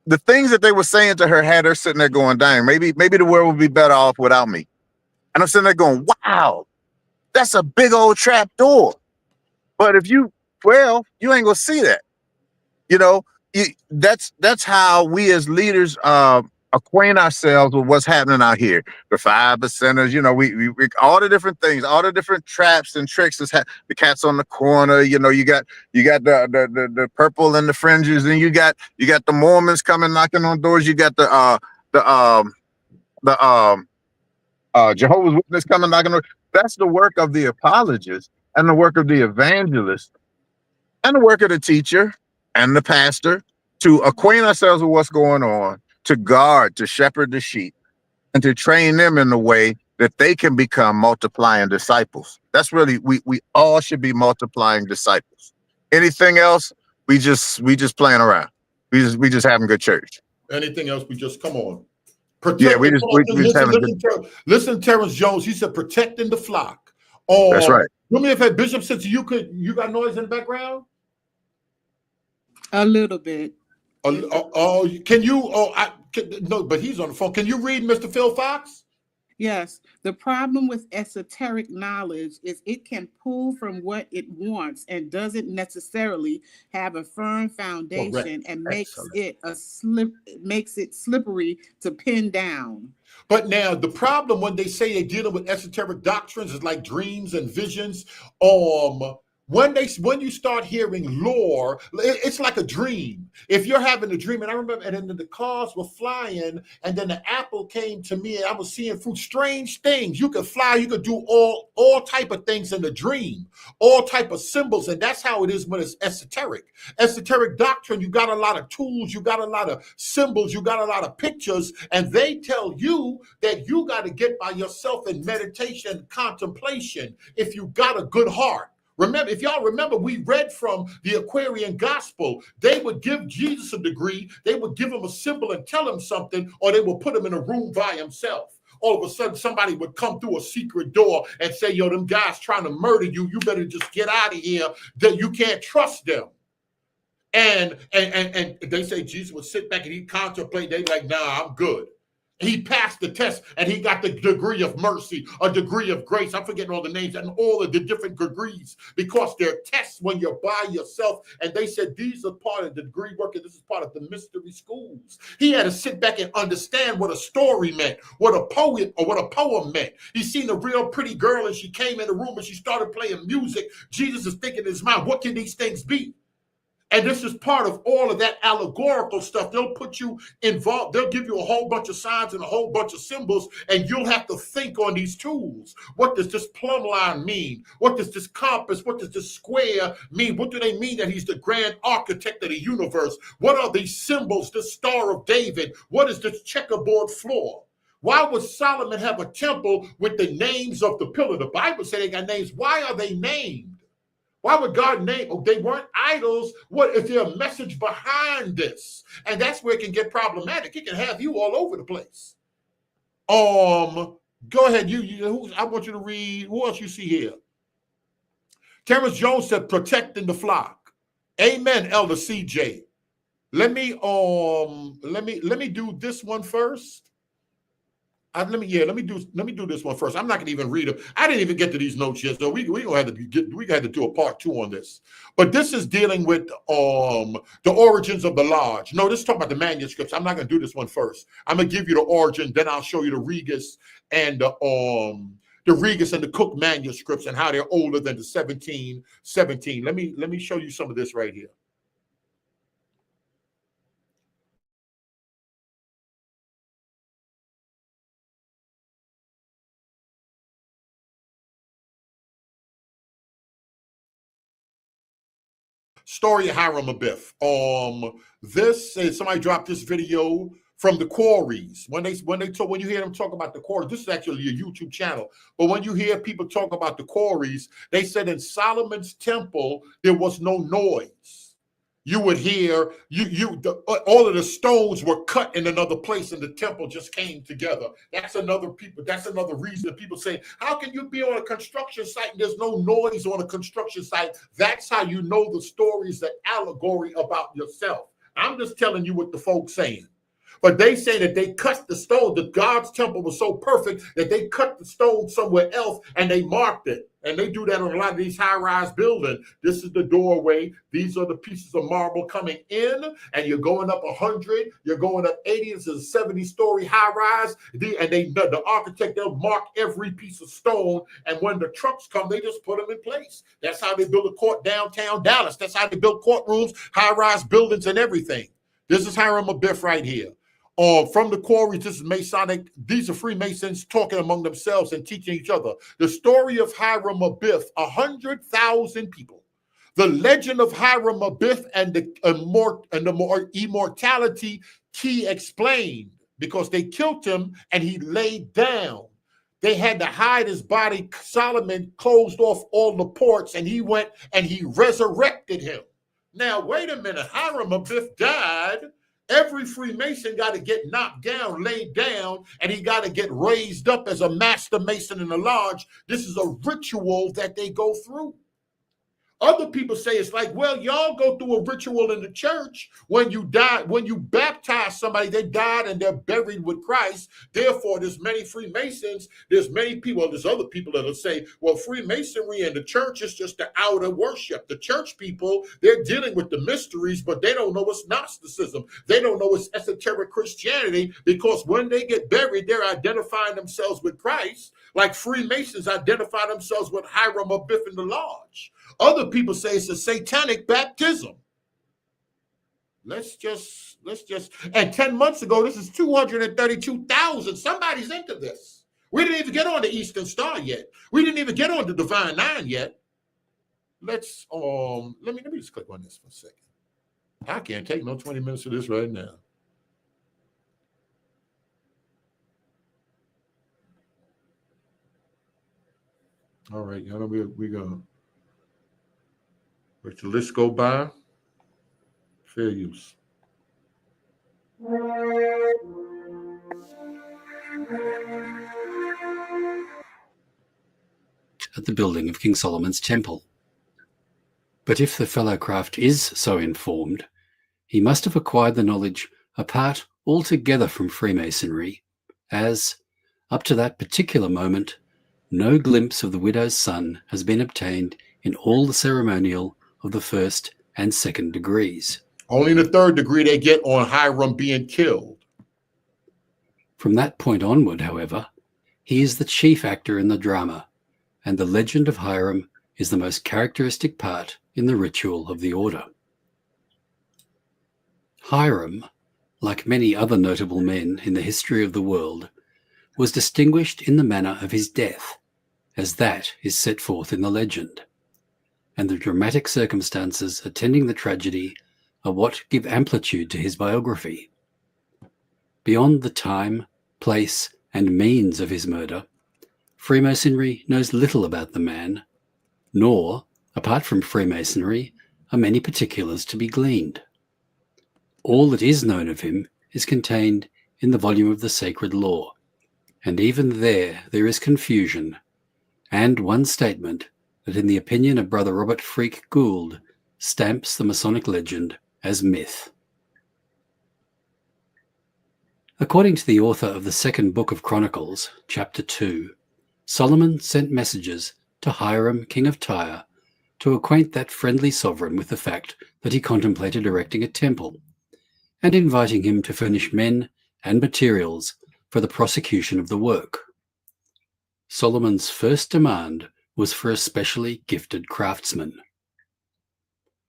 the things that they were saying to her had her sitting there going, dang, maybe the world would be better off without me. And I'm sitting there going, wow, that's a big old trap door. But if you ain't gonna see that. You know, that's how we as leaders acquaint ourselves with what's happening out here. The 5%ers, you know, we all the different things, all the different traps and tricks. The cats on the corner, you know, you got the purple and the fringes, and you got the Mormons coming knocking on doors. You got the Jehovah's Witness coming knocking on. That's the work of the apologist and the work of the evangelist and the work of the teacher and the pastor, to acquaint ourselves with what's going on, to guard, to shepherd the sheep, and to train them in the way that they can become multiplying disciples. That's really, we all should be multiplying disciples. Anything else, we just playing around. We just having good church. Anything else, we just come on. Yeah, we just having good. Listen, Terrence Jones, he said protecting the flock. That's right. Do me a favor, Bishop, since you got noise in the background? A little bit. Can you? No, but he's on the phone. Can you read Mr. Phil Fox? Yes. The problem with esoteric knowledge is it can pull from what it wants and doesn't necessarily have a firm foundation, and makes it slippery to pin down. But now the problem when they say they're dealing with esoteric doctrines is like dreams and visions. When you start hearing lore, it's like a dream. If you're having a dream, and I remember, and then the cars were flying, and then the apple came to me, and I was seeing fruit, strange things. You could fly, you could do all type of things in the dream, all type of symbols, and that's how it is when it's esoteric. Esoteric doctrine, you got a lot of tools, you got a lot of symbols, you got a lot of pictures, and they tell you that you got to get by yourself in meditation, contemplation, if you got a good heart. Remember, if y'all remember, we read from the Aquarian gospel. They would give Jesus a degree, they would give him a symbol and tell him something, or they would put him in a room by himself. All of a sudden, somebody would come through a secret door and say, yo, them guys trying to murder you. You better just get out of here. That you can't trust them. And they say Jesus would sit back and he'd contemplate. They'd like, nah, I'm good. He passed the test and he got the degree of mercy, a degree of grace. I'm forgetting all the names and all of the different degrees, because they're tests when you're by yourself. And they said these are part of the degree work, and this is part of the mystery schools. He had to sit back and understand what a story meant, what a poet or what a poem meant. He seen a real pretty girl and she came in the room and she started playing music. Jesus is thinking in his mind, what can these things be? And this is part of all of that allegorical stuff. They'll put you involved. They'll give you a whole bunch of signs and a whole bunch of symbols, and you'll have to think on these tools. What does this plumb line mean? What does this compass, what does this square mean? What do they mean that he's the grand architect of the universe? What are these symbols, the Star of David? What is this checkerboard floor? Why would Solomon have a temple with the names of the pillar? The Bible said they got names. Why are they named? Why would God name? Oh, they weren't idols. What is there a message behind this? And that's where it can get problematic. It can have you all over the place. Go ahead. I want you to read. Who else you see here? Terrence Jones said, "Protecting the flock." Amen, Elder CJ. Let me do this one first. Let me do this one first. I'm not gonna even read them. I didn't even get to these notes yet, so we gonna have to do a part 2 on this. But this is dealing with the origins of the lodge. No, this is talking about the manuscripts. I'm not gonna do this one first. I'm gonna give you the origin, then I'll show you the Regus and the Regas and the Cook manuscripts and how they're older than the 1717. Let me show you some of this right here. Story of Hiram Abiff. This is somebody dropped this video from the quarries. When you hear them talk about the quarries, this is actually a YouTube channel. But when you hear people talk about the quarries, they said in Solomon's temple there was no noise. You would hear all of the stones were cut in another place, and the temple just came together. That's another reason that people say, how can you be on a construction site and there's no noise on a construction site? That's how you know the stories that allegory about yourself. I'm just telling you what the folks saying. But they say that they cut the stone, that God's temple was so perfect that they cut the stone somewhere else and they marked it. And they do that on a lot of these high-rise buildings. This is the doorway. These are the pieces of marble coming in, and you're going up 100, you're going up 80. This is a 70-story high-rise. The architect, they'll mark every piece of stone, and when the trucks come, they just put them in place. That's how they build a court downtown Dallas. That's how they build courtrooms, high-rise buildings, and everything. This is Hiram Abiff right here. From the quarries, this is Masonic. These are Freemasons talking among themselves and teaching each other. The story of Hiram Abiff, 100,000 people. The legend of Hiram Abiff and the immortality key explained, because they killed him and he laid down. They had to hide his body. Solomon closed off all the ports, and he went and he resurrected him. Now, wait a minute. Hiram Abiff died. Every Freemason got to get knocked down, laid down, and he got to get raised up as a master mason in the lodge. This is a ritual that they go through. Other people say it's like, well, y'all go through a ritual in the church when you die, when you baptize somebody, they died and they're buried with Christ. Therefore, there's many Freemasons, there's many people, there's other people that'll say, well, Freemasonry and the church is just the outer worship. The church people, they're dealing with the mysteries, but they don't know it's Gnosticism. They don't know it's esoteric Christianity, because when they get buried, they're identifying themselves with Christ, like Freemasons identify themselves with Hiram Abiff in the lodge. Other people say it's a satanic baptism. Let's just, and 10 months ago, this is 232,000. Somebody's into this. We didn't even get on the Eastern Star yet. We didn't even get on the Divine Nine yet. Let me just click on this for a second. I can't take no 20 minutes of this right now. All right, y'all know we go. Let the list go by. Fair use. At the building of King Solomon's temple. But if the fellow craft is so informed, he must have acquired the knowledge apart altogether from Freemasonry, as, up to that particular moment, no glimpse of the widow's son has been obtained in all the ceremonial of the first and second degrees. Only in the third degree they get on Hiram being killed. From that point onward, however, he is the chief actor in the drama, and the legend of Hiram is the most characteristic part in the ritual of the order. Hiram, like many other notable men in the history of the world, was distinguished in the manner of his death, as that is set forth in the legend, and the dramatic circumstances attending the tragedy are what give amplitude to his biography. Beyond the time, place, and means of his murder, Freemasonry knows little about the man, nor, apart from Freemasonry, are many particulars to be gleaned. All that is known of him is contained in the volume of the Sacred Law, and even there is confusion, and one statement that, in the opinion of Brother Robert Freak Gould, stamps the Masonic legend as myth. According to the author of the second book of Chronicles, chapter 2, Solomon sent messages to Hiram, king of Tyre, to acquaint that friendly sovereign with the fact that he contemplated erecting a temple, and inviting him to furnish men and materials for the prosecution of the work. Solomon's first demand was for a specially gifted craftsman.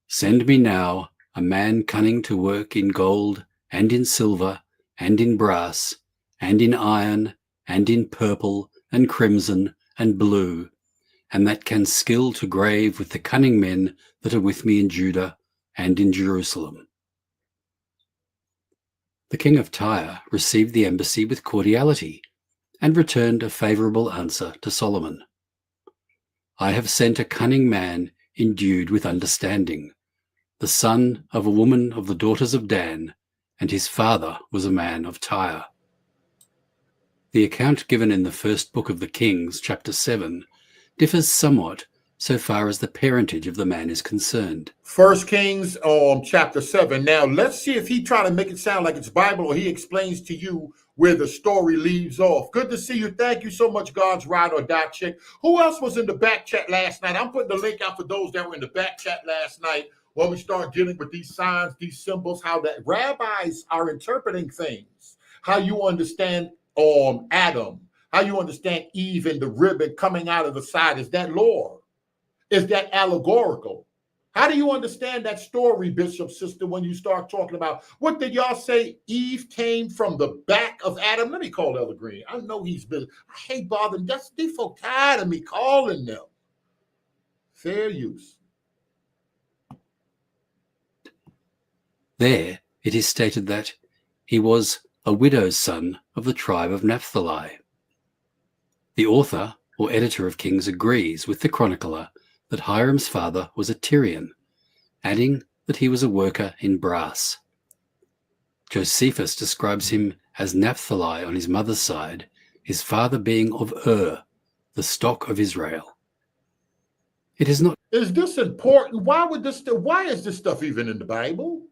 Send me now a man cunning to work in gold and in silver and in brass and in iron and in purple and crimson and blue, and that can skill to grave with the cunning men that are with me in Judah and in Jerusalem. The king of Tyre received the embassy with cordiality and returned a favorable answer to Solomon. I have sent a cunning man endued with understanding, the son of a woman of the daughters of Dan, and his father was a man of Tyre. The account given in the first book of the Kings, chapter 7, differs somewhat so far as the parentage of the man is concerned. 1 Kings chapter 7. Now, let's see if he try to make it sound like it's Bible or he explains to you where the story leaves off. Good to see you. Thank you so much, God's Ride or Die Chick. Who else was in the back chat last night? I'm putting the link out for those that were in the back chat last night when we start dealing with these signs, these symbols, how that rabbis are interpreting things, how you understand Adam, how you understand Eve and the ribbon coming out of the side. Is that lore? Is that allegorical? How do you understand that story, Bishop Sister, when you start talking about, what did y'all say? Eve came from the back of Adam? Let me call Elder Green. I know he's busy. I hate bothering. That's they so tired of me calling them. Fair use. There it is stated that he was a widow's son of the tribe of Naphtali. The author or editor of Kings agrees with the chronicler that Hiram's father was a Tyrian, adding that he was a worker in brass. Josephus describes him as Naphtali on his mother's side, his father being of the stock of Israel. It is not. Is this important? Why is this stuff even in the Bible?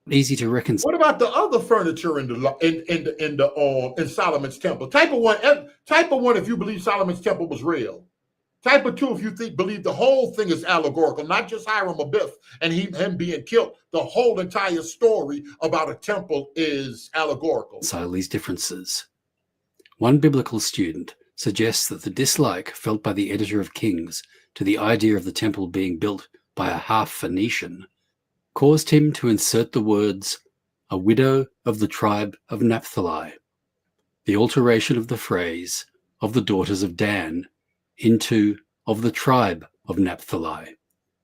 Easy to reconcile. What about the other furniture in Solomon's temple? Type of one, if you believe Solomon's temple was real. Type of two, if you believe the whole thing is allegorical, not just Hiram Abiff and him being killed. The whole entire story about a temple is allegorical. These differences. One biblical student suggests that the dislike felt by the editor of Kings to the idea of the temple being built by a half Phoenician caused him to insert the words, a widow of the tribe of Naphtali, the alteration of the phrase, of the daughters of Dan, into of the tribe of Naphtali,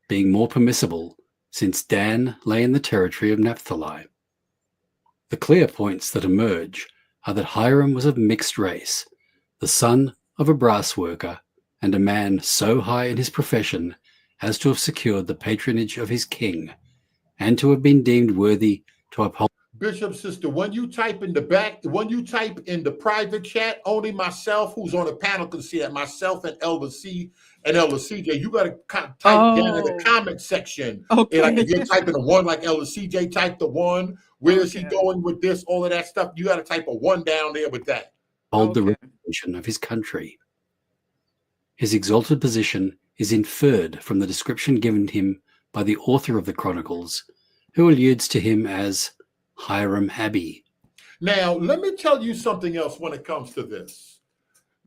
being more permissible since Dan lay in the territory of Naphtali. The clear points that emerge are that Hiram was of mixed race, the son of a brass worker and a man so high in his profession as to have secured the patronage of his king and to have been deemed worthy to uphold. Bishop Sister, when you type in the private chat, only myself who's on the panel can see it. Myself and Elder C and Elder CJ. You got to type down in the comment section. Okay. Like if you're typing a one, like Elder CJ typed the one. Where is he going with this? All of that stuff. You got to type a one down there with that. Hold the reputation of his country. His exalted position is inferred from the description given him by the author of the Chronicles, who alludes to him as Hiram Abbey. Now, let me tell you something else when it comes to this.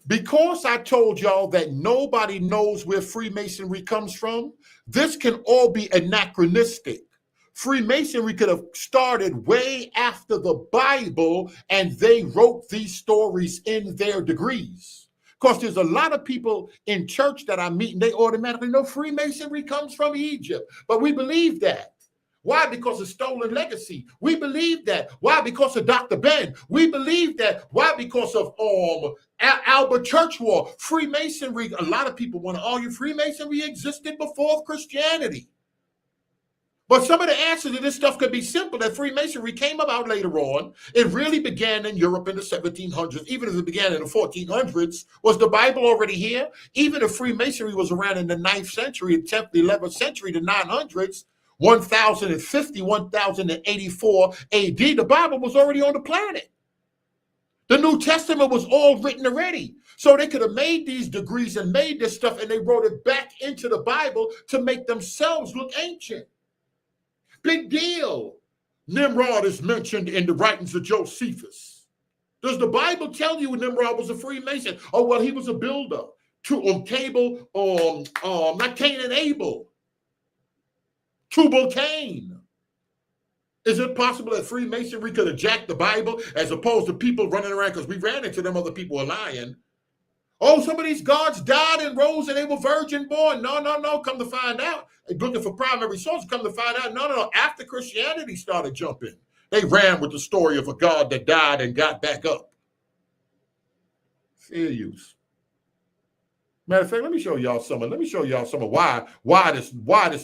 Because I told y'all that nobody knows where Freemasonry comes from, this can all be anachronistic. Freemasonry could have started way after the Bible, and they wrote these stories in their degrees. Because there's a lot of people in church that I meet, and they automatically know Freemasonry comes from Egypt. But we believe that. Why? Because of stolen legacy. We believe that. Why? Because of Dr. Ben. We believe that. Why? Because of Albert Church War. Freemasonry, a lot of people want to argue Freemasonry existed before Christianity. But some of the answers to this stuff could be simple, that Freemasonry came about later on. It really began in Europe in the 1700s. Even if it began in the 1400s, was the Bible already here? Even if Freemasonry was around in the 9th century, the 10th, the 11th century, the 900s, 1050, 1084 AD, the Bible was already on the planet. The New Testament was all written already. So they could have made these degrees and made this stuff, and they wrote it back into the Bible to make themselves look ancient. Big deal. Nimrod is mentioned in the writings of Josephus. Does the Bible tell you Nimrod was a Freemason? Oh, well, he was a builder. Not Cain and Abel. Tubal Cain. Is it possible that Freemasonry could have jacked the Bible as opposed to people running around, because we ran into them other people are lying? Oh, some of these gods died and rose and they were virgin born. No. Come to find out, looking for primary sources, come to find out, no. After Christianity started jumping, they ran with the story of a God that died and got back up. Fair use. Matter of fact, let me show y'all some of why this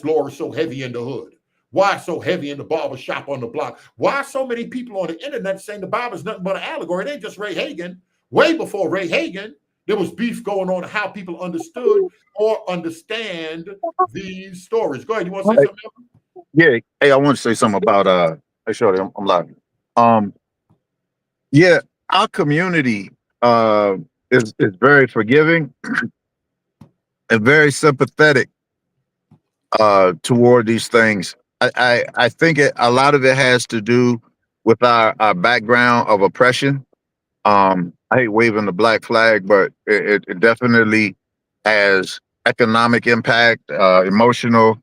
law is so heavy in the hood. Why it's so heavy in the barber shop on the block. Why so many people on the internet saying the Bible is nothing but an allegory. It ain't just Ray Hagan. Way before Ray Hagan, there was beef going on how people understood or understand these stories. Go ahead. You want to say something else? Yeah. Hey, I want to say something about hey, Shorty, I'm live. Yeah, our community is very forgiving and very sympathetic toward these things. I think a lot of it has to do with our background of oppression. I hate waving the black flag, but it definitely has economic impact, emotional,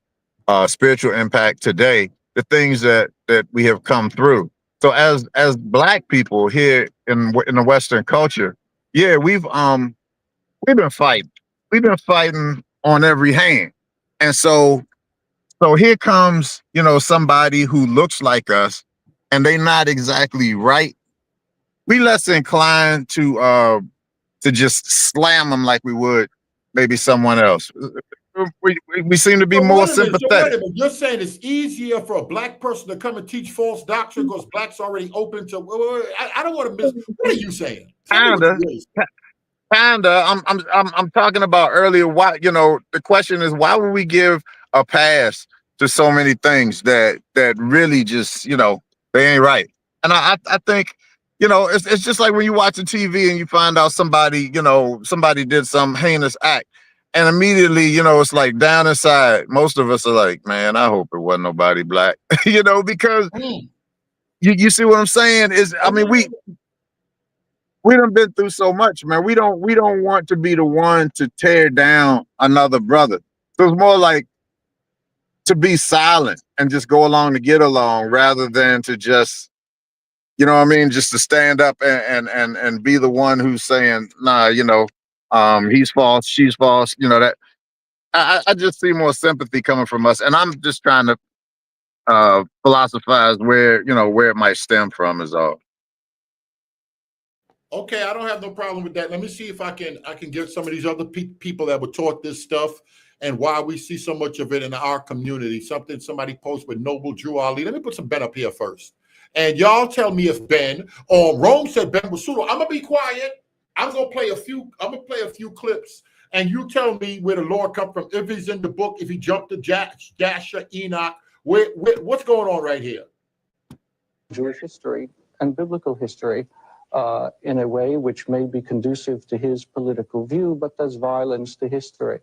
spiritual impact today, the things that we have come through. So as black people here in the Western culture, yeah, we've been fighting. We've been fighting on every hand. And so here comes, somebody who looks like us and they not exactly right. We less inclined to just slam them like we would maybe someone else. We seem to be more sympathetic. You're saying it's easier for a black person to come and teach false doctrine because black's already open to. I don't want to miss. What are you saying? Kinda. I'm talking about earlier. Why? The question is, why would we give a pass to so many things that really just they ain't right? And I think it's just like when you watch TV and you find out somebody did some heinous act. And immediately, it's like down inside, most of us are like, man, I hope it wasn't nobody black, because you see what I'm saying? We done been through so much, man. We don't want to be the one to tear down another brother. So it's more like to be silent and just go along to get along rather than to just, just to stand up and be the one who's saying, nah, he's false, she's false, that I just see more sympathy coming from us. And I'm just trying to philosophize where it might stem from is all. Okay, I don't have no problem with that. Let me see if I can get some of these other people that were taught this stuff and why we see so much of it in our community. Somebody posted with Noble Drew Ali. Let me put some Ben up here first. And y'all tell me if Ben or Rome said Ben was pseudo. I'm gonna be quiet. I'm gonna play a few clips, and you tell me where the Lord come from. If he's in the book, if he jumped to Jasher, Enoch, what's going on right here? Jewish history and biblical history in a way which may be conducive to his political view, but does violence to history.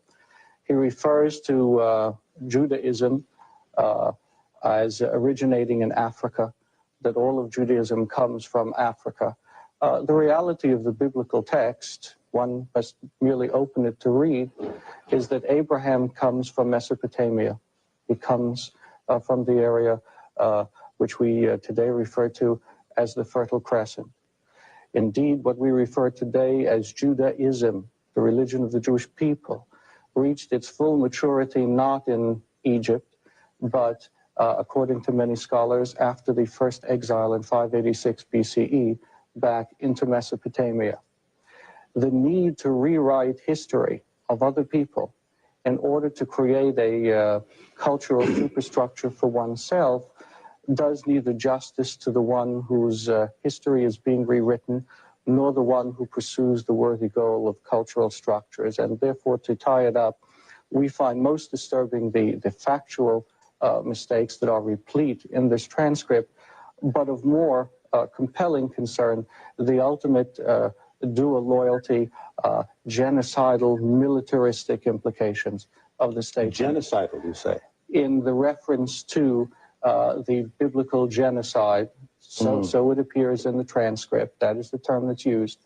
He refers to Judaism as originating in Africa, that all of Judaism comes from Africa. The reality of the biblical text, one must merely open it to read, is that Abraham comes from Mesopotamia. He comes from the area which we today refer to as the Fertile Crescent. Indeed, what we refer today as Judaism, the religion of the Jewish people, reached its full maturity not in Egypt, but according to many scholars, after the first exile in 586 BCE, back into Mesopotamia. The need to rewrite history of other people in order to create a cultural superstructure for oneself does neither justice to the one whose history is being rewritten, nor the one who pursues the worthy goal of cultural structures. And therefore, to tie it up, we find most disturbing the factual mistakes that are replete in this transcript, but of more compelling concern, the ultimate dual loyalty, genocidal, militaristic implications of the state. Genocidal, you say? In the reference to the biblical genocide, So it appears in the transcript. That is the term that's used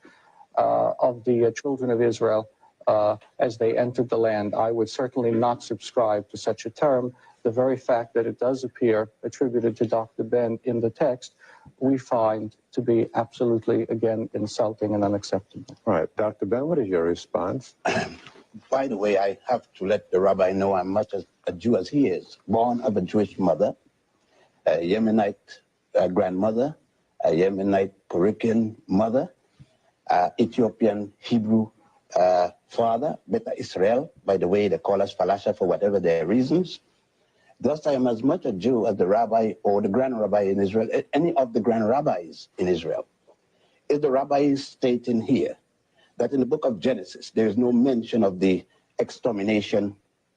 of the children of Israel as they entered the land. I would certainly not subscribe to such a term. The very fact that it does appear attributed to Dr. Ben in the text, we find to be absolutely, again, insulting and unacceptable. All right, Dr. Ben, what is your response? By the way, I have to let the rabbi know I'm much as a Jew as he is. Born of a Jewish mother, a Yemenite grandmother, a Yemenite Puerto Rican mother, Ethiopian Hebrew father, Beta Israel, by the way, they call us Falasha for whatever their reasons. Thus, I am as much a Jew as the rabbi or the grand rabbi in Israel, any of the grand rabbis in Israel. Is the rabbi stating here that in the book of Genesis, there is no mention of the extermination,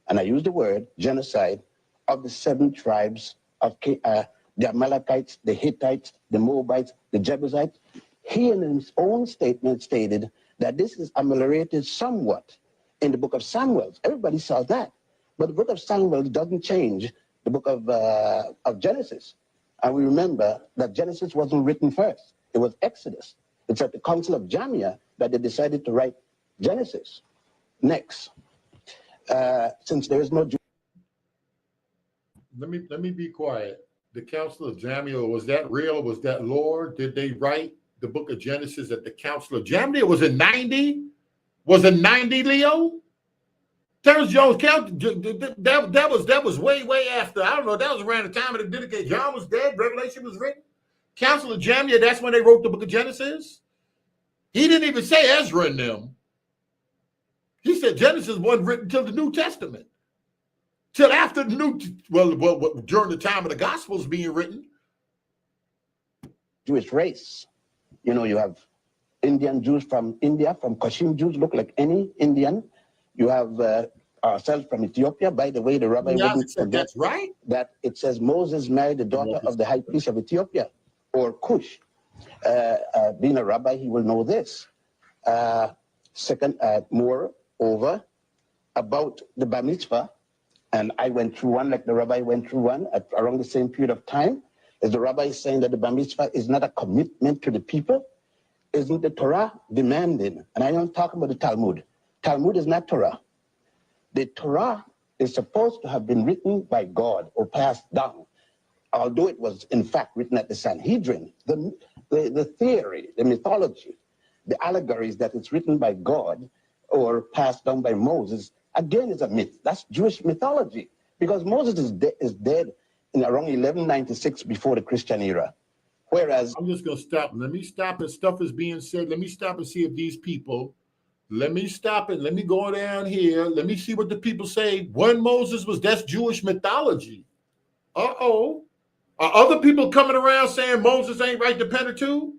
and I use the word genocide, of the 7 tribes of the Amalekites, the Hittites, the Moabites, the Jebusites? He in his own statement stated that this is ameliorated somewhat in the book of Samuel. Everybody saw that. But the book of Samuel doesn't change the book of Genesis. And we remember that Genesis wasn't written first. It was Exodus. It's at the Council of Jamia that they decided to write Genesis. Next. Since there is no... Let me be quiet. The Council of Jamia, was that real? Was that lore? Did they write the book of Genesis at the Council of Jamia? Was it 90? Was it 90, Leo? Terrence Jones Count, that was way after. I don't know. That was around the time of the dedicate. John was dead. Revelation was written. Council of Jamia, that's when they wrote the book of Genesis. He didn't even say Ezra and them. He said Genesis wasn't written till the New Testament. Till after the during the time of the Gospels being written. Jewish race. You know, you have Indian Jews from India, from Kashim Jews, look like any Indian. You have ourselves from Ethiopia. By the way, the rabbi wouldn't forget that's right. That it says Moses married the daughter of the high priest of Ethiopia, or Cush. Being a rabbi, he will know this. Second, moreover, about the bar mitzvah, and I went through one like the rabbi went through one at around the same period of time. Is the rabbi saying that the bar mitzvah is not a commitment to the people? Isn't the Torah demanding? And I don't talk about the Talmud. Talmud is not Torah. The Torah is supposed to have been written by God or passed down, although it was in fact written at the Sanhedrin. The theory, the mythology, the allegories that it's written by God or passed down by Moses, again, is a myth. That's Jewish mythology, because Moses is dead in around 1196 before the Christian era. Whereas... I'm just going to stop. Let me stop as stuff is being said. Let me stop and see if these people... Let me stop it. Let me go down here. Let me see what the people say. When Moses was, that's Jewish mythology. Uh-oh. Are other people coming around saying Moses ain't right the Pentateuch?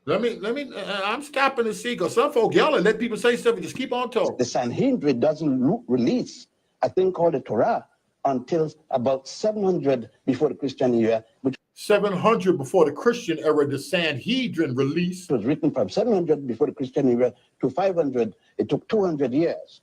I'm stopping to see, because some folk yell and let people say stuff and just keep on talking. The Sanhedrin doesn't release a thing called the Torah until about 700 before the Christian era, which 700 before the Christian era, the Sanhedrin released. It was written from 700 before the Christian era to 500. It took 200 years.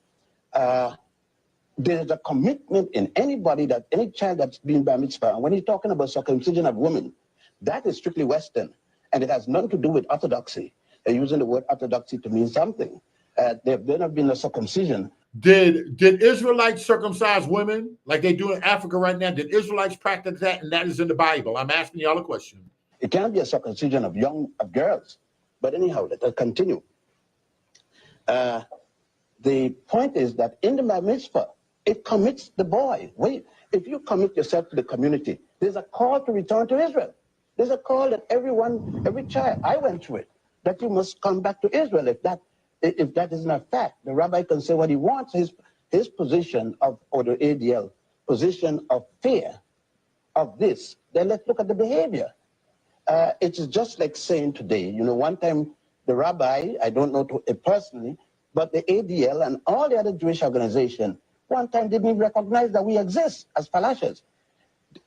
There's a commitment in anybody, that any child that's been bar mitzvah, and when he's talking about circumcision of women, that is strictly Western, and it has nothing to do with orthodoxy. They're using the word orthodoxy to mean something. There never been a circumcision. Did Israelites circumcise women like they do in Africa right now? Did Israelites practice that? And that is in the Bible. I'm asking y'all a question. It can't be a circumcision of girls. But anyhow, let us continue. The point is that in the bar mitzvah, it commits the boy. Wait, if you commit yourself to the community, there's a call to return to Israel. There's a call that every child, I went through it, that you must come back to Israel. If that is not fact, the rabbi can say what he wants. His position or the ADL position of fear of this. Then let's look at the behavior. It is just like saying today, one time the rabbi, I don't know personally, but the ADL and all the other Jewish organizations, one time didn't even recognize that we exist as Falashas.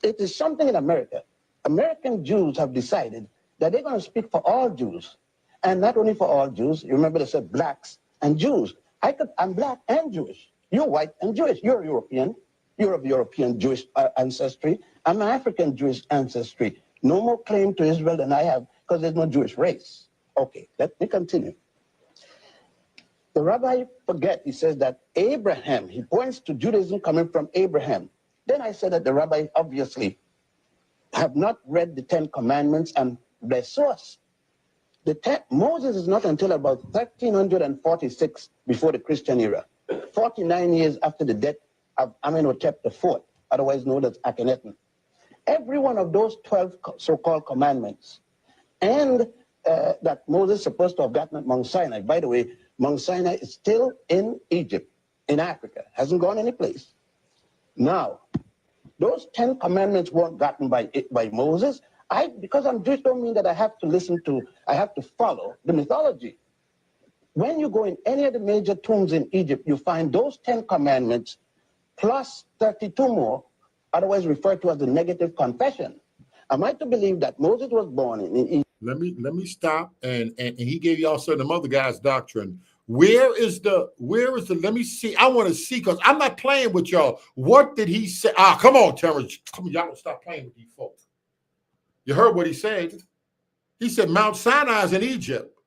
It is something in America. American Jews have decided that they're going to speak for all Jews. And not only for all Jews, you remember they said blacks and Jews. I'm black and Jewish. You're white and Jewish. You're European. You're of European Jewish ancestry. I'm an African Jewish ancestry. No more claim to Israel than I have because there's no Jewish race. Okay, let me continue. The rabbi forget, he says that Abraham, he points to Judaism coming from Abraham. Then I said that the rabbi obviously have not read the 10 Commandments and their source. Moses is not until about 1346 before the Christian era, 49 years after the death of Amenhotep IV, otherwise known as Akhenaten. Every one of those 12 so-called commandments, and that Moses is supposed to have gotten at Mount Sinai. By the way, Mount Sinai is still in Egypt, in Africa, hasn't gone any place. Now, those 10 commandments weren't gotten by Moses. Because I'm Jewish don't mean that I have to follow the mythology. When you go in any of the major tombs in Egypt, you find those 10 commandments plus 32 more, otherwise referred to as the negative confession. Am I to believe that Moses was born in Egypt? Let me stop, and he gave y'all some of them other guys' doctrine. Where is the, let me see. I want to see, because I'm not playing with y'all. What did he say? Come on, Terrence. Come on, y'all don't stop playing with these folks. You heard what he said. He said Mount Sinai is in Egypt.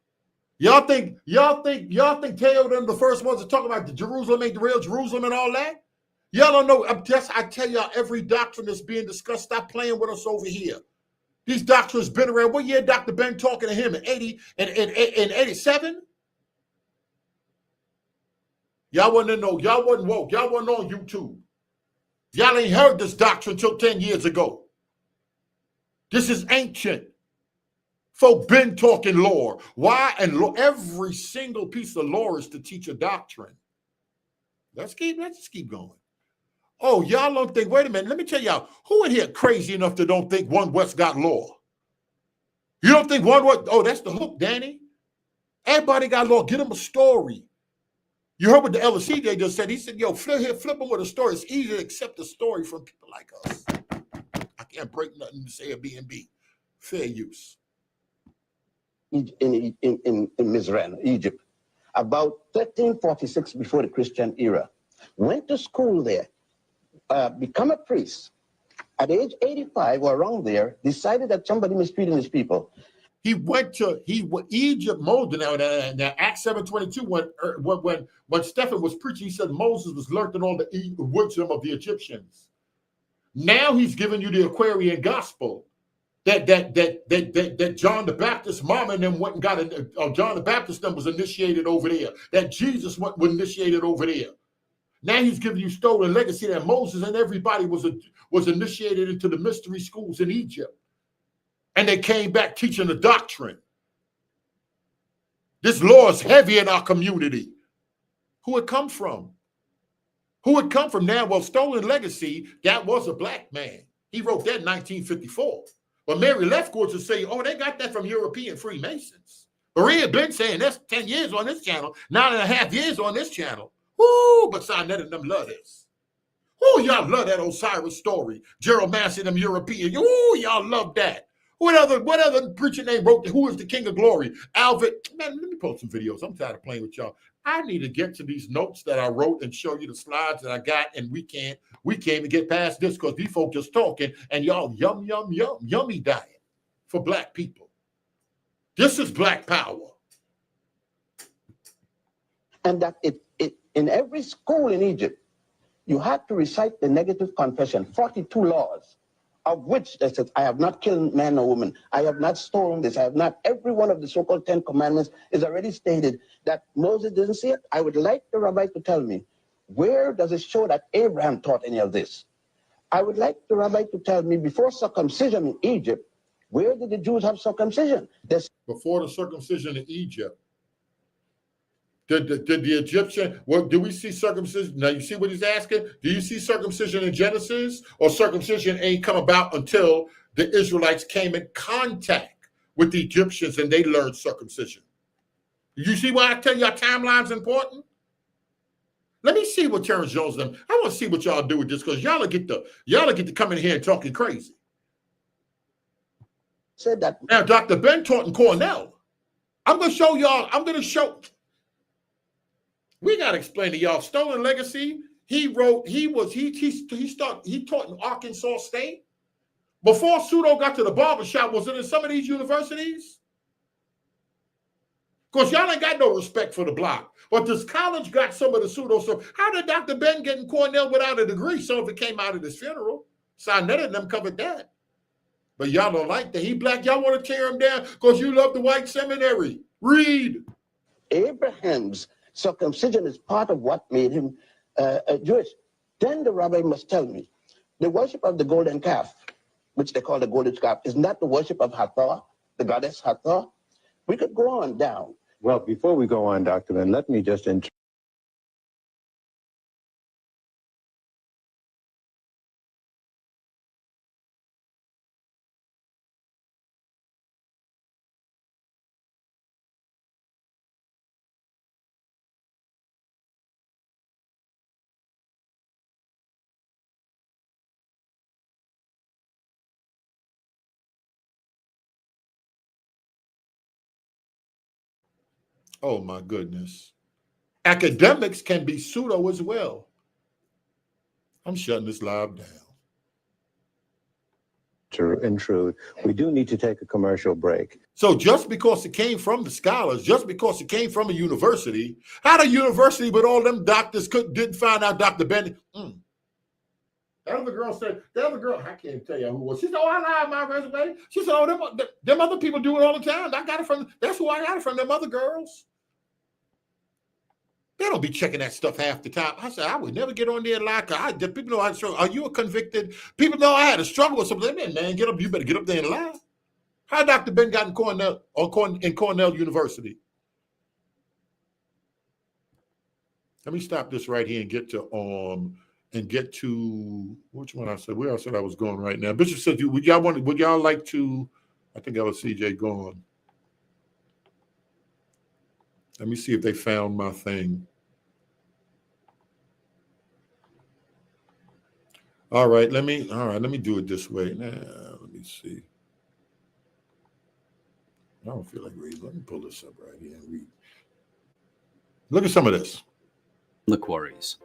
Y'all think Teo them the first ones to talk about the Jerusalem ain't the real Jerusalem and all that? Y'all don't know. I tell y'all, every doctrine that's being discussed, stop playing with us over here. These doctrines been around. What year Dr. Ben talking to him? In 80 and 87? Y'all wasn't woke. Y'all wasn't on YouTube. Y'all ain't heard this doctrine till 10 years ago. This is ancient. Folk been talking lore. Why? And every single piece of lore is to teach a doctrine. Let's just keep going. Oh, y'all don't think, wait a minute, let me tell y'all, who in here crazy enough to don't think One West got lore? You don't think One West, oh, that's the hook, Danny. Everybody got lore. Get them a story. You heard what the LCJ just said. He said, yo, flip them with a story. It's easy to accept a story from people like us. I can't break nothing to say Airbnb. Fair use. In Mizraim, Egypt, about 1346 before the Christian era. Went to school there, become a priest. At age 85 or around there, decided that somebody mistreated his people. He went to Egypt. Moses now Acts 7:22 when Stephen was preaching, he said Moses was learning all the wisdom of the Egyptians. Now he's giving you the Aquarian gospel that John the Baptist mama and them went and got it. John the Baptist them was initiated over there. That Jesus was initiated over there. Now he's giving you stolen legacy that Moses and everybody was initiated into the mystery schools in Egypt. And they came back teaching the doctrine. This law is heavy in our community. Who it come from? Who it come from now? Well, stolen legacy, that was a black man. He wrote that in 1954. But Mary Lefkowitz will say, oh, they got that from European Freemasons. Maria been saying that's 10 years on this channel, 9.5 years on this channel. Woo, but Sinetta and them love this. Ooh, y'all love that Osiris story. Gerald Massey and them European. Ooh, y'all love that. What other preacher name wrote Who is the King of Glory? Alvin. Man, let me post some videos. I'm tired of playing with y'all. I need to get to these notes that I wrote and show you the slides that I got, and we can't even get past this because these folks just talking and y'all yummy diet for black people. This is black power. And that in every school in Egypt, you had to recite the negative confession, 42 laws, of which they said, I have not killed man or woman. I have not stolen this. I have not. Every one of the so-called 10 commandments is already stated that Moses didn't see it. I would like the rabbi to tell me, where does it show that Abraham taught any of this? I would like the rabbi to tell me, before circumcision in Egypt, where did the Jews have circumcision? Before the circumcision in Egypt, did the Egyptian, do we see circumcision? Now, you see what he's asking? Do you see circumcision in Genesis? Or circumcision ain't come about until the Israelites came in contact with the Egyptians and they learned circumcision? You see why I tell you our timeline's important? Let me see what Terrence Jones done. I want to see what y'all do with this because y'all get to come in here and talking crazy. Said that. Now, Dr. Ben taught in Cornell. I'm going to show y'all. We got to explain to y'all stolen legacy. He taught in Arkansas State. Before pseudo got to the barbershop, was it in some of these universities? Because y'all ain't got no respect for the block. But this college got some of the pseudo stuff. How did Dr. Ben get in Cornell without a degree? Some of it came out of this funeral. Sinetta and them covered that. But y'all don't like that. He black. Y'all want to tear him down because you love the white seminary. Read. Abraham's circumcision is part of what made him Jewish. Then the rabbi must tell me, the worship of the golden calf, which they call the golden calf, is not the worship of Hathor, the goddess Hathor. We could go on down. Well, before we go on, Dr. Ben, let me just Oh, my goodness. Academics can be pseudo as well. I'm shutting this live down. in truth, we do need to take a commercial break. So just because it came from the scholars, just because it came from a university, how the university with all them doctors didn't find out Dr. Benny? That other girl said, I can't tell you who it was. She said, oh, I lied my resume. She said, oh, them other people do it all the time. I got it from, that's who I got it from, them other girls. They don't be checking that stuff half the time. I said, I would never get on there and lie. People know I struggle. Are you a convicted? People know I had a struggle with something. Man, get up. You better get up there and lie. How Dr. Ben got in Cornell University? Let me stop this right here and get to which one I said. Where I said I was going right now. Bishop said, would y'all like to? I think I was CJ gone. Let me see if they found my thing. All right, let me do it this way. Now, let me see. I don't feel like reading. Let me pull this up right here and read. Look at some of this. The Quarries.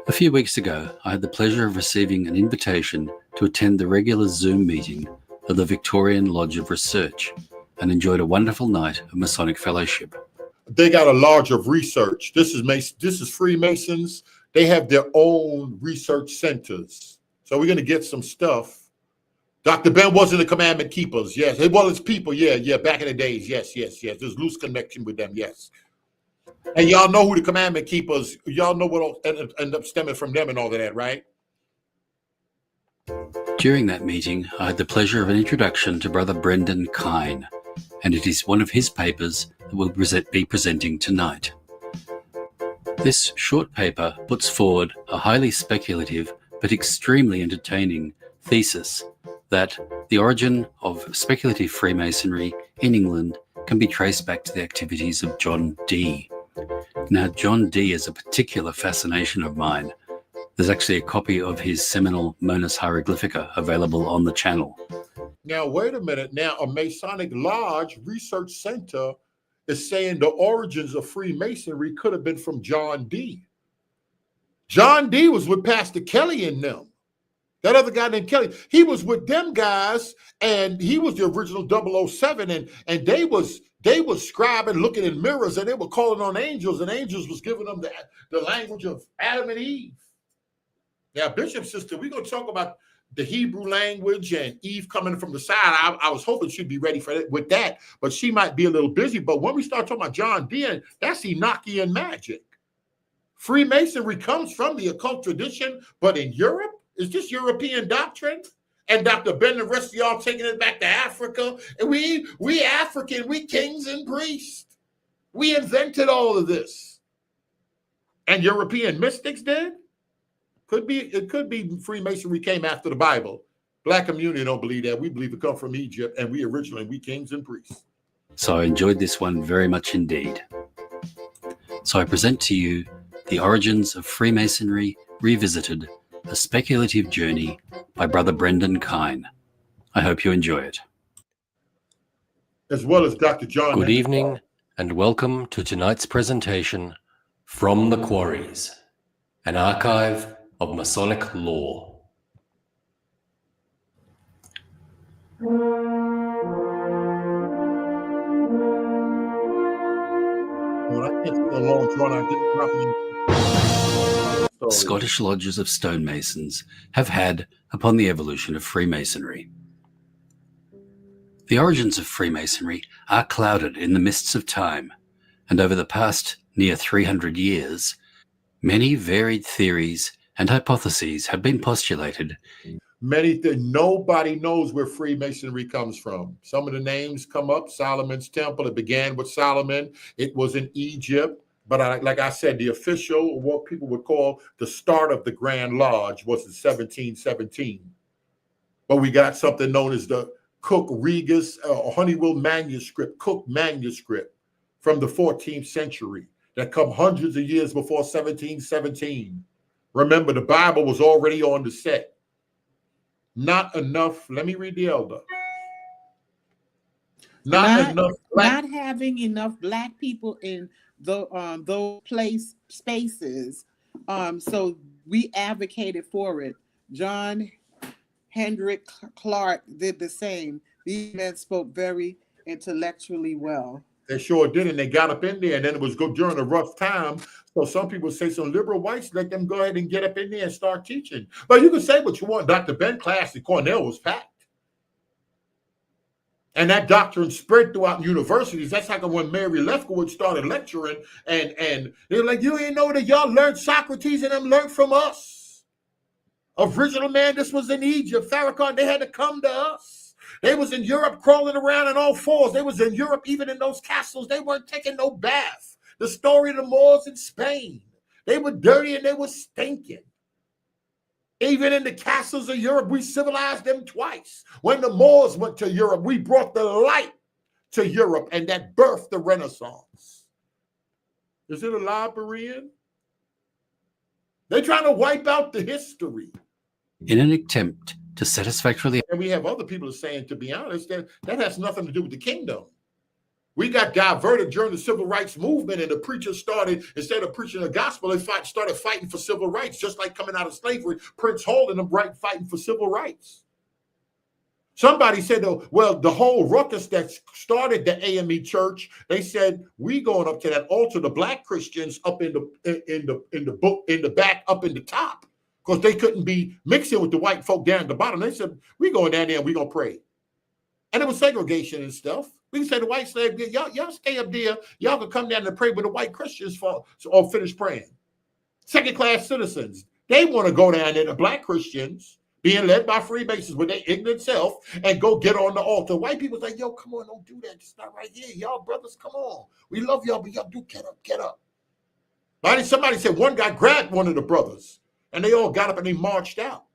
A few weeks ago, I had the pleasure of receiving an invitation to attend the regular Zoom meeting of the Victorian Lodge of Research and enjoyed a wonderful night of Masonic fellowship. They got a lodge of research. This is Freemasons. They have their own research centers. So we're going to get some stuff. Dr. Ben wasn't the commandment keepers. Yes. Well, it's people. Yeah. Back in the days. Yes. There's loose connection with them. Yes. And y'all know who the commandment keepers, y'all know what end up stemming from them and all of that, right? During that meeting, I had the pleasure of an introduction to Brother Brendan Kine, and it is one of his papers that we'll be presenting tonight. This short paper puts forward a highly speculative but extremely entertaining thesis that the origin of speculative Freemasonry in England can be traced back to the activities of John Dee. Now, John Dee is a particular fascination of mine. There's actually a copy of his seminal Monus Hieroglyphica available on the channel. Now, wait a minute. Now, a Masonic Lodge Research Center is saying the origins of Freemasonry could have been from John Dee. John Dee was with Pastor Kelly and them. That other guy named Kelly, he was with them guys, and he was the original 007, and they was scribing, looking in mirrors, and they were calling on angels, and angels was giving them the language of Adam and Eve. Now, Bishop's sister, we're going to talk about the Hebrew language and Eve coming from the side. I was hoping she'd be ready for it with that, but she might be a little busy. But when we start talking about John Dee, that's Enochian magic. Freemasonry comes from the occult tradition, but in Europe, is this European doctrine? And Dr. Ben and the rest of y'all taking it back to Africa. And we African, we kings and priests. We invented all of this. And European mystics did? It could be Freemasonry came after the Bible. Black community don't believe that. We believe it come from Egypt, and we kings and priests. So I enjoyed this one very much indeed. So I present to you The Origins of Freemasonry Revisited, a speculative journey by Brother Brendan Kine. I hope you enjoy it. As well as Dr. John. Good evening and welcome to tonight's presentation, From the Quarries, an archive of Masonic lore. Well, I can't see a long drawn out Scottish lodges of stonemasons have had upon the evolution of Freemasonry. The origins of Freemasonry are clouded in the mists of time, and over the past near 300 years, many varied theories and hypotheses have been postulated. Nobody knows where Freemasonry comes from. Some of the names come up. Solomon's Temple. It began with Solomon. It was in Egypt. But like I said, the official, what people would call the start of the Grand Lodge, was in 1717. But we got something known as the Cook Regus Honeywell manuscript, Cook manuscript from the 14th century that come hundreds of years before 1717. Remember, the Bible was already on the set. Not enough. Let me read the elder. Not having enough Black people in those spaces. So we advocated for it. John Hendrick Clark did the same. These men spoke very intellectually well. They sure did, and they got up in there, and then it was good during a rough time. So some people say some liberal whites let them go ahead and get up in there and start teaching. But you can say what you want. Dr. Ben class at Cornell was packed. And that doctrine spread throughout universities. That's how come when Mary Lefkowitz started lecturing, and they're like, you ain't know that y'all learned Socrates and them learned from us. Original man, this was in Egypt. Farrakhan, they had to come to us. They was in Europe crawling around on all fours. They was in Europe, even in those castles. They weren't taking no bath. The story of the Moors in Spain. They were dirty and they were stinking. Even in the castles of Europe, we civilized them twice. When the Moors went to Europe, we brought the light to Europe, and that birthed the Renaissance. Is it a lie, Berean? They're trying to wipe out the history. In an attempt to satisfactorily... And we have other people saying, to be honest, that has nothing to do with the kingdom. We got diverted during the civil rights movement, and the preachers started, instead of preaching the gospel, they started fighting for civil rights, just like coming out of slavery. Prince Hall and them fighting for civil rights. Somebody said, well, the whole ruckus that started the AME church, they said, we going up to that altar, the Black Christians up in the back, up in the top, because they couldn't be mixing with the white folk down at the bottom. They said, we going down there and we going to pray. And it was segregation and stuff. We can say the white slave, y'all stay up there. Y'all can come down and pray with the white Christians or finish praying. Second-class citizens, they want to go down there, the Black Christians, being led by Freemasons with their ignorant self, and go get on the altar. White people say, yo, come on, don't do that. It's not right here. Y'all brothers, come on. We love y'all, but y'all do get up. Right? Somebody said one guy grabbed one of the brothers, and they all got up and they marched out.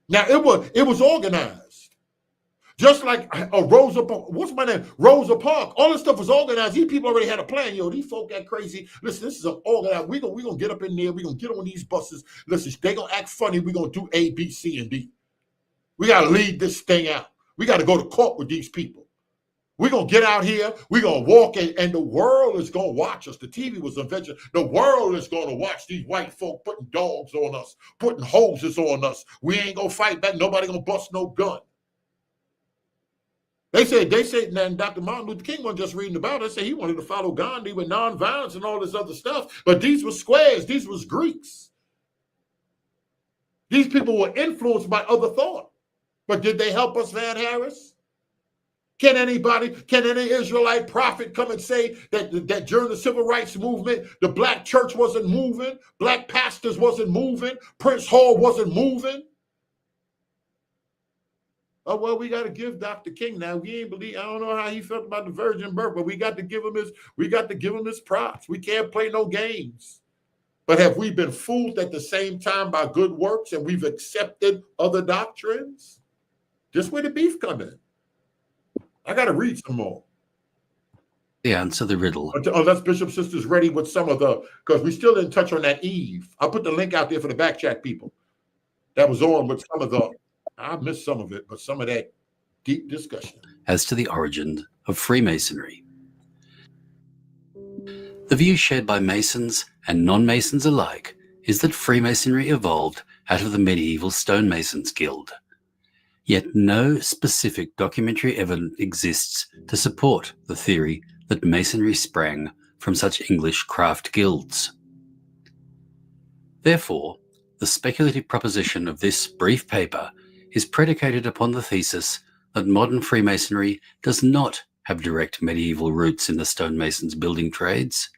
Now, it was organized. Just like Rosa Parks. All this stuff was organized. These people already had a plan. Yo, these folk got crazy. Listen, this is an organized. We're gonna get up in there. We're gonna get on these buses. Listen, they gonna act funny. We're gonna do A, B, C, and D. We gotta lead this thing out. We gotta go to court with these people. We're gonna get out here. We're gonna walk in, and the world is gonna watch us. The TV was invented. The world is gonna watch these white folk putting dogs on us, putting hoses on us. We ain't gonna fight back. Nobody gonna bust no gun. They said, and Dr. Martin Luther King wasn't just reading about it. They said he wanted to follow Gandhi with nonviolence and all this other stuff. But these were squares. These was Greeks. These people were influenced by other thought. But did they help us, Van Harris? Can any Israelite prophet come and say that during the civil rights movement, the Black church wasn't moving, Black pastors wasn't moving, Prince Hall wasn't moving? Oh, well, we got to give Dr. King now. We ain't believe. I don't know how he felt about the virgin birth, but we got to give him his props. We can't play no games. But have we been fooled at the same time by good works, and we've accepted other doctrines? Just where the beef come in. I got to read some more. The answer the riddle. Unless Bishop Sister's ready with some of because we still didn't touch on that Eve. I'll put the link out there for the back chat people. That was on with some of I missed some of it, but some of that deep discussion. As to the origin of Freemasonry. The view shared by Masons and non-Masons alike is that Freemasonry evolved out of the medieval stonemasons guild. Yet no specific documentary evidence exists to support the theory that Masonry sprang from such English craft guilds. Therefore, the speculative proposition of this brief paper is predicated upon the thesis that modern Freemasonry does not have direct medieval roots in the stonemasons' building trades.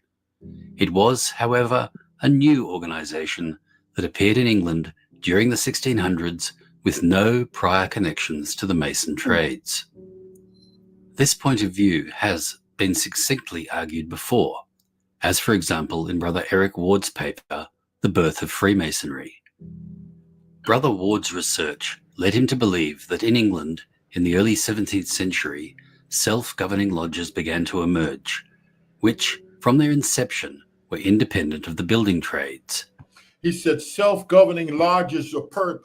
It was, however, a new organisation that appeared in England during the 1600s with no prior connections to the Mason trades. This point of view has been succinctly argued before, as for example in Brother Eric Ward's paper, The Birth of Freemasonry. Brother Ward's research led him to believe that in England, in the early 17th century, self-governing lodges began to emerge, which, from their inception, were independent of the building trades. He said self-governing lodges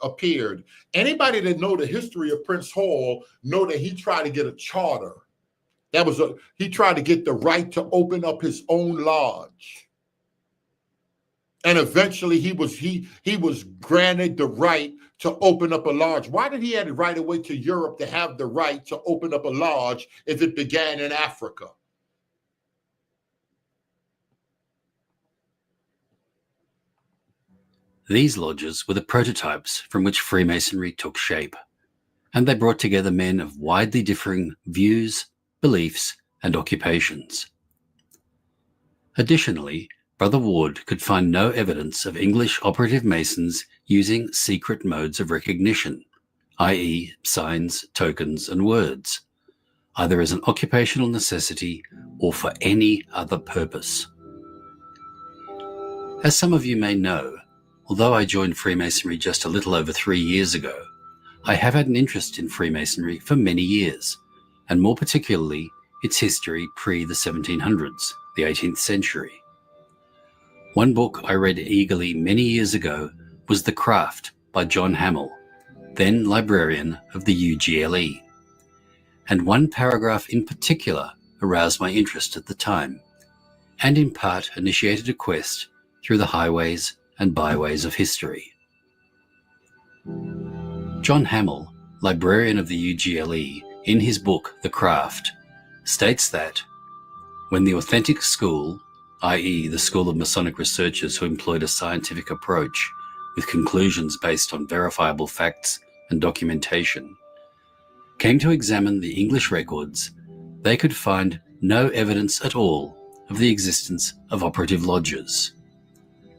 appeared. Anybody that know the history of Prince Hall know that he tried to get a charter. He tried to get the right to open up his own lodge. And eventually he was granted the right to open up a lodge. Why did he have to right away to Europe to have the right to open up a lodge if it began in Africa? These lodges were the prototypes from which Freemasonry took shape, and they brought together men of widely differing views, beliefs, and occupations. Additionally, Brother Ward could find no evidence of English operative Masons using secret modes of recognition, i.e. signs, tokens, and words, either as an occupational necessity or for any other purpose. As some of you may know, although I joined Freemasonry just a little over 3 years ago, I have had an interest in Freemasonry for many years, and more particularly its history pre the 1700s, the 18th century. One book I read eagerly many years ago was The Craft by John Hamill, then librarian of the UGLE. And one paragraph in particular aroused my interest at the time, and in part initiated a quest through the highways and byways of history. John Hamill, librarian of the UGLE, in his book The Craft, states that when the authentic school, i.e. the school of Masonic researchers who employed a scientific approach with conclusions based on verifiable facts and documentation, came to examine the English records, they could find no evidence at all of the existence of operative lodges.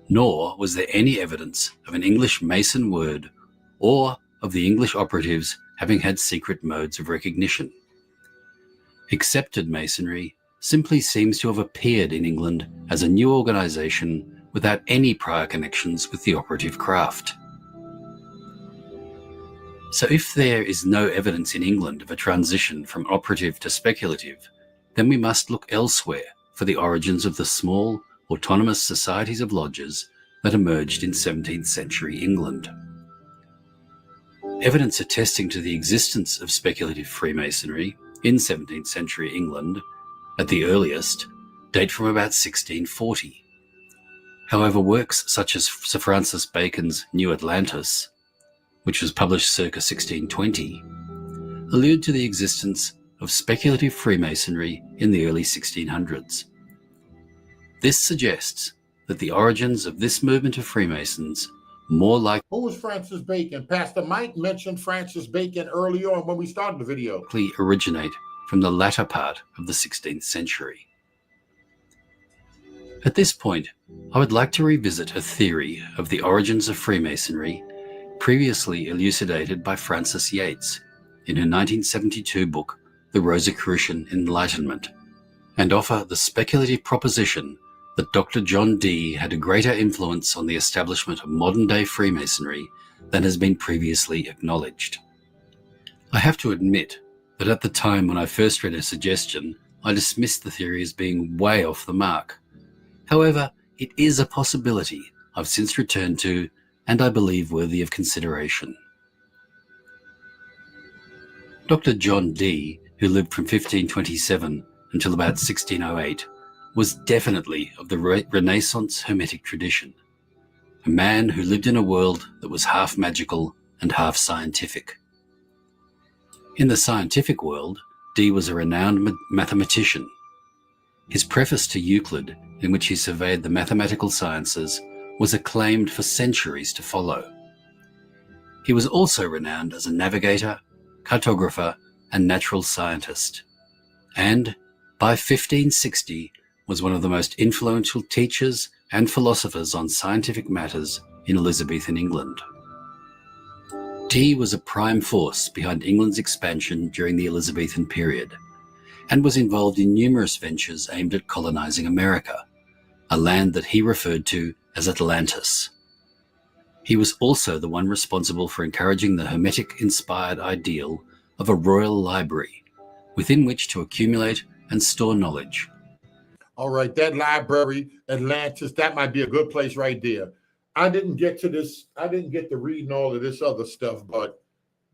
Nor was there any evidence of an English Mason word or of the English operatives having had secret modes of recognition. Accepted Masonry simply seems to have appeared in England as a new organisation without any prior connections with the operative craft. So if there is no evidence in England of a transition from operative to speculative, then we must look elsewhere for the origins of the small, autonomous societies of lodges that emerged in 17th century England. Evidence attesting to the existence of speculative Freemasonry in 17th century England, at the earliest, date from about 1640. However, works such as Sir Francis Bacon's New Atlantis, which was published circa 1620, allude to the existence of speculative Freemasonry in the early 1600s. This suggests that the origins of this movement of Freemasons more likely Who was Francis Bacon? Pastor Mike mentioned Francis Bacon earlier on when we started the video. originate from the latter part of the 16th century. At this point, I would like to revisit a theory of the origins of Freemasonry previously elucidated by Frances Yates in her 1972 book, The Rosicrucian Enlightenment, and offer the speculative proposition that Dr. John Dee had a greater influence on the establishment of modern-day Freemasonry than has been previously acknowledged. I have to admit that at the time when I first read her suggestion, I dismissed the theory as being way off the mark. However, it is a possibility I've since returned to and I believe worthy of consideration. Dr. John Dee, who lived from 1527 until about 1608, was definitely of the Renaissance Hermetic tradition, a man who lived in a world that was half magical and half scientific. In the scientific world, Dee was a renowned mathematician. His preface to Euclid, in which he surveyed the mathematical sciences, was acclaimed for centuries to follow. He was also renowned as a navigator, cartographer, and natural scientist, and by 1560 was one of the most influential teachers and philosophers on scientific matters in Elizabethan England. Dee was a prime force behind England's expansion during the Elizabethan period, and was involved in numerous ventures aimed at colonizing America, a land that he referred to as Atlantis. He was also the one responsible for encouraging the Hermetic-inspired ideal of a royal library within which to accumulate and store knowledge. All right, that library, Atlantis, that might be a good place right there. I didn't get to this. I didn't get to reading all of this other stuff, but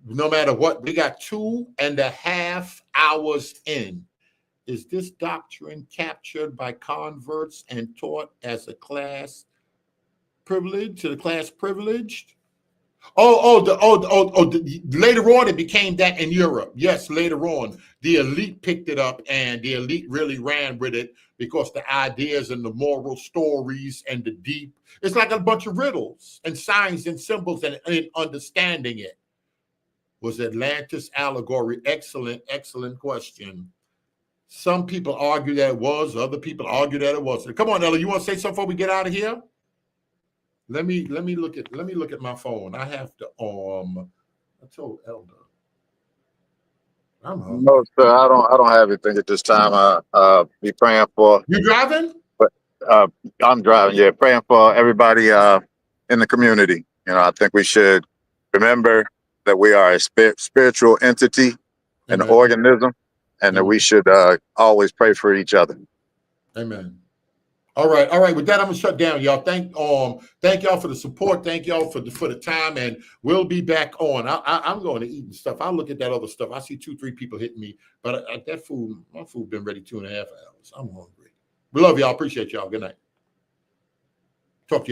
no matter what, we got 2.5 hours in. Is this doctrine captured by converts and taught as a class privilege, to the class privileged? Later on, it became that in Europe. Yes, later on, the elite picked it up, and the elite really ran with it because the ideas and the moral stories and the deep, it's like a bunch of riddles and signs and symbols and understanding it. Was Atlantis allegory? Excellent, excellent question. Some people argue that it was, other people argue that it wasn't. Come on, Ella, you want to say something before we get out of here? Let me look at my phone. I have to I told Elder. I'm hungry. No, sir, I don't have anything at this time. Be praying for. You driving? But I'm driving, yeah, praying for everybody in the community. You know, I think we should remember that we are a spiritual entity, an organism, and that we should always pray for each other. Amen. All right. With that, I'm gonna shut down, y'all. Thank y'all for the support. Thank y'all for the time, and we'll be back on. I'm going to eat and stuff. I'll look at that other stuff. I see 2-3 people hitting me, but my food been ready 2.5 hours. I'm hungry. We love y'all. Appreciate y'all. Good night.